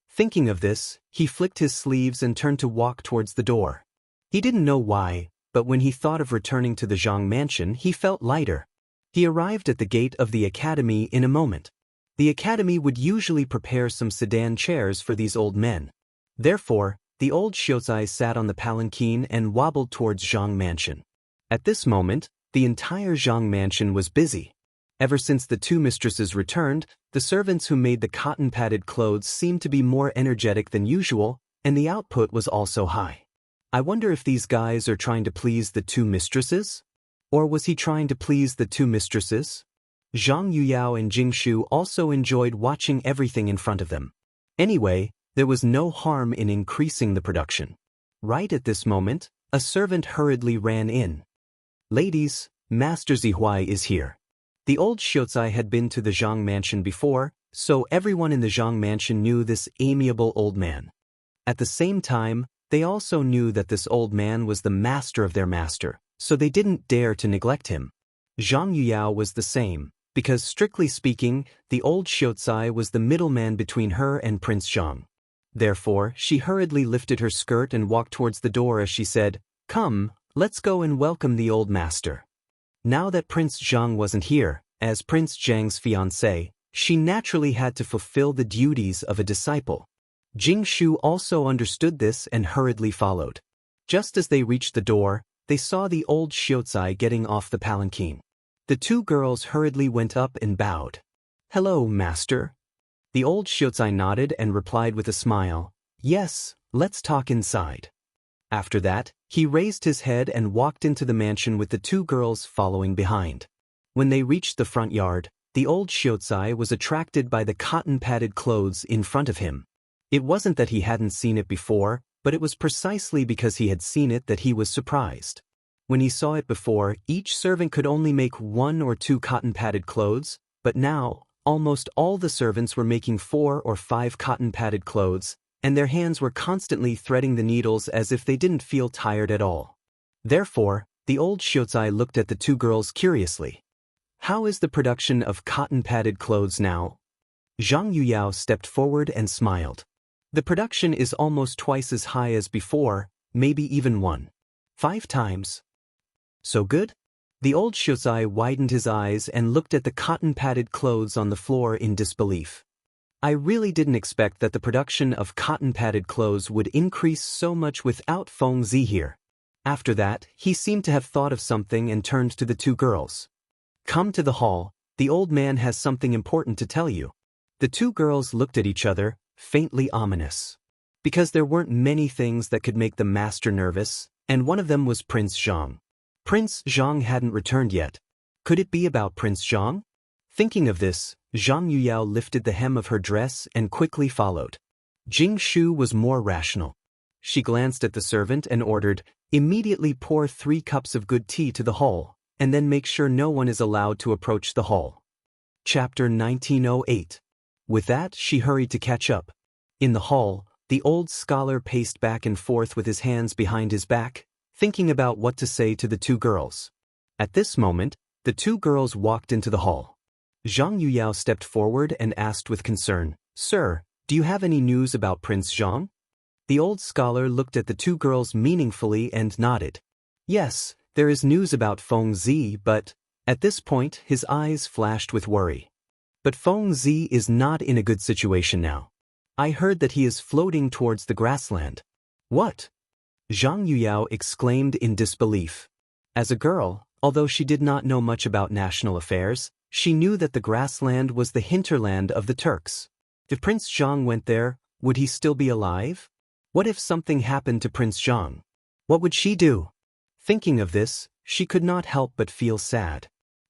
Thinking of this, he flicked his sleeves and turned to walk towards the door. He didn't know why, but when he thought of returning to the Zhang mansion, he felt lighter. He arrived at the gate of the academy in a moment. The academy would usually prepare some sedan chairs for these old men. Therefore, the old Xiozai sat on the palanquin and wobbled towards Zhang mansion. At this moment, the entire Zhang mansion was busy. Ever since the two mistresses returned, the servants who made the cotton-padded clothes seemed to be more energetic than usual, and the output was also high. I wonder if these guys are trying to please the two mistresses? Or was he trying to please the two mistresses? Zhang Yuyao and Jingshu also enjoyed watching everything in front of them. Anyway, there was no harm in increasing the production. Right at this moment, a servant hurriedly ran in. "Ladies, Master Zihuai is here." The old Xiozai had been to the Zhang mansion before, so everyone in the Zhang mansion knew this amiable old man. At the same time, they also knew that this old man was the master of their master, so they didn't dare to neglect him. Zhang Yuyao was the same. because strictly speaking, the old Xiaozai was the middleman between her and Prince Zhang. Therefore, she hurriedly lifted her skirt and walked towards the door as she said, "Come, let's go and welcome the old master." Now that Prince Zhang wasn't here, as Prince Zhang's fiancé, she naturally had to fulfill the duties of a disciple. Jing Shu also understood this and hurriedly followed. Just as they reached the door, they saw the old Xiaozai getting off the palanquin. The two girls hurriedly went up and bowed. "Hello, master." The old Xiaozai nodded and replied with a smile, "Yes, let's talk inside." After that, he raised his head and walked into the mansion with the two girls following behind. When they reached the front yard, the old Xiaozai was attracted by the cotton-padded clothes in front of him. It wasn't that he hadn't seen it before, but it was precisely because he had seen it that he was surprised. When he saw it before, each servant could only make 1 or 2 cotton-padded clothes, but now, almost all the servants were making 4 or 5 cotton-padded clothes, and their hands were constantly threading the needles as if they didn't feel tired at all. Therefore, the old Xiaozai looked at the two girls curiously. "How is the production of cotton-padded clothes now?" Zhang Yuyao stepped forward and smiled. "The production is almost twice as high as before, maybe even 1.5 times. So good?" The old Xiaozai widened his eyes and looked at the cotton-padded clothes on the floor in disbelief. "I really didn't expect that the production of cotton-padded clothes would increase so much without Feng Zi here." After that, he seemed to have thought of something and turned to the two girls. "Come to the hall, the old man has something important to tell you." The two girls looked at each other, faintly ominous. Because there weren't many things that could make the master nervous, and one of them was Prince Zhang. Prince Zhang hadn't returned yet. Could it be about Prince Zhang? Thinking of this, Zhang Yuyao lifted the hem of her dress and quickly followed. Jing Shu was more rational. She glanced at the servant and ordered, "Immediately pour 3 cups of good tea to the hall, and then make sure no one is allowed to approach the hall." Chapter 1908. With that, she hurried to catch up. In the hall, the old scholar paced back and forth with his hands behind his back, thinking about what to say to the two girls. At this moment, the two girls walked into the hall. Zhang Yuyao stepped forward and asked with concern, "Sir, do you have any news about Prince Zhang?" The old scholar looked at the two girls meaningfully and nodded. "Yes, there is news about Feng Zi, but..." At this point, his eyes flashed with worry. "But Feng Zi is not in a good situation now. I heard that he is floating towards the grassland." "What?" Zhang Yuyao exclaimed in disbelief. As a girl, although she did not know much about national affairs, she knew that the grassland was the hinterland of the Turks. If Prince Zhang went there, would he still be alive? What if something happened to Prince Zhang? What would she do? Thinking of this, she could not help but feel sad.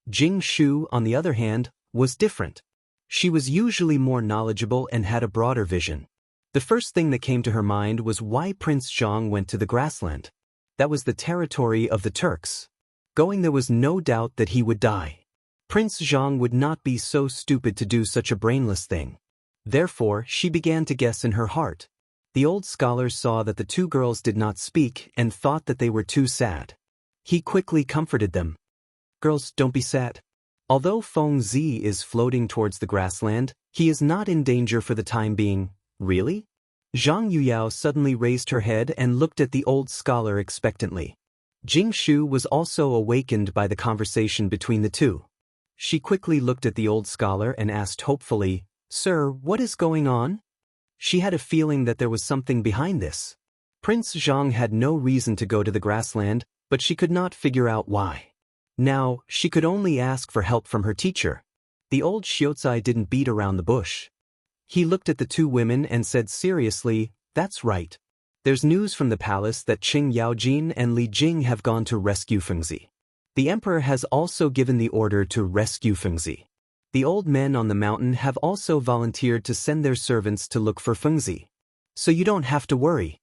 Jing Shu, on the other hand, was different. She was usually more knowledgeable and had a broader vision. The first thing that came to her mind was why Prince Zhang went to the grassland. That was the territory of the Turks. Going there was no doubt that he would die. Prince Zhang would not be so stupid to do such a brainless thing. Therefore, she began to guess in her heart. The old scholar saw that the two girls did not speak and thought that they were too sad. He quickly comforted them. "Girls, don't be sad. Although Feng Zi is floating towards the grassland, he is not in danger for the time being." "Really?" Zhang Yuyao suddenly raised her head and looked at the old scholar expectantly. Jing Shu was also awakened by the conversation between the two. She quickly looked at the old scholar and asked hopefully, "Sir, what is going on?" She had a feeling that there was something behind this. Prince Zhang had no reason to go to the grassland, but she could not figure out why. Now, she could only ask for help from her teacher. The old Xiaozai didn't beat around the bush. He looked at the two women and said seriously, "That's right. There's news from the palace that Qing Yaojin and Li Jing have gone to rescue Feng Zi. The emperor has also given the order to rescue Feng Zi. The old men on the mountain have also volunteered to send their servants to look for Feng Zi. So you don't have to worry."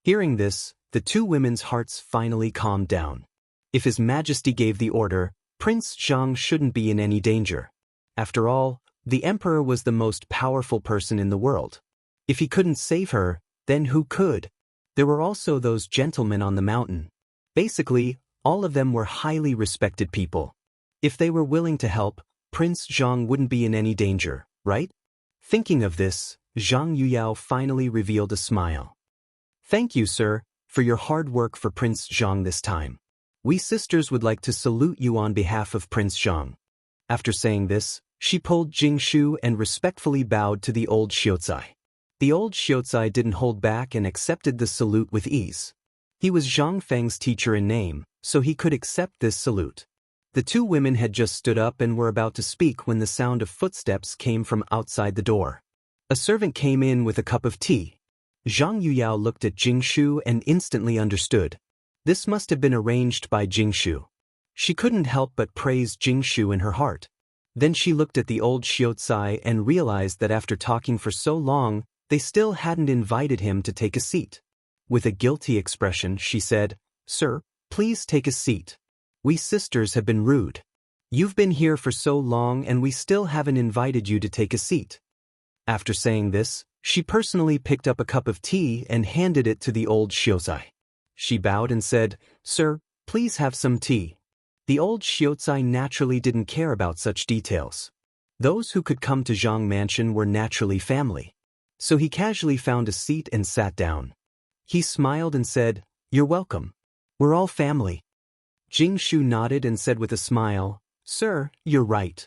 Hearing this, the two women's hearts finally calmed down. If His Majesty gave the order, Prince Zhang shouldn't be in any danger. After all, the emperor was the most powerful person in the world. If he couldn't save her, then who could? There were also those gentlemen on the mountain. Basically, all of them were highly respected people. If they were willing to help, Prince Zhang wouldn't be in any danger, right? Thinking of this, Zhang Yuyao finally revealed a smile. Thank you, sir, for your hard work for Prince Zhang this time. We sisters would like to salute you on behalf of Prince Zhang. After saying this, she pulled Jingshu and respectfully bowed to the old Xiaozai. The old Xiaozai didn't hold back and accepted the salute with ease. He was Zhang Feng's teacher in name, so he could accept this salute. The two women had just stood up and were about to speak when the sound of footsteps came from outside the door. A servant came in with a cup of tea. Zhang Yuyao looked at Jingshu and instantly understood. This must have been arranged by Jingshu. She couldn't help but praise Jingshu in her heart. Then she looked at the old Xiaozai and realized that after talking for so long, they still hadn't invited him to take a seat. With a guilty expression, she said, "Sir, please take a seat. We sisters have been rude. You've been here for so long and we still haven't invited you to take a seat." After saying this, she personally picked up a cup of tea and handed it to the old Xiaozai. She bowed and said, "Sir, please have some tea." The old Xiaozai naturally didn't care about such details. Those who could come to Zhang Mansion were naturally family. So he casually found a seat and sat down. He smiled and said, "You're welcome. We're all family." Jingshu nodded and said with a smile, "Sir, you're right."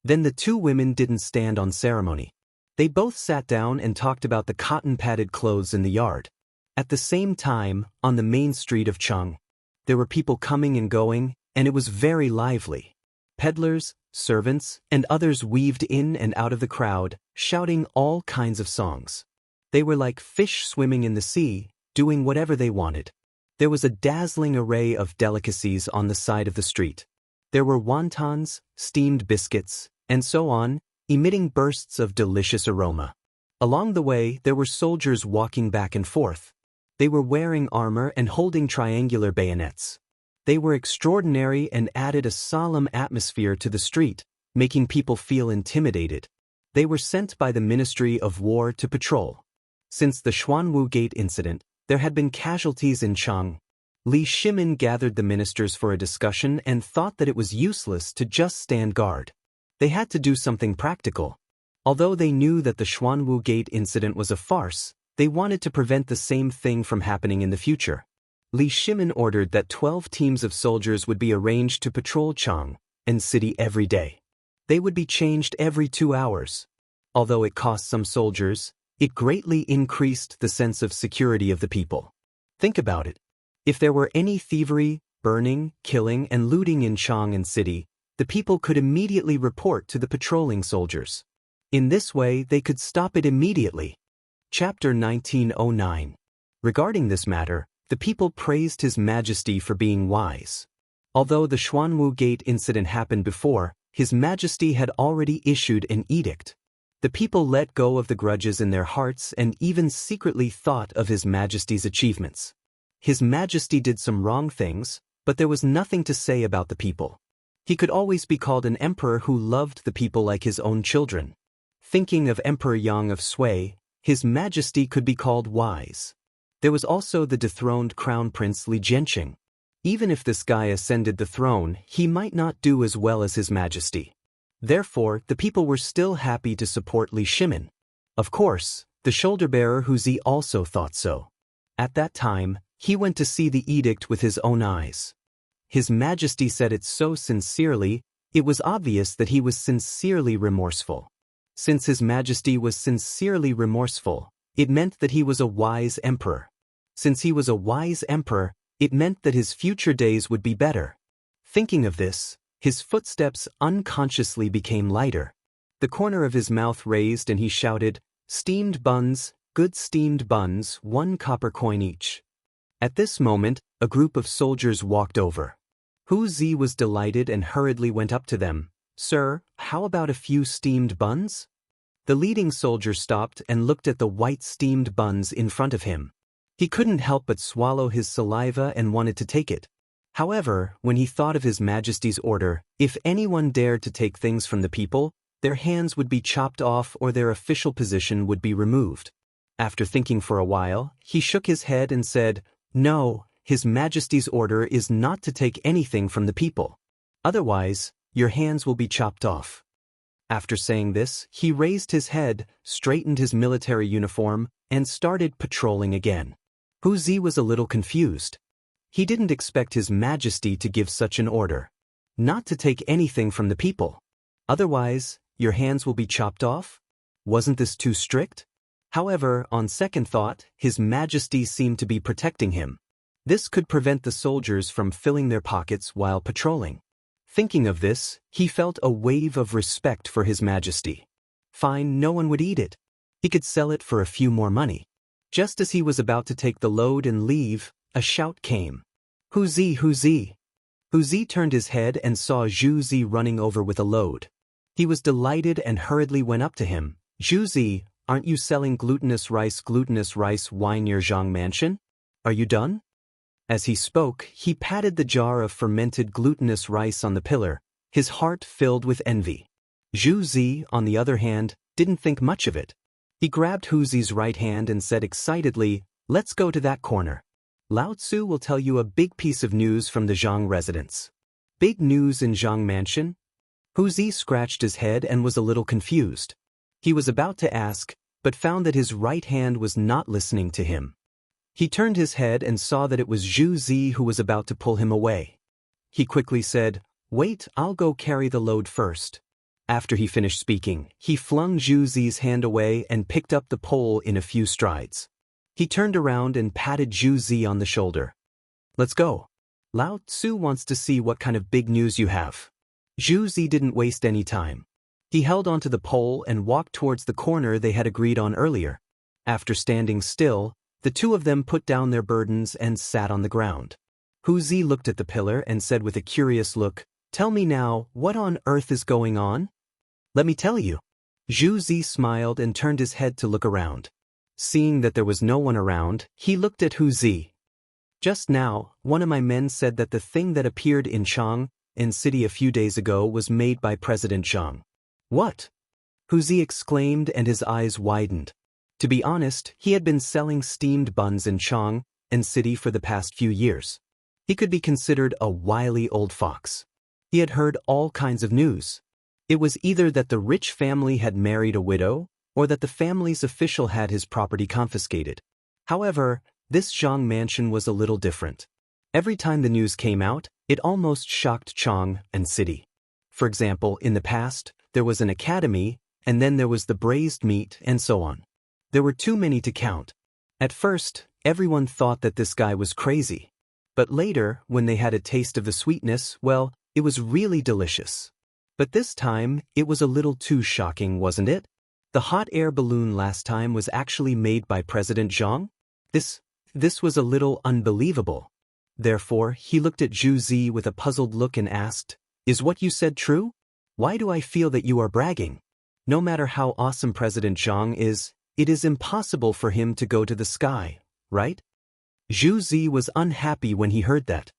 Then the two women didn't stand on ceremony. They both sat down and talked about the cotton-padded clothes in the yard. At the same time, on the main street of Cheng, there were people coming and going, and it was very lively. Peddlers, servants, and others weaved in and out of the crowd, shouting all kinds of songs. They were like fish swimming in the sea, doing whatever they wanted. There was a dazzling array of delicacies on the side of the street. There were wontons, steamed biscuits, and so on, emitting bursts of delicious aroma. Along the way, there were soldiers walking back and forth. They were wearing armor and holding triangular bayonets. They were extraordinary and added a solemn atmosphere to the street, making people feel intimidated. They were sent by the Ministry of War to patrol. Since the Xuanwu Gate incident, there had been casualties in Cheng. Li Shimin gathered the ministers for a discussion and thought that it was useless to just stand guard. They had to do something practical. Although they knew that the Xuanwu Gate incident was a farce, they wanted to prevent the same thing from happening in the future. Li Shimin ordered that 12 teams of soldiers would be arranged to patrol Cheng and city every day. They would be changed every 2 hours. Although it cost some soldiers, it greatly increased the sense of security of the people. Think about it. If there were any thievery, burning, killing, and looting in Chang'an city, the people could immediately report to the patrolling soldiers. In this way, they could stop it immediately. Chapter 1909. Regarding this matter, the people praised His Majesty for being wise. Although the Xuanwu Gate incident happened before, His Majesty had already issued an edict. The people let go of the grudges in their hearts and even secretly thought of His Majesty's achievements. His Majesty did some wrong things, but there was nothing to say about the people. He could always be called an emperor who loved the people like his own children. Thinking of Emperor Yang of Sui, His Majesty could be called wise. There was also the dethroned Crown Prince Li Jianqing. Even if this guy ascended the throne, he might not do as well as His Majesty. Therefore, the people were still happy to support Li Shimin. Of course, the shoulder-bearer Huzi also thought so. At that time, he went to see the edict with his own eyes. His Majesty said it so sincerely, it was obvious that he was sincerely remorseful. Since His Majesty was sincerely remorseful, it meant that he was a wise emperor. Since he was a wise emperor, it meant that his future days would be better. Thinking of this, his footsteps unconsciously became lighter. The corner of his mouth raised and he shouted, "Steamed buns, good steamed buns, 1 copper coin each." At this moment, a group of soldiers walked over. Hu Zi was delighted and hurriedly went up to them. "Sir, how about a few steamed buns?" The leading soldier stopped and looked at the white steamed buns in front of him. He couldn't help but swallow his saliva and wanted to take it. However, when he thought of His Majesty's order, if anyone dared to take things from the people, their hands would be chopped off or their official position would be removed. After thinking for a while, he shook his head and said, "No, His Majesty's order is not to take anything from the people. Otherwise, your hands will be chopped off." After saying this, he raised his head, straightened his military uniform, and started patrolling again. Hu Zi was a little confused. He didn't expect His Majesty to give such an order. Not to take anything from the people. Otherwise, your hands will be chopped off? Wasn't this too strict? However, on second thought, His Majesty seemed to be protecting him. This could prevent the soldiers from filling their pockets while patrolling. Thinking of this, he felt a wave of respect for His Majesty. Fine, no one would eat it. He could sell it for a few more money. Just as he was about to take the load and leave, a shout came. "Hu Zi, Hu Zi!" Hu Zi turned his head and saw Zhu Zi running over with a load. He was delighted and hurriedly went up to him. "Zhu Zi, aren't you selling glutinous rice wine near Zhang Mansion? Are you done?" As he spoke, he patted the jar of fermented glutinous rice on the pillar, his heart filled with envy. Zhu Zi, on the other hand, didn't think much of it. He grabbed Hu Zi's right hand and said excitedly, "Let's go to that corner. Lao Tzu will tell you a big piece of news from the Zhang residence." "Big news in Zhang Mansion?" Hu Zi scratched his head and was a little confused. He was about to ask, but found that his right hand was not listening to him. He turned his head and saw that it was Zhu Zi who was about to pull him away. He quickly said, "Wait, I'll go carry the load first." After he finished speaking, he flung Zhu Zi's hand away and picked up the pole in a few strides. He turned around and patted Zhu Zi on the shoulder. "Let's go. Lao Tzu wants to see what kind of big news you have." Zhu Zi didn't waste any time. He held onto the pole and walked towards the corner they had agreed on earlier. After standing still, the two of them put down their burdens and sat on the ground. Hu Zi looked at the pillar and said with a curious look, "Tell me now, what on earth is going on?" "Let me tell you." Zhu Zi smiled and turned his head to look around. Seeing that there was no one around, he looked at Hu Zi. "Just now, one of my men said that the thing that appeared in Chang'an city a few days ago was made by President Zhang." "What?" Hu Zi exclaimed and his eyes widened. To be honest, he had been selling steamed buns in Chang'an city for the past few years. He could be considered a wily old fox. He had heard all kinds of news. It was either that the rich family had married a widow, or that the family's official had his property confiscated. However, this Zhang mansion was a little different. Every time the news came out, it almost shocked Chang'an city. For example, in the past, there was an academy, and then there was the braised meat, and so on. There were too many to count. At first, everyone thought that this guy was crazy. But later, when they had a taste of the sweetness, well, it was really delicious. But this time, it was a little too shocking, wasn't it? The hot air balloon last time was actually made by President Zhang? This was a little unbelievable. Therefore, he looked at Zhu Zi with a puzzled look and asked, "Is what you said true? Why do I feel that you are bragging? No matter how awesome President Zhang is, it is impossible for him to go to the sky, right?" Zhu Zi was unhappy when he heard that.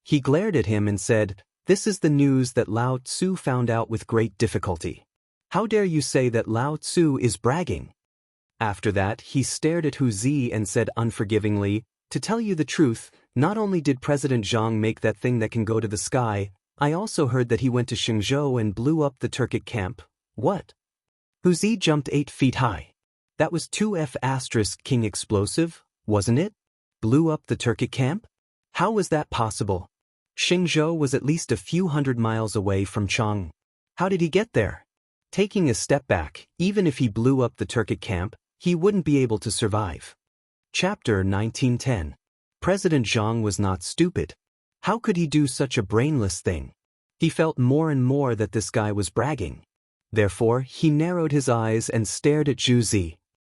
He glared at him and said, "This is the news that Lao Tzu found out with great difficulty. How dare you say that Lao Tzu is bragging?" After that, he stared at Hu Zi and said unforgivingly, "To tell you the truth, not only did President Zhang make that thing that can go to the sky, I also heard that he went to Xingzhou and blew up the Turkic camp." "What?" Hu Zi jumped 8 feet high. "That was 2F** King explosive, wasn't it? Blew up the Turkic camp? How was that possible? Xingzhou was at least a few hundred miles away from Chang'an. How did he get there? Taking a step back, even if he blew up the Turkic camp, he wouldn't be able to survive." Chapter 1910. President Zhang was not stupid. How could he do such a brainless thing? He felt more and more that this guy was bragging. Therefore, he narrowed his eyes and stared at Zhu Zi.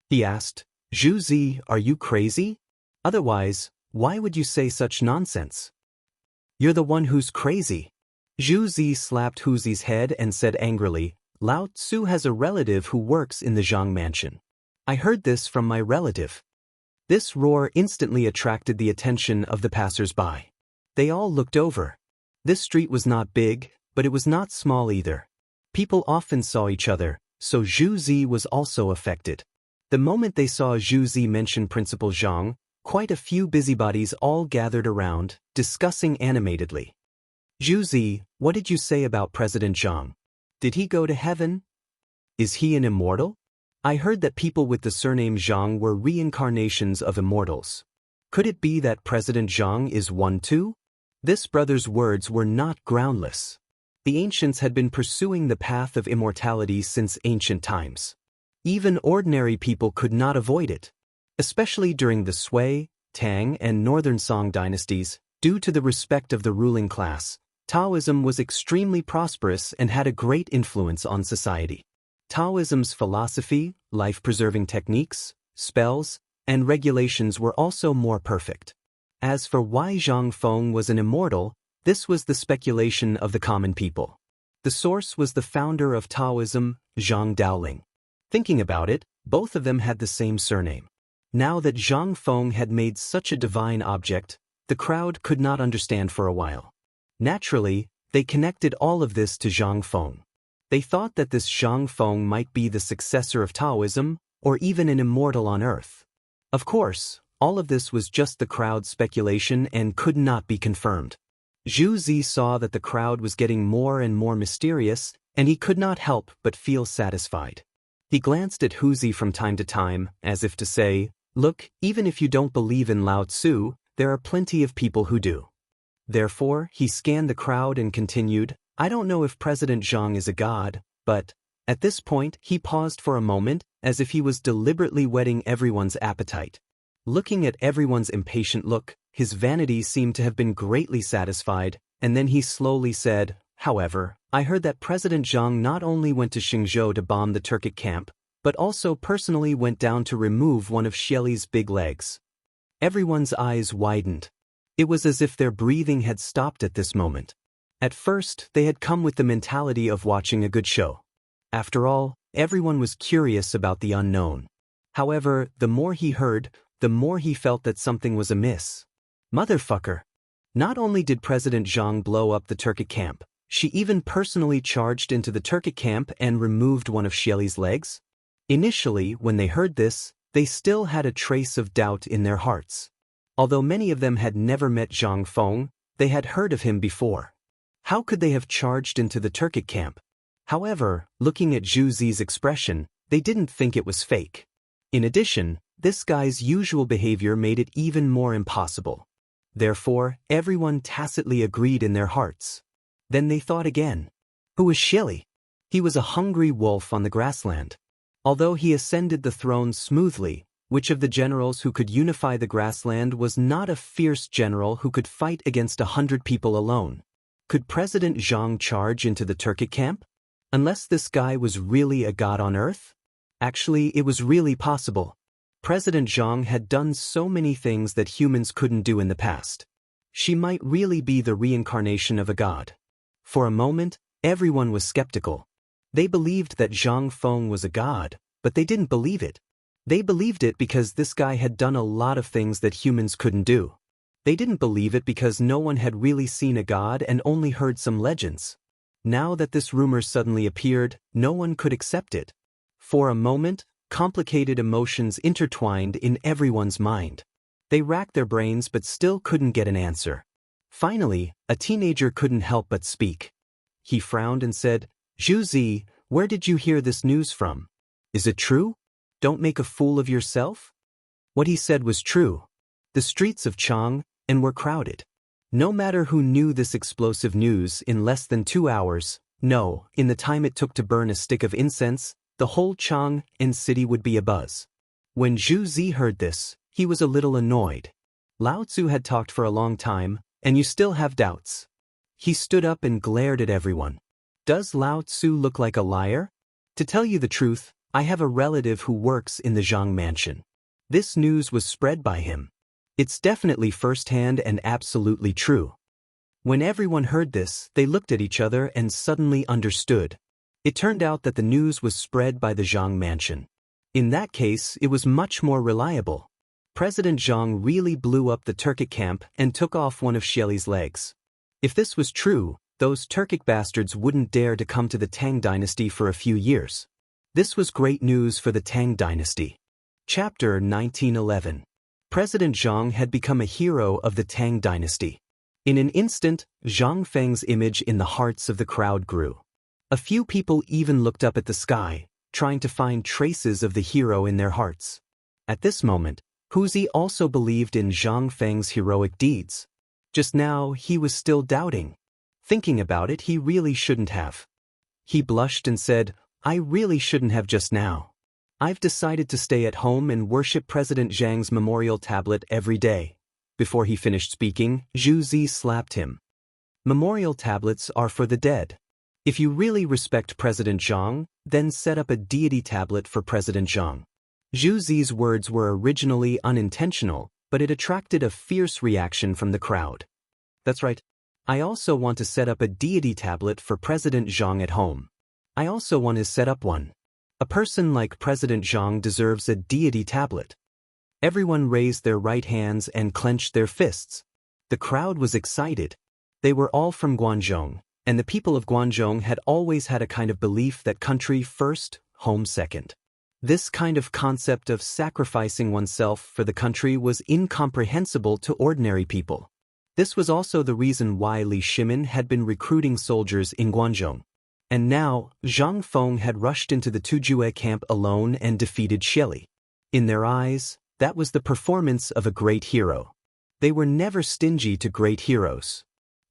He asked, "Zhu Zi, are you crazy? Otherwise, why would you say such nonsense? You're the one who's crazy." Zhu Zi slapped Hu Zi's head and said angrily, "Lao Tzu has a relative who works in the Zhang mansion. I heard this from my relative." This roar instantly attracted the attention of the passers-by. They all looked over. This street was not big, but it was not small either. People often saw each other, so Zhu Zi was also affected. The moment they saw Zhu Zi mention Principal Zhang, quite a few busybodies all gathered around, discussing animatedly. Zhu, what did you say about President Zhang? Did he go to heaven? Is he an immortal? I heard that people with the surname Zhang were reincarnations of immortals. Could it be that President Zhang is one too? This brother's words were not groundless. The ancients had been pursuing the path of immortality since ancient times. Even ordinary people could not avoid it, especially during the Sui, Tang, and Northern Song dynasties. Due to the respect of the ruling class, Taoism was extremely prosperous and had a great influence on society. Taoism's philosophy, life-preserving techniques, spells, and regulations were also more perfect. As for why Zhang Feng was an immortal, this was the speculation of the common people. The source was the founder of Taoism, Zhang Daoling. Thinking about it, both of them had the same surname. Now that Zhang Feng had made such a divine object, the crowd could not understand for a while. Naturally, they connected all of this to Zhang Feng. They thought that this Zhang Feng might be the successor of Taoism, or even an immortal on earth. Of course, all of this was just the crowd's speculation and could not be confirmed. Zhu saw that the crowd was getting more and more mysterious, and he could not help but feel satisfied. He glanced at Huzi from time to time, as if to say, "Look, even if you don't believe in Lao Tzu, there are plenty of people who do." Therefore, he scanned the crowd and continued, "I don't know if President Zhang is a god, but..." At this point, he paused for a moment, as if he was deliberately whetting everyone's appetite. Looking at everyone's impatient look, his vanity seemed to have been greatly satisfied, and then he slowly said, "However, I heard that President Zhang not only went to Xingzhou to bomb the Turkic camp, but also personally went down to remove one of Xieli's big legs." Everyone's eyes widened. It was as if their breathing had stopped at this moment. At first, they had come with the mentality of watching a good show. After all, everyone was curious about the unknown. However, the more he heard, the more he felt that something was amiss. Motherfucker! Not only did President Zhang blow up the Turkic camp, she even personally charged into the Turkic camp and removed one of Xieli's legs? Initially, when they heard this, they still had a trace of doubt in their hearts. Although many of them had never met Zhang Feng, they had heard of him before. How could they have charged into the Turkic camp? However, looking at Zhu expression, they didn't think it was fake. In addition, this guy's usual behavior made it even more impossible. Therefore, everyone tacitly agreed in their hearts. Then they thought again. Who was Xieli? He was a hungry wolf on the grassland. Although he ascended the throne smoothly, which of the generals who could unify the grassland was not a fierce general who could fight against 100 people alone? Could President Zhang charge into the Turkic camp? Unless this guy was really a god on earth? Actually, it was really possible. President Zhang had done so many things that humans couldn't do in the past. She might really be the reincarnation of a god. For a moment, everyone was skeptical. They believed that Zhang Feng was a god, but they didn't believe it. They believed it because this guy had done a lot of things that humans couldn't do. They didn't believe it because no one had really seen a god and only heard some legends. Now that this rumor suddenly appeared, no one could accept it. For a moment, complicated emotions intertwined in everyone's mind. They racked their brains but still couldn't get an answer. Finally, a teenager couldn't help but speak. He frowned and said, "Zhu, where did you hear this news from? Is it true? Don't make a fool of yourself?" What he said was true. The streets of Chang'an were crowded. No matter who knew this explosive news in less than 2 hours, no, in the time it took to burn a stick of incense, the whole Chang'an city would be abuzz. When Zhu heard this, he was a little annoyed. Lao Tzu had talked for a long time, and you still have doubts. He stood up and glared at everyone. Does Lao Tzu look like a liar? To tell you the truth, I have a relative who works in the Zhang mansion. This news was spread by him. It's definitely first-hand and absolutely true. When everyone heard this, they looked at each other and suddenly understood. It turned out that the news was spread by the Zhang mansion. In that case, it was much more reliable. President Zhang really blew up the Turkic camp and took off one of Xieli's legs. If this was true, those Turkic bastards wouldn't dare to come to the Tang dynasty for a few years. This was great news for the Tang dynasty. Chapter 1911. President Zhang had become a hero of the Tang dynasty. In an instant, Zhang Feng's image in the hearts of the crowd grew. A few people even looked up at the sky, trying to find traces of the hero in their hearts. At this moment, Huzi also believed in Zhang Feng's heroic deeds. Just now, he was still doubting. Thinking about it, he really shouldn't have. He blushed and said, "I really shouldn't have just now. I've decided to stay at home and worship President Zhang's memorial tablet every day." Before he finished speaking, Zhu Zi slapped him. Memorial tablets are for the dead. If you really respect President Zhang, then set up a deity tablet for President Zhang. Zhu Zi's words were originally unintentional, but it attracted a fierce reaction from the crowd. That's right. I also want to set up a deity tablet for President Zhang at home. I also want to set up one. A person like President Zhang deserves a deity tablet. Everyone raised their right hands and clenched their fists. The crowd was excited. They were all from Guangzhou, and the people of Guangzhou had always had a kind of belief that country first, home second. This kind of concept of sacrificing oneself for the country was incomprehensible to ordinary people. This was also the reason why Li Shimin had been recruiting soldiers in Guangzhou. And now, Zhang Feng had rushed into the Tujue camp alone and defeated Xili. In their eyes, that was the performance of a great hero. They were never stingy to great heroes.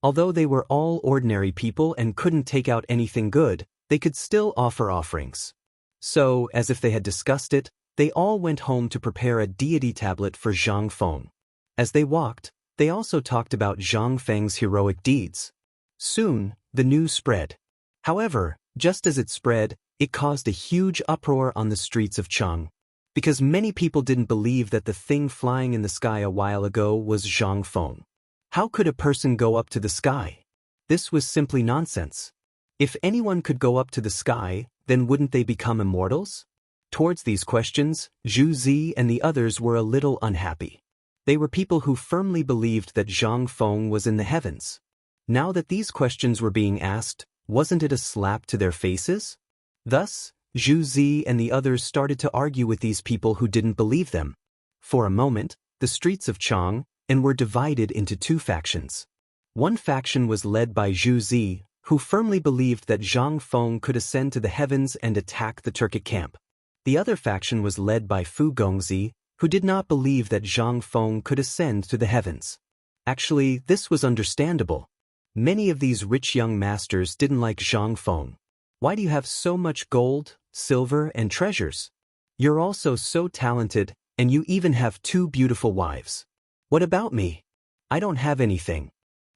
Although they were all ordinary people and couldn't take out anything good, they could still offer offerings. So, as if they had discussed it, they all went home to prepare a deity tablet for Zhang Feng. As they walked, they also talked about Zhang Feng's heroic deeds. Soon, the news spread. However, just as it spread, it caused a huge uproar on the streets of Chang'an. Because many people didn't believe that the thing flying in the sky a while ago was Zhang Feng. How could a person go up to the sky? This was simply nonsense. If anyone could go up to the sky, then wouldn't they become immortals? Towards these questions, Zhu Zi and the others were a little unhappy. They were people who firmly believed that Zhang Feng was in the heavens. Now that these questions were being asked, wasn't it a slap to their faces? Thus, Zhu Zi and the others started to argue with these people who didn't believe them. For a moment, the streets of Chang'an were divided into two factions. One faction was led by Zhu Zi, who firmly believed that Zhang Feng could ascend to the heavens and attack the Turkic camp. The other faction was led by Fu Gongzi, who did not believe that Zhang Feng could ascend to the heavens. Actually, this was understandable. Many of these rich young masters didn't like Zhang Feng. Why do you have so much gold, silver, and treasures? You're also so talented, and you even have 2 beautiful wives. What about me? I don't have anything.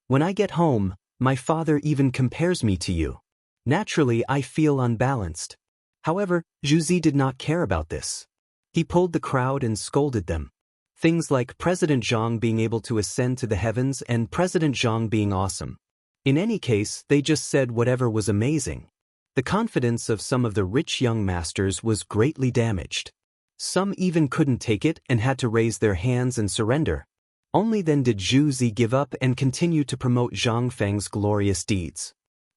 When I get home, my father even compares me to you. Naturally, I feel unbalanced. However, Zhu Zi did not care about this. He pulled the crowd and scolded them. Things like President Zhang being able to ascend to the heavens and President Zhang being awesome. In any case, they just said whatever was amazing. The confidence of some of the rich young masters was greatly damaged. Some even couldn't take it and had to raise their hands and surrender. Only then did Zhu Zi give up and continue to promote Zhang Feng's glorious deeds.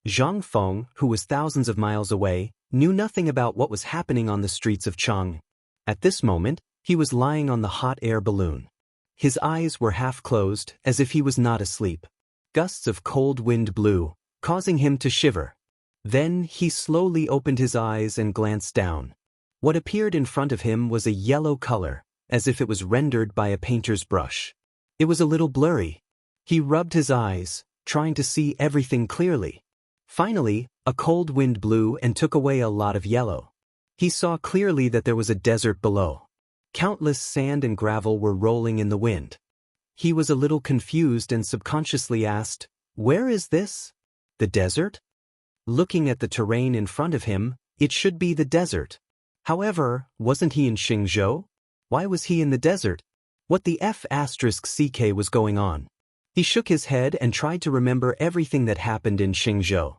Zhang Feng, who was thousands of miles away, knew nothing about what was happening on the streets of Chang'an. At this moment, he was lying on the hot air balloon. His eyes were half closed, as if he was not asleep. Gusts of cold wind blew, causing him to shiver. Then he slowly opened his eyes and glanced down. What appeared in front of him was a yellow color, as if it was rendered by a painter's brush. It was a little blurry. He rubbed his eyes, trying to see everything clearly. Finally, a cold wind blew and took away a lot of yellow. He saw clearly that there was a desert below. Countless sand and gravel were rolling in the wind. He was a little confused and subconsciously asked, "Where is this? The desert?" Looking at the terrain in front of him, it should be the desert. However, wasn't he in Xingzhou? Why was he in the desert? What the F***ck was going on? He shook his head and tried to remember everything that happened in Xingzhou.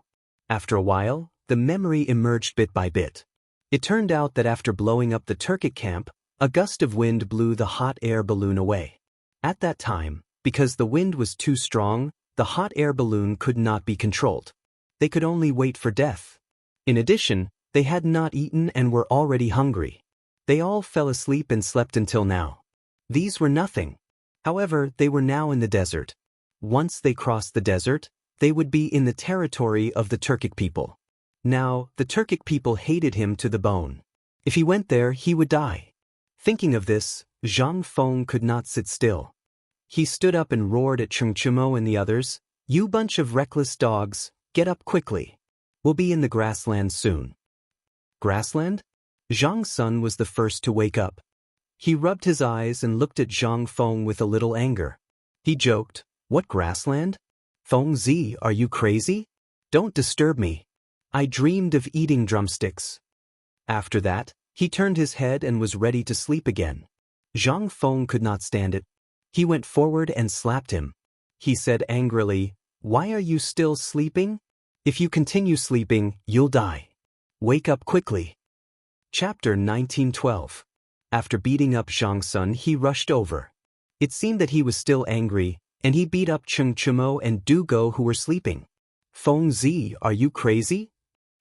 After a while, the memory emerged bit by bit. It turned out that after blowing up the Turkic camp, a gust of wind blew the hot air balloon away. At that time, because the wind was too strong, the hot air balloon could not be controlled. They could only wait for death. In addition, they had not eaten and were already hungry. They all fell asleep and slept until now. These were nothing. However, they were now in the desert. Once they crossed the desert, they would be in the territory of the Turkic people. Now, the Turkic people hated him to the bone. If he went there, he would die. Thinking of this, Zhang Feng could not sit still. He stood up and roared at Chang'an and the others, "You bunch of reckless dogs, get up quickly. We'll be in the grassland soon." Grassland? Zhang Sun was the first to wake up. He rubbed his eyes and looked at Zhang Feng with a little anger. He joked, "What grassland? Feng Zi, are you crazy? Don't disturb me. I dreamed of eating drumsticks." After that, he turned his head and was ready to sleep again. Zhang Feng could not stand it. He went forward and slapped him. He said angrily, "Why are you still sleeping? If you continue sleeping, you'll die. Wake up quickly." Chapter 1912. After beating up Zhang Sun, he rushed over. It seemed that he was still angry, and he beat up Chang'an and Dugo who were sleeping. "Feng Zi, are you crazy?"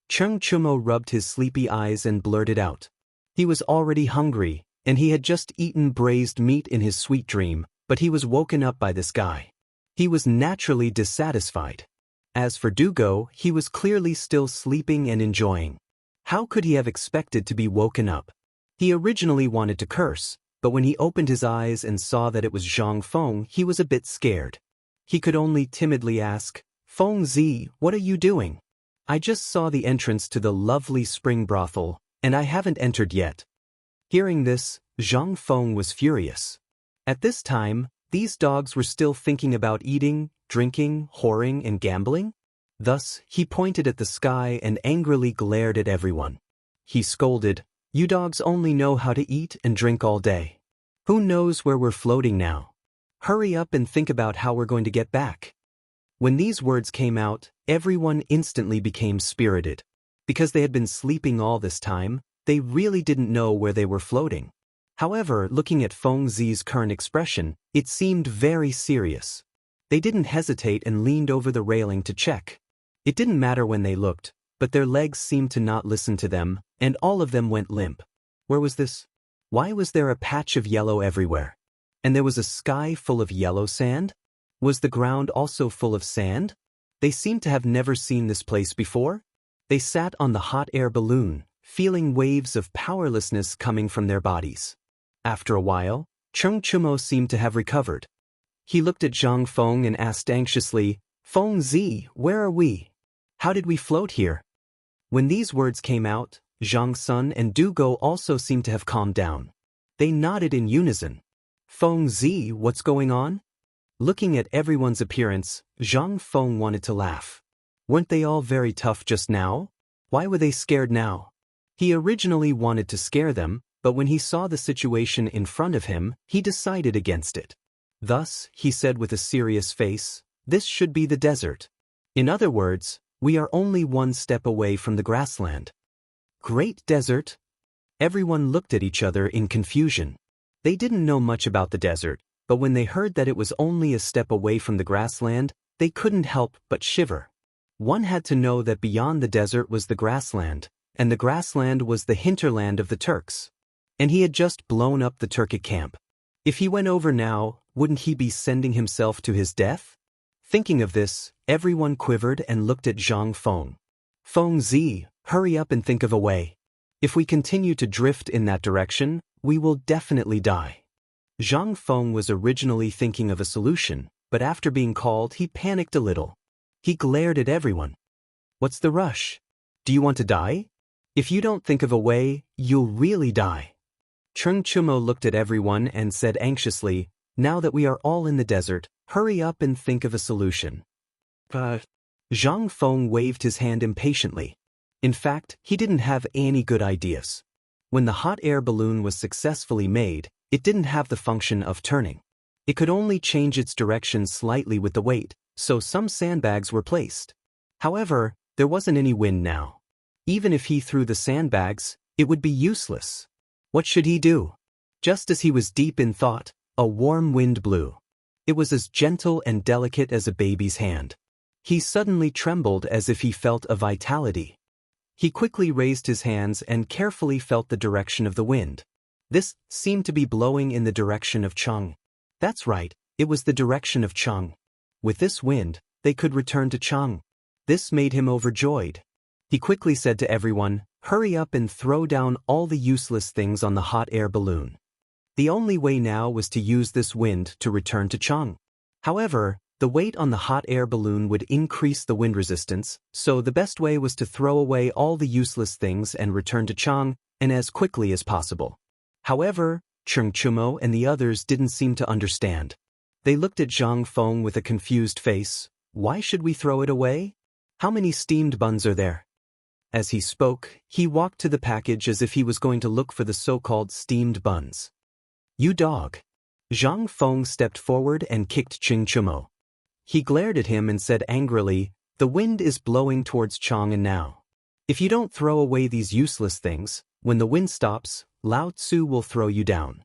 Chang'an rubbed his sleepy eyes and blurted out. He was already hungry, and he had just eaten braised meat in his sweet dream, but he was woken up by this guy. He was naturally dissatisfied. As for Dugo, he was clearly still sleeping and enjoying. How could he have expected to be woken up? He originally wanted to curse, but when he opened his eyes and saw that it was Zhang Feng, he was a bit scared. He could only timidly ask, "Feng Zi, what are you doing? I just saw the entrance to the lovely spring brothel, and I haven't entered yet." Hearing this, Zhang Feng was furious. At this time, these dogs were still thinking about eating, drinking, whoring, and gambling. Thus, he pointed at the sky and angrily glared at everyone. He scolded, "You dogs only know how to eat and drink all day. Who knows where we're floating now? Hurry up and think about how we're going to get back." When these words came out, everyone instantly became spirited. Because they had been sleeping all this time, they really didn't know where they were floating. However, looking at Feng Zi's current expression, it seemed very serious. They didn't hesitate and leaned over the railing to check. It didn't matter when they looked, but their legs seemed to not listen to them, and all of them went limp. Where was this? Why was there a patch of yellow everywhere? And there was a sky full of yellow sand? Was the ground also full of sand? They seemed to have never seen this place before. They sat on the hot air balloon, feeling waves of powerlessness coming from their bodies. After a while, Chang'an seemed to have recovered. He looked at Zhang Feng and asked anxiously, "Feng Zi, where are we? How did we float here?" When these words came out, Zhang Sun and Dugo also seemed to have calmed down. They nodded in unison. "Feng Zi, what's going on?" Looking at everyone's appearance, Zhang Feng wanted to laugh. Weren't they all very tough just now? Why were they scared now? He originally wanted to scare them, but when he saw the situation in front of him, he decided against it. Thus, he said with a serious face, "This should be the desert. In other words, we are only one step away from the grassland." Great desert? Everyone looked at each other in confusion. They didn't know much about the desert, but when they heard that it was only a step away from the grassland, they couldn't help but shiver. One had to know that beyond the desert was the grassland, and the grassland was the hinterland of the Turks. And he had just blown up the Turkic camp. If he went over now, wouldn't he be sending himself to his death? Thinking of this, everyone quivered and looked at Zhang Feng. "Feng Zi, hurry up and think of a way. If we continue to drift in that direction, we will definitely die." Zhang Feng was originally thinking of a solution, but after being called, he panicked a little. He glared at everyone. "What's the rush? Do you want to die? If you don't think of a way, you'll really die." Chang'an looked at everyone and said anxiously, "Now that we are all in the desert, hurry up and think of a solution." Zhang Feng waved his hand impatiently. In fact, he didn't have any good ideas. When the hot air balloon was successfully made, it didn't have the function of turning. It could only change its direction slightly with the weight, so some sandbags were placed. However, there wasn't any wind now. Even if he threw the sandbags, it would be useless. What should he do? Just as he was deep in thought, a warm wind blew. It was as gentle and delicate as a baby's hand. He suddenly trembled as if he felt a vitality. He quickly raised his hands and carefully felt the direction of the wind. This seemed to be blowing in the direction of Chang. That's right, it was the direction of Chang. With this wind, they could return to Chang'an. This made him overjoyed. He quickly said to everyone, "Hurry up and throw down all the useless things on the hot air balloon." The only way now was to use this wind to return to Chang'an. However, the weight on the hot air balloon would increase the wind resistance, so the best way was to throw away all the useless things and return to Chang'an, and as quickly as possible. However, Chang'an and the others didn't seem to understand. They looked at Zhang Feng with a confused face. "Why should we throw it away? How many steamed buns are there?" As he spoke, he walked to the package as if he was going to look for the so-called steamed buns. "You dog!" Zhang Feng stepped forward and kicked Chang'an. He glared at him and said angrily, "The wind is blowing towards Chang'an now. If you don't throw away these useless things, when the wind stops, Lao Tzu will throw you down."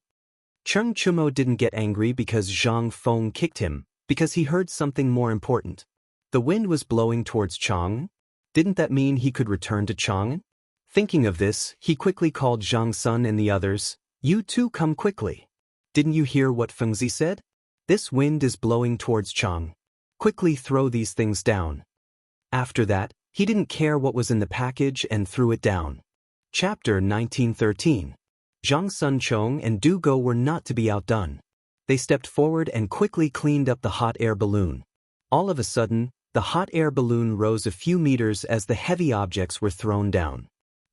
Chang'an didn't get angry because Zhang Feng kicked him, because he heard something more important. The wind was blowing towards Chang'an? Didn't that mean he could return to Chang'an? Thinking of this, he quickly called Zhang Sun and the others. "You two come quickly. Didn't you hear what Fengzi said? This wind is blowing towards Chang'an. Quickly throw these things down." After that, he didn't care what was in the package and threw it down. Chapter 1913. Zhang Sunchong and Du Go were not to be outdone. They stepped forward and quickly cleaned up the hot air balloon. All of a sudden, the hot air balloon rose a few meters as the heavy objects were thrown down.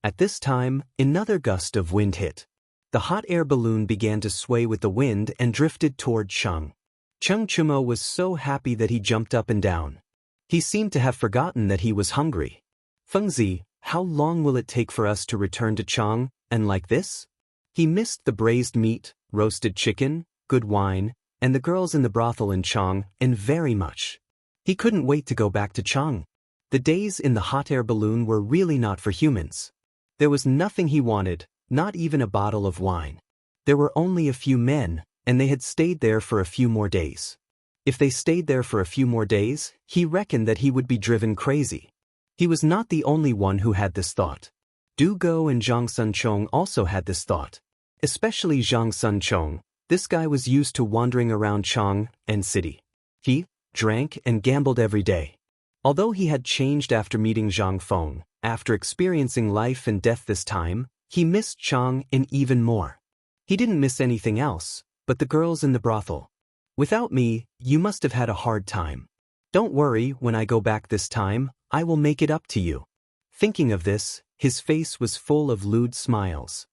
At this time, another gust of wind hit. The hot air balloon began to sway with the wind and drifted toward Chang'an. Chang'an was so happy that he jumped up and down. He seemed to have forgotten that he was hungry. "Fengzi, how long will it take for us to return to Chang'an, and like this?" He missed the braised meat, roasted chicken, good wine, and the girls in the brothel in Chang'an, and very much. He couldn't wait to go back to Chang'an. The days in the hot air balloon were really not for humans. There was nothing he wanted, not even a bottle of wine. There were only a few men, and they had stayed there for a few more days. If they stayed there for a few more days, he reckoned that he would be driven crazy. He was not the only one who had this thought. Du Go and Zhang Sunchong also had this thought. Especially Zhang Sunchong, this guy was used to wandering around Chang'an city. He drank and gambled every day. Although he had changed after meeting Zhang Feng, after experiencing life and death this time, he missed Chang'an even more. He didn't miss anything else, but the girls in the brothel. "Without me, you must have had a hard time. Don't worry, when I go back this time, I will make it up to you." Thinking of this, his face was full of lewd smiles.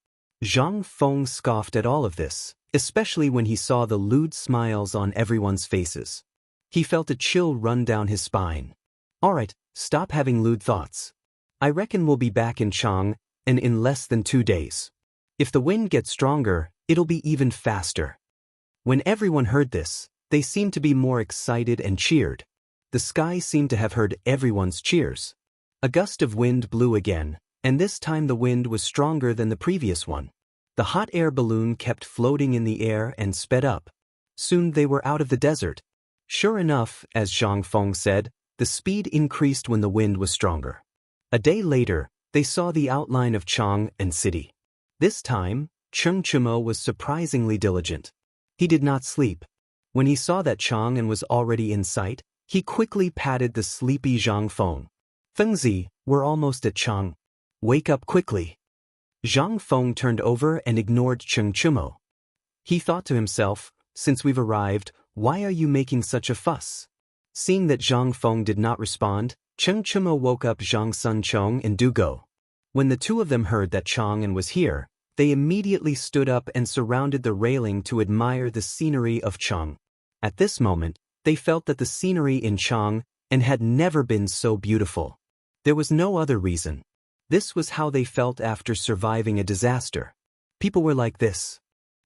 Zhang Feng scoffed at all of this, especially when he saw the lewd smiles on everyone's faces. He felt a chill run down his spine. "Alright, stop having lewd thoughts. I reckon we'll be back in Chang'an in less than 2 days. If the wind gets stronger, it'll be even faster." When everyone heard this, they seemed to be more excited and cheered. The sky seemed to have heard everyone's cheers. A gust of wind blew again, and this time the wind was stronger than the previous one. The hot air balloon kept floating in the air and sped up. Soon they were out of the desert. Sure enough, as Zhang Feng said, the speed increased when the wind was stronger. A day later, they saw the outline of Chang'an city. This time, Chang'an was surprisingly diligent. He did not sleep. When he saw that Chang'an was already in sight, he quickly patted the sleepy Zhang Feng. "Fengzi, we're almost at Chang'an. Wake up quickly." Zhang Feng turned over and ignored Chang'an. He thought to himself, "Since we've arrived, why are you making such a fuss?" Seeing that Zhang Feng did not respond, Chang'an woke up Zhang Sunchong and Du Go. When the two of them heard that Chang'an was here, they immediately stood up and surrounded the railing to admire the scenery of Chang'an. At this moment, they felt that the scenery in Chang'an had never been so beautiful. There was no other reason. This was how they felt after surviving a disaster. People were like this.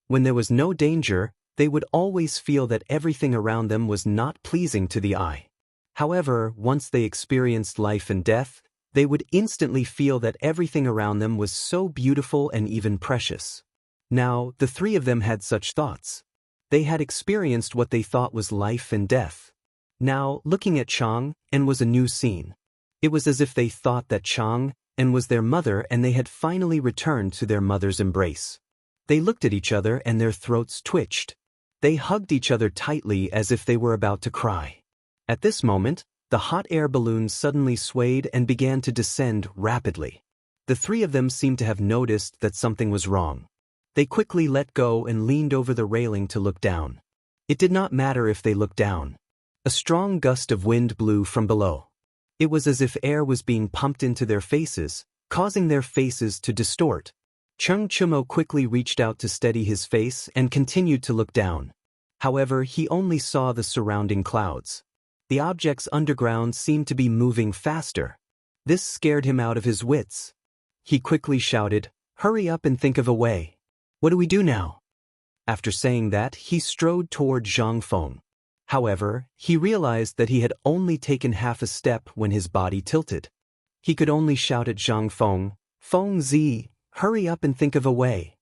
When there was no danger, they would always feel that everything around them was not pleasing to the eye. However, once they experienced life and death, they would instantly feel that everything around them was so beautiful and even precious. Now, the three of them had such thoughts. They had experienced what they thought was life and death. Now, looking at Chang'an was a new scene. It was as if they thought that Chang'an was their mother and they had finally returned to their mother's embrace. They looked at each other and their throats twitched. They hugged each other tightly as if they were about to cry. At this moment, the hot air balloon suddenly swayed and began to descend rapidly. The three of them seemed to have noticed that something was wrong. They quickly let go and leaned over the railing to look down. It did not matter if they looked down. A strong gust of wind blew from below. It was as if air was being pumped into their faces, causing their faces to distort. Chang'an quickly reached out to steady his face and continued to look down. However, he only saw the surrounding clouds. The objects underground seemed to be moving faster. This scared him out of his wits. He quickly shouted, "Hurry up and think of a way. What do we do now?" After saying that, he strode toward Zhang Feng. However, he realized that he had only taken half a step when his body tilted. He could only shout at Zhang Feng, "Feng Zi, hurry up and think of a way."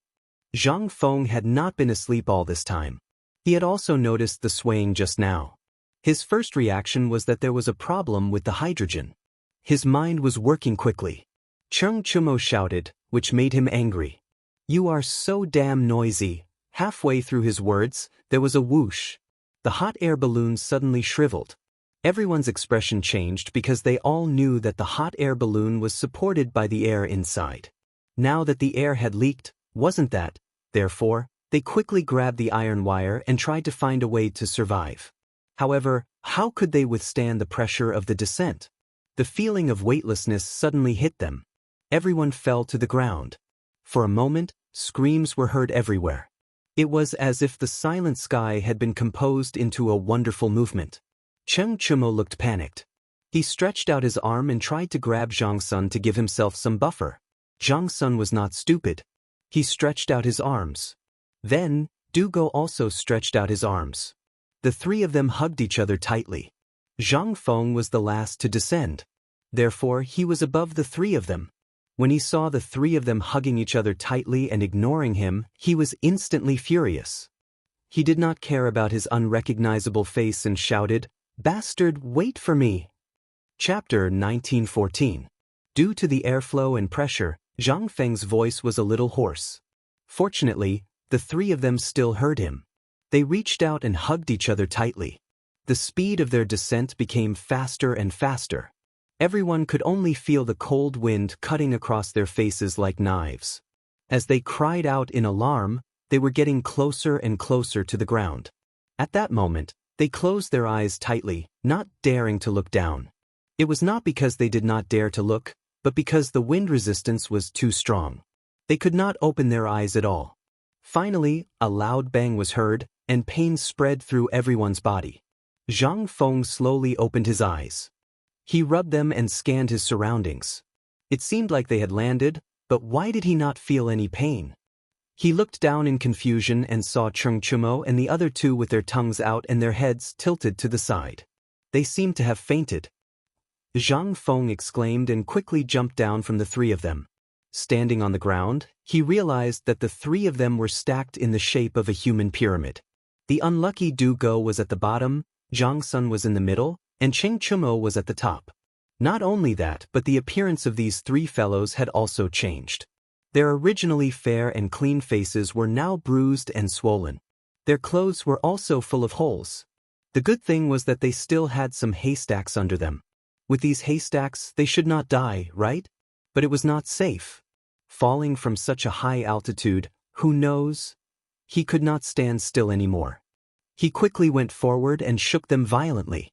Zhang Feng had not been asleep all this time. He had also noticed the swaying just now. His first reaction was that there was a problem with the hydrogen. His mind was working quickly. Chang'an shouted, which made him angry. "You are so damn noisy." Halfway through his words, there was a whoosh. The hot air balloon suddenly shriveled. Everyone's expression changed because they all knew that the hot air balloon was supported by the air inside. Now that the air had leaked, wasn't that, therefore, they quickly grabbed the iron wire and tried to find a way to survive. However, how could they withstand the pressure of the descent? The feeling of weightlessness suddenly hit them. Everyone fell to the ground. For a moment, screams were heard everywhere. It was as if the silent sky had been composed into a wonderful movement. Chang'an looked panicked. He stretched out his arm and tried to grab Zhang Sun to give himself some buffer. Zhang Sun was not stupid. He stretched out his arms. Then, Dugo also stretched out his arms. The three of them hugged each other tightly. Zhang Feng was the last to descend. Therefore, he was above the three of them. When he saw the three of them hugging each other tightly and ignoring him, he was instantly furious. He did not care about his unrecognizable face and shouted, "Bastard, wait for me!" Chapter 1914. Due to the airflow and pressure, Zhang Feng's voice was a little hoarse. Fortunately, the three of them still heard him. They reached out and hugged each other tightly. The speed of their descent became faster and faster. Everyone could only feel the cold wind cutting across their faces like knives. As they cried out in alarm, they were getting closer and closer to the ground. At that moment, they closed their eyes tightly, not daring to look down. It was not because they did not dare to look, but because the wind resistance was too strong. They could not open their eyes at all. Finally, a loud bang was heard, and pain spread through everyone's body. Zhang Feng slowly opened his eyes. He rubbed them and scanned his surroundings. It seemed like they had landed, but why did he not feel any pain? He looked down in confusion and saw Chang'an and the other two with their tongues out and their heads tilted to the side. They seemed to have fainted. Zhang Feng exclaimed and quickly jumped down from the three of them. Standing on the ground, he realized that the three of them were stacked in the shape of a human pyramid. The unlucky Du Go was at the bottom, Zhang Sun was in the middle, and Chang'an was at the top. Not only that, but the appearance of these three fellows had also changed. Their originally fair and clean faces were now bruised and swollen. Their clothes were also full of holes. The good thing was that they still had some haystacks under them. With these haystacks, they should not die, right? But it was not safe. Falling from such a high altitude, who knows? He could not stand still anymore. He quickly went forward and shook them violently.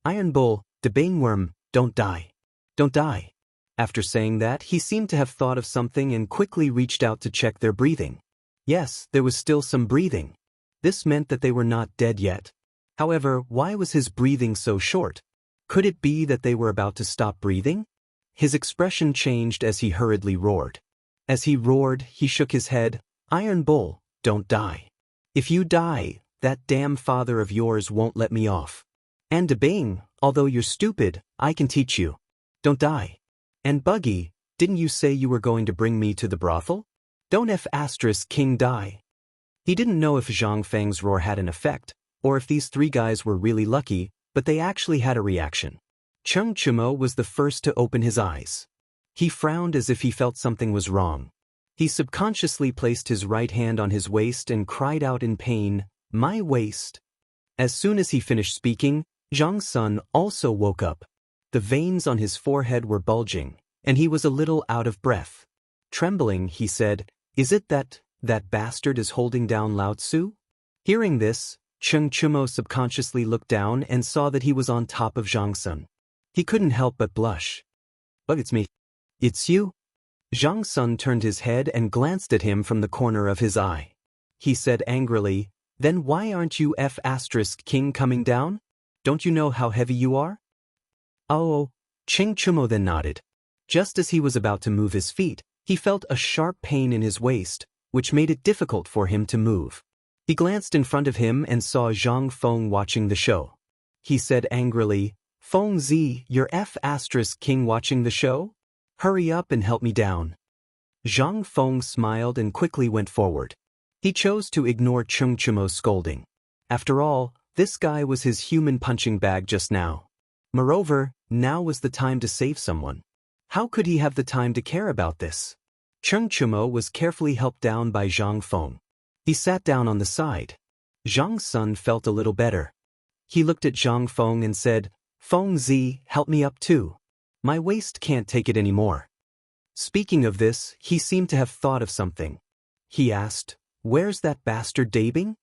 "Iron Bull, the Baneworm, don't die. Don't die." After saying that, he seemed to have thought of something and quickly reached out to check their breathing. Yes, there was still some breathing. This meant that they were not dead yet. However, why was his breathing so short? Could it be that they were about to stop breathing? His expression changed as he hurriedly roared. As he roared, he shook his head. "Iron Bull, don't die. If you die, that damn father of yours won't let me off. And Debang, although you're stupid, I can teach you. Don't die. And Buggy, didn't you say you were going to bring me to the brothel? Don't King die." He didn't know if Zhang Feng's roar had an effect, or if these three guys were really lucky, but they actually had a reaction. Chang'an was the first to open his eyes. He frowned as if he felt something was wrong. He subconsciously placed his right hand on his waist and cried out in pain, "My waist." As soon as he finished speaking, Zhang Sun also woke up. The veins on his forehead were bulging, and he was a little out of breath. Trembling, he said, "Is it that bastard is holding down Lao Tzu?" Hearing this, Cheng Chumo subconsciously looked down and saw that he was on top of Zhang Sun. He couldn't help but blush. "But it's me." "It's you?" Zhang Sun turned his head and glanced at him from the corner of his eye. He said angrily, "Then why aren't you King coming down? Don't you know how heavy you are?" "Oh." Cheng Chumo then nodded. Just as he was about to move his feet, he felt a sharp pain in his waist, which made it difficult for him to move. He glanced in front of him and saw Zhang Feng watching the show. He said angrily, "Feng Zi, you're King watching the show? Hurry up and help me down." Zhang Feng smiled and quickly went forward. He chose to ignore Cheng Chumo's scolding. After all, this guy was his human punching bag just now. Moreover, now was the time to save someone. How could he have the time to care about this? Cheng Chumo was carefully helped down by Zhang Feng. He sat down on the side. Zhang Sun felt a little better. He looked at Zhang Feng and said, "Feng Zi, help me up too. My waist can't take it anymore." Speaking of this, he seemed to have thought of something. He asked, "Where's that bastard Dabing?"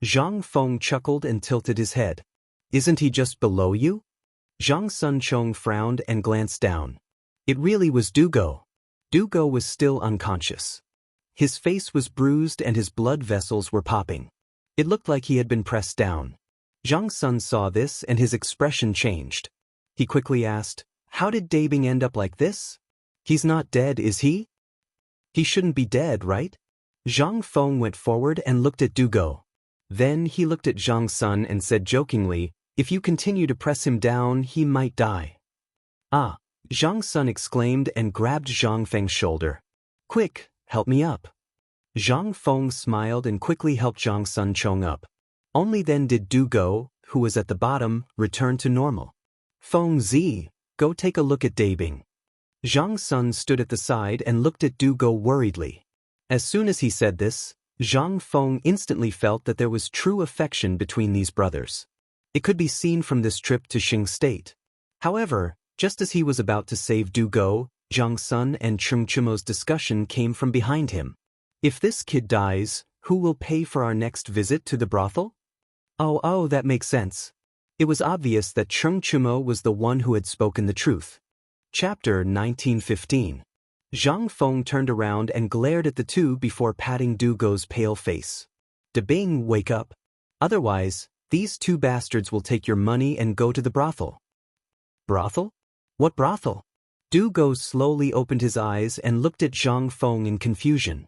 Zhang Feng chuckled and tilted his head. "Isn't he just below you?" Zhang Sun Chong frowned and glanced down. It really was Dugo. Dugo was still unconscious. His face was bruised and his blood vessels were popping. It looked like he had been pressed down. Zhang Sun saw this and his expression changed. He quickly asked, "How did Dabing end up like this? He's not dead, is he?" "He shouldn't be dead, right?" Zhang Feng went forward and looked at Dugo. Then he looked at Zhang Sun and said jokingly, "If you continue to press him down, he might die." "Ah!" Zhang Sun exclaimed and grabbed Zhang Feng's shoulder. "Quick, help me up." Zhang Feng smiled and quickly helped Zhang Sun Chong up. Only then did Dugo, who was at the bottom, return to normal. "Feng Zi, go take a look at Dabing." Zhang Sun stood at the side and looked at Dugo worriedly. As soon as he said this, Zhang Feng instantly felt that there was true affection between these brothers. It could be seen from this trip to Xing State. However, just as he was about to save Dugo, Zhang Sun and Cheng Chumo's discussion came from behind him. "If this kid dies, who will pay for our next visit to the brothel?" Oh, that makes sense. It was obvious that Cheng Chumo was the one who had spoken the truth. Chapter 1915. Zhang Feng turned around and glared at the two before patting Dugo's pale face. "Dabing, wake up. Otherwise, these two bastards will take your money and go to the brothel." "Brothel? What brothel?" Dugo slowly opened his eyes and looked at Zhang Feng in confusion.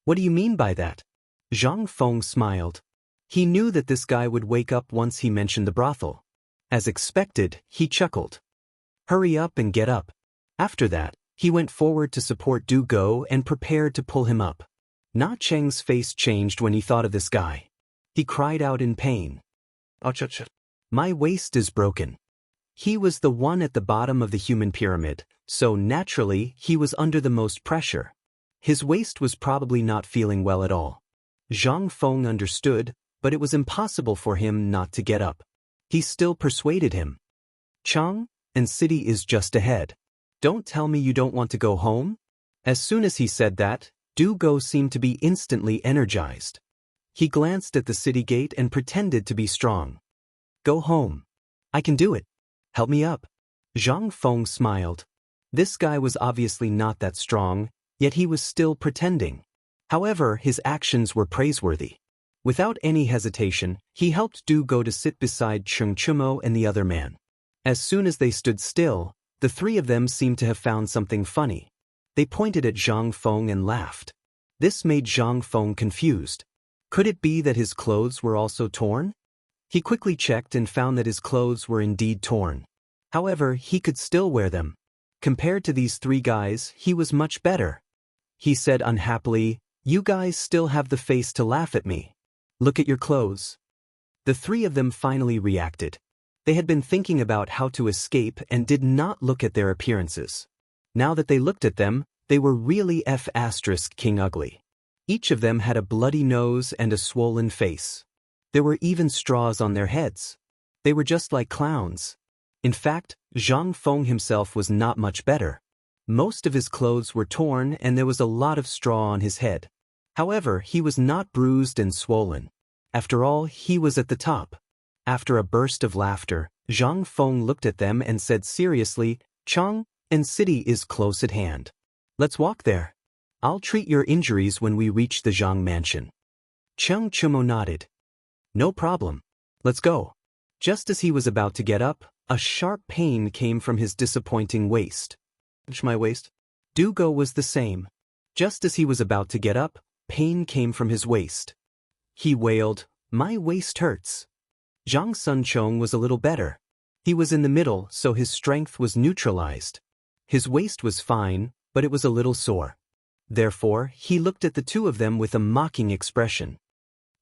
"What do you mean by that?" Zhang Feng smiled. He knew that this guy would wake up once he mentioned the brothel. As expected, he chuckled. "Hurry up and get up." After that, he went forward to support Dugo and prepared to pull him up. Na Cheng's face changed when he thought of this guy. He cried out in pain. "Ach. My waist is broken." He was the one at the bottom of the human pyramid, so naturally he was under the most pressure. His waist was probably not feeling well at all. Zhang Feng understood, but it was impossible for him not to get up. He still persuaded him. "Chang'an city is just ahead. Don't tell me you don't want to go home?" As soon as he said that, Dugo seemed to be instantly energized. He glanced at the city gate and pretended to be strong. "Go home. I can do it. Help me up." Zhang Feng smiled. This guy was obviously not that strong, yet he was still pretending. However, his actions were praiseworthy. Without any hesitation, he helped Dugo to sit beside Cheng Chumo and the other man. As soon as they stood still, the three of them seemed to have found something funny. They pointed at Zhang Feng and laughed. This made Zhang Feng confused. Could it be that his clothes were also torn? He quickly checked and found that his clothes were indeed torn. However, he could still wear them. Compared to these three guys, he was much better. He said unhappily, "You guys still have the face to laugh at me. Look at your clothes." The three of them finally reacted. They had been thinking about how to escape and did not look at their appearances. Now that they looked at them, they were really King ugly. Each of them had a bloody nose and a swollen face. There were even straws on their heads. They were just like clowns. In fact, Zhang Feng himself was not much better. Most of his clothes were torn and there was a lot of straw on his head. However, he was not bruised and swollen. After all, he was at the top. After a burst of laughter, Zhang Feng looked at them and said seriously, Chang'an city is close at hand. Let's walk there. I'll treat your injuries when we reach the Zhang mansion. Cheng Chumo nodded. No problem. Let's go. Just as he was about to get up, a sharp pain came from his disappointing waist. My waist? Dugo was the same. Just as he was about to get up, pain came from his waist. He wailed, my waist hurts. Zhang Sunchong was a little better. He was in the middle, so his strength was neutralized. His waist was fine, but it was a little sore. Therefore, he looked at the two of them with a mocking expression.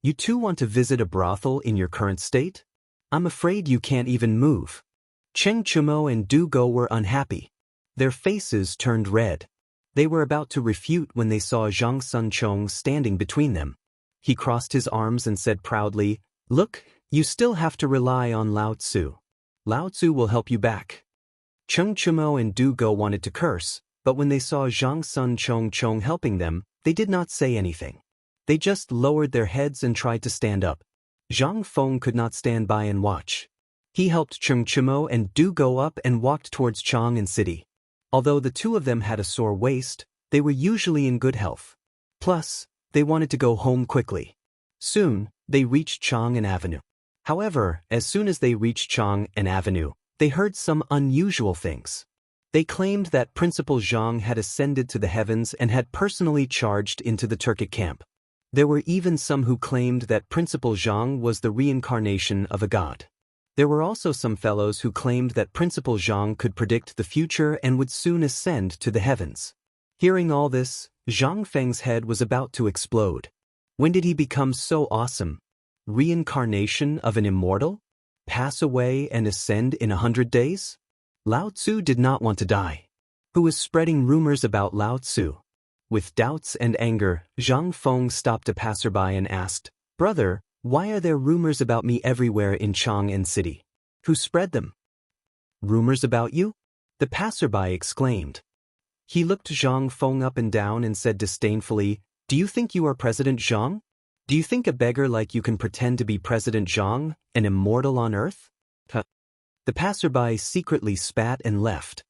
You two want to visit a brothel in your current state? I'm afraid you can't even move. Cheng Chumo and Du Go were unhappy. Their faces turned red. They were about to refute when they saw Zhang Sunchong standing between them. He crossed his arms and said proudly, Look, you still have to rely on Lao Tzu. Lao Tzu will help you back. Cheng Chumo and Du Go wanted to curse, but when they saw Zhang Sunchong helping them, they did not say anything. They just lowered their heads and tried to stand up. Zhang Feng could not stand by and watch. He helped Cheng Chumo and Du Go up and walked towards Chang'an city. Although the two of them had a sore waist, they were usually in good health. Plus, they wanted to go home quickly. Soon, they reached Chang'an Avenue. However, as soon as they reached Chang'an Avenue, they heard some unusual things. They claimed that Principal Zhang had ascended to the heavens and had personally charged into the Turkic camp. There were even some who claimed that Principal Zhang was the reincarnation of a god. There were also some fellows who claimed that Principal Zhang could predict the future and would soon ascend to the heavens. Hearing all this, Zhang Feng's head was about to explode. When did he become so awesome? Reincarnation of an immortal? Pass away and ascend in 100 days? Lao Tzu did not want to die. Who was spreading rumors about Lao Tzu? With doubts and anger, Zhang Feng stopped a passerby and asked, Brother, why are there rumors about me everywhere in Chang'an city? Who spread them? Rumors about you? The passerby exclaimed. He looked Zhang Feng up and down and said disdainfully, Do you think you are President Zhang? Do you think a beggar like you can pretend to be President Zhang, an immortal on earth? The passerby secretly spat and left.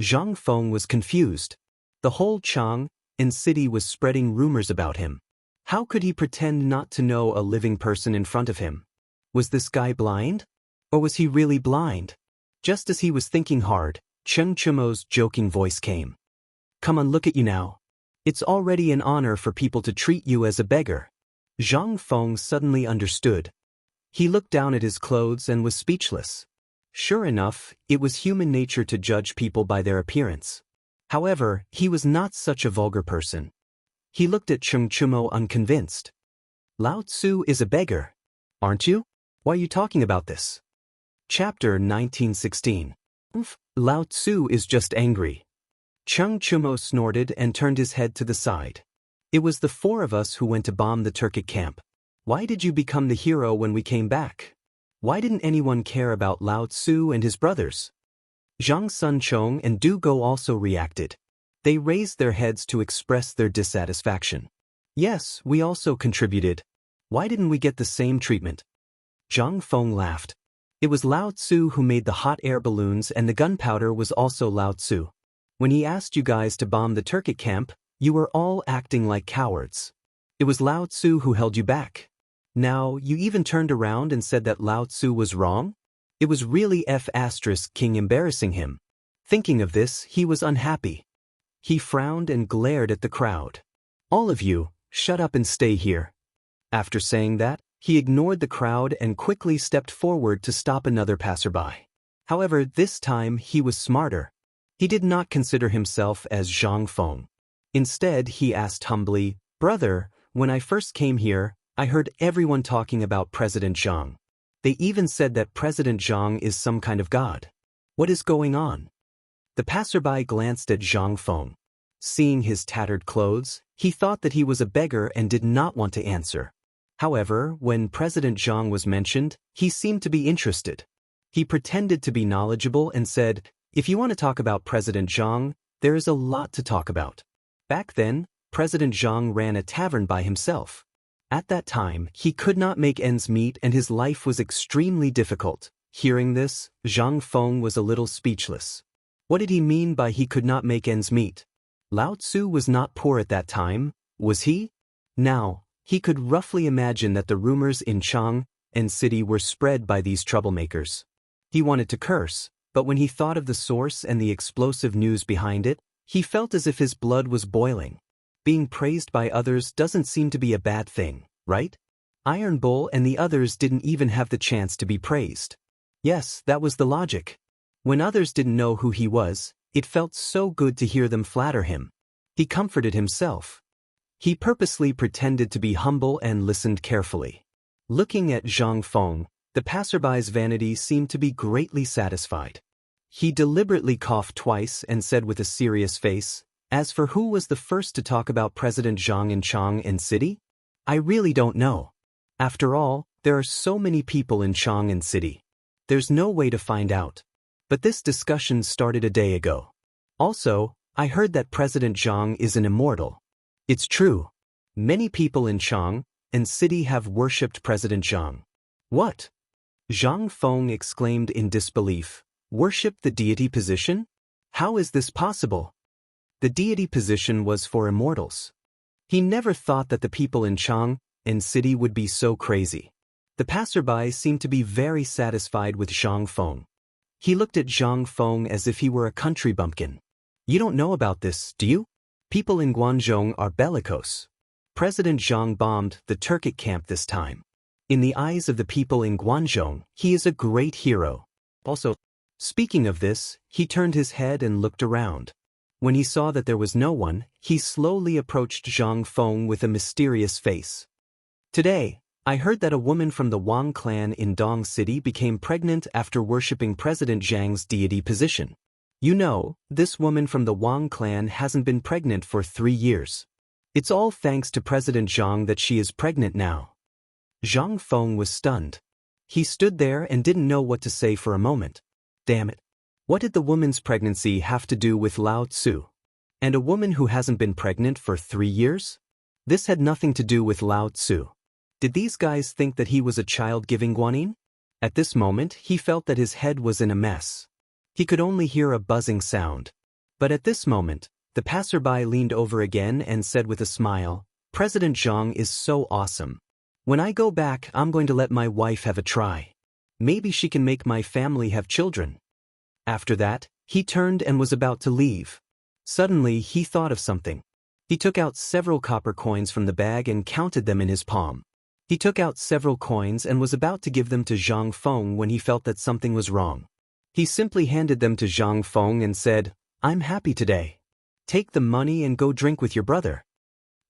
Zhang Feng was confused. The whole Chang'an city was spreading rumors about him. How could he pretend not to know a living person in front of him? Was this guy blind? Or was he really blind? Just as he was thinking hard, Cheng Chumo's joking voice came. Come on, look at you now. It's already an honor for people to treat you as a beggar. Zhang Feng suddenly understood. He looked down at his clothes and was speechless. Sure enough, it was human nature to judge people by their appearance. However, he was not such a vulgar person. He looked at Cheng Chumo unconvinced. Lao Tzu is a beggar. Aren't you? Why are you talking about this? Chapter 1916. Lao Tzu is just angry. Cheng Chumo snorted and turned his head to the side. It was the four of us who went to bomb the Turkic camp. Why did you become the hero when we came back? Why didn't anyone care about Lao Tzu and his brothers? Zhang Sunchong and Du Go also reacted. They raised their heads to express their dissatisfaction. Yes, we also contributed. Why didn't we get the same treatment? Zhang Feng laughed. It was Lao Tzu who made the hot air balloons and the gunpowder was also Lao Tzu. When he asked you guys to bomb the Turkic camp, you were all acting like cowards. It was Lao Tzu who held you back. Now, you even turned around and said that Lao Tzu was wrong? It was really King embarrassing him. Thinking of this, he was unhappy. He frowned and glared at the crowd. All of you, shut up and stay here. After saying that, he ignored the crowd and quickly stepped forward to stop another passerby. However, this time he was smarter. He did not consider himself as Zhang Feng. Instead, he asked humbly, Brother, when I first came here, I heard everyone talking about President Zhang. They even said that President Zhang is some kind of god. What is going on? The passerby glanced at Zhang Feng. Seeing his tattered clothes, he thought that he was a beggar and did not want to answer. However, when President Zhang was mentioned, he seemed to be interested. He pretended to be knowledgeable and said, "If you want to talk about President Zhang, there is a lot to talk about." Back then, President Zhang ran a tavern by himself. At that time, he could not make ends meet and his life was extremely difficult. Hearing this, Zhang Feng was a little speechless. What did he mean by he could not make ends meet? Lao Tzu was not poor at that time, was he? Now, he could roughly imagine that the rumors in Chang'an city were spread by these troublemakers. He wanted to curse, but when he thought of the source and the explosive news behind it, he felt as if his blood was boiling. Being praised by others doesn't seem to be a bad thing, right? Iron Bull and the others didn't even have the chance to be praised. Yes, that was the logic. When others didn't know who he was, it felt so good to hear them flatter him. He comforted himself. He purposely pretended to be humble and listened carefully. Looking at Zhang Feng, the passerby's vanity seemed to be greatly satisfied. He deliberately coughed twice and said with a serious face, "As for who was the first to talk about President Zhang in Chang'an city? I really don't know. After all, there are so many people in Chang'an city. There's no way to find out. But this discussion started a day ago. Also, I heard that President Zhang is an immortal. It's true. Many people in Chang'an city have worshipped President Zhang." "What?" Zhang Feng exclaimed in disbelief. "Worship the deity position? How is this possible?" The deity position was for immortals. He never thought that the people in Chang'an city would be so crazy. The passerby seemed to be very satisfied with Zhang Feng. He looked at Zhang Feng as if he were a country bumpkin. "You don't know about this, do you? People in Guangzhou are bellicose. President Zhang bombed the Turkic camp this time. In the eyes of the people in Guangzhou, he is a great hero. Also, speaking of this, he turned his head and looked around. When he saw that there was no one, he slowly approached Zhang Feng with a mysterious face. "Today, I heard that a woman from the Wang clan in Dong City became pregnant after worshipping President Zhang's deity position. You know, this woman from the Wang clan hasn't been pregnant for 3 years. It's all thanks to President Zhang that she is pregnant now." Zhang Feng was stunned. He stood there and didn't know what to say for a moment. Damn it. What did the woman's pregnancy have to do with Lao Tzu? And a woman who hasn't been pregnant for 3 years? This had nothing to do with Lao Tzu. Did these guys think that he was a child giving guanyin? At this moment, he felt that his head was in a mess. He could only hear a buzzing sound. But at this moment, the passerby leaned over again and said with a smile, "President Zhang is so awesome. When I go back, I'm going to let my wife have a try. Maybe she can make my family have children." After that, he turned and was about to leave. Suddenly, he thought of something. He took out several copper coins from the bag and counted them in his palm. He took out several coins and was about to give them to Zhang Feng when he felt that something was wrong. He simply handed them to Zhang Feng and said, "I'm happy today. Take the money and go drink with your brother."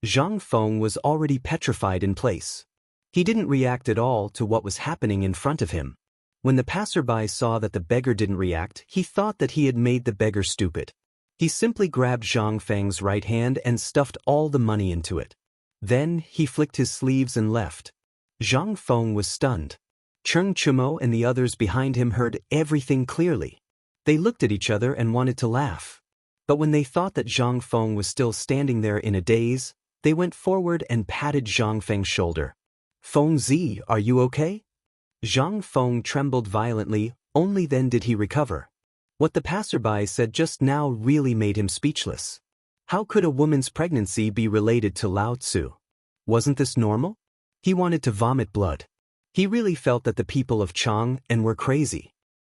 Zhang Feng was already petrified in place. He didn't react at all to what was happening in front of him. When the passerby saw that the beggar didn't react, he thought that he had made the beggar stupid. He simply grabbed Zhang Feng's right hand and stuffed all the money into it. Then, he flicked his sleeves and left. Zhang Feng was stunned. Cheng Chumo and the others behind him heard everything clearly. They looked at each other and wanted to laugh. But when they thought that Zhang Feng was still standing there in a daze, they went forward and patted Zhang Feng's shoulder. "Feng Zi, are you okay?" Zhang Feng trembled violently, only then did he recover. What the passerby said just now really made him speechless. How could a woman's pregnancy be related to Lao Tzu? Wasn't this normal? He wanted to vomit blood. He really felt that the people of Chang'an were crazy.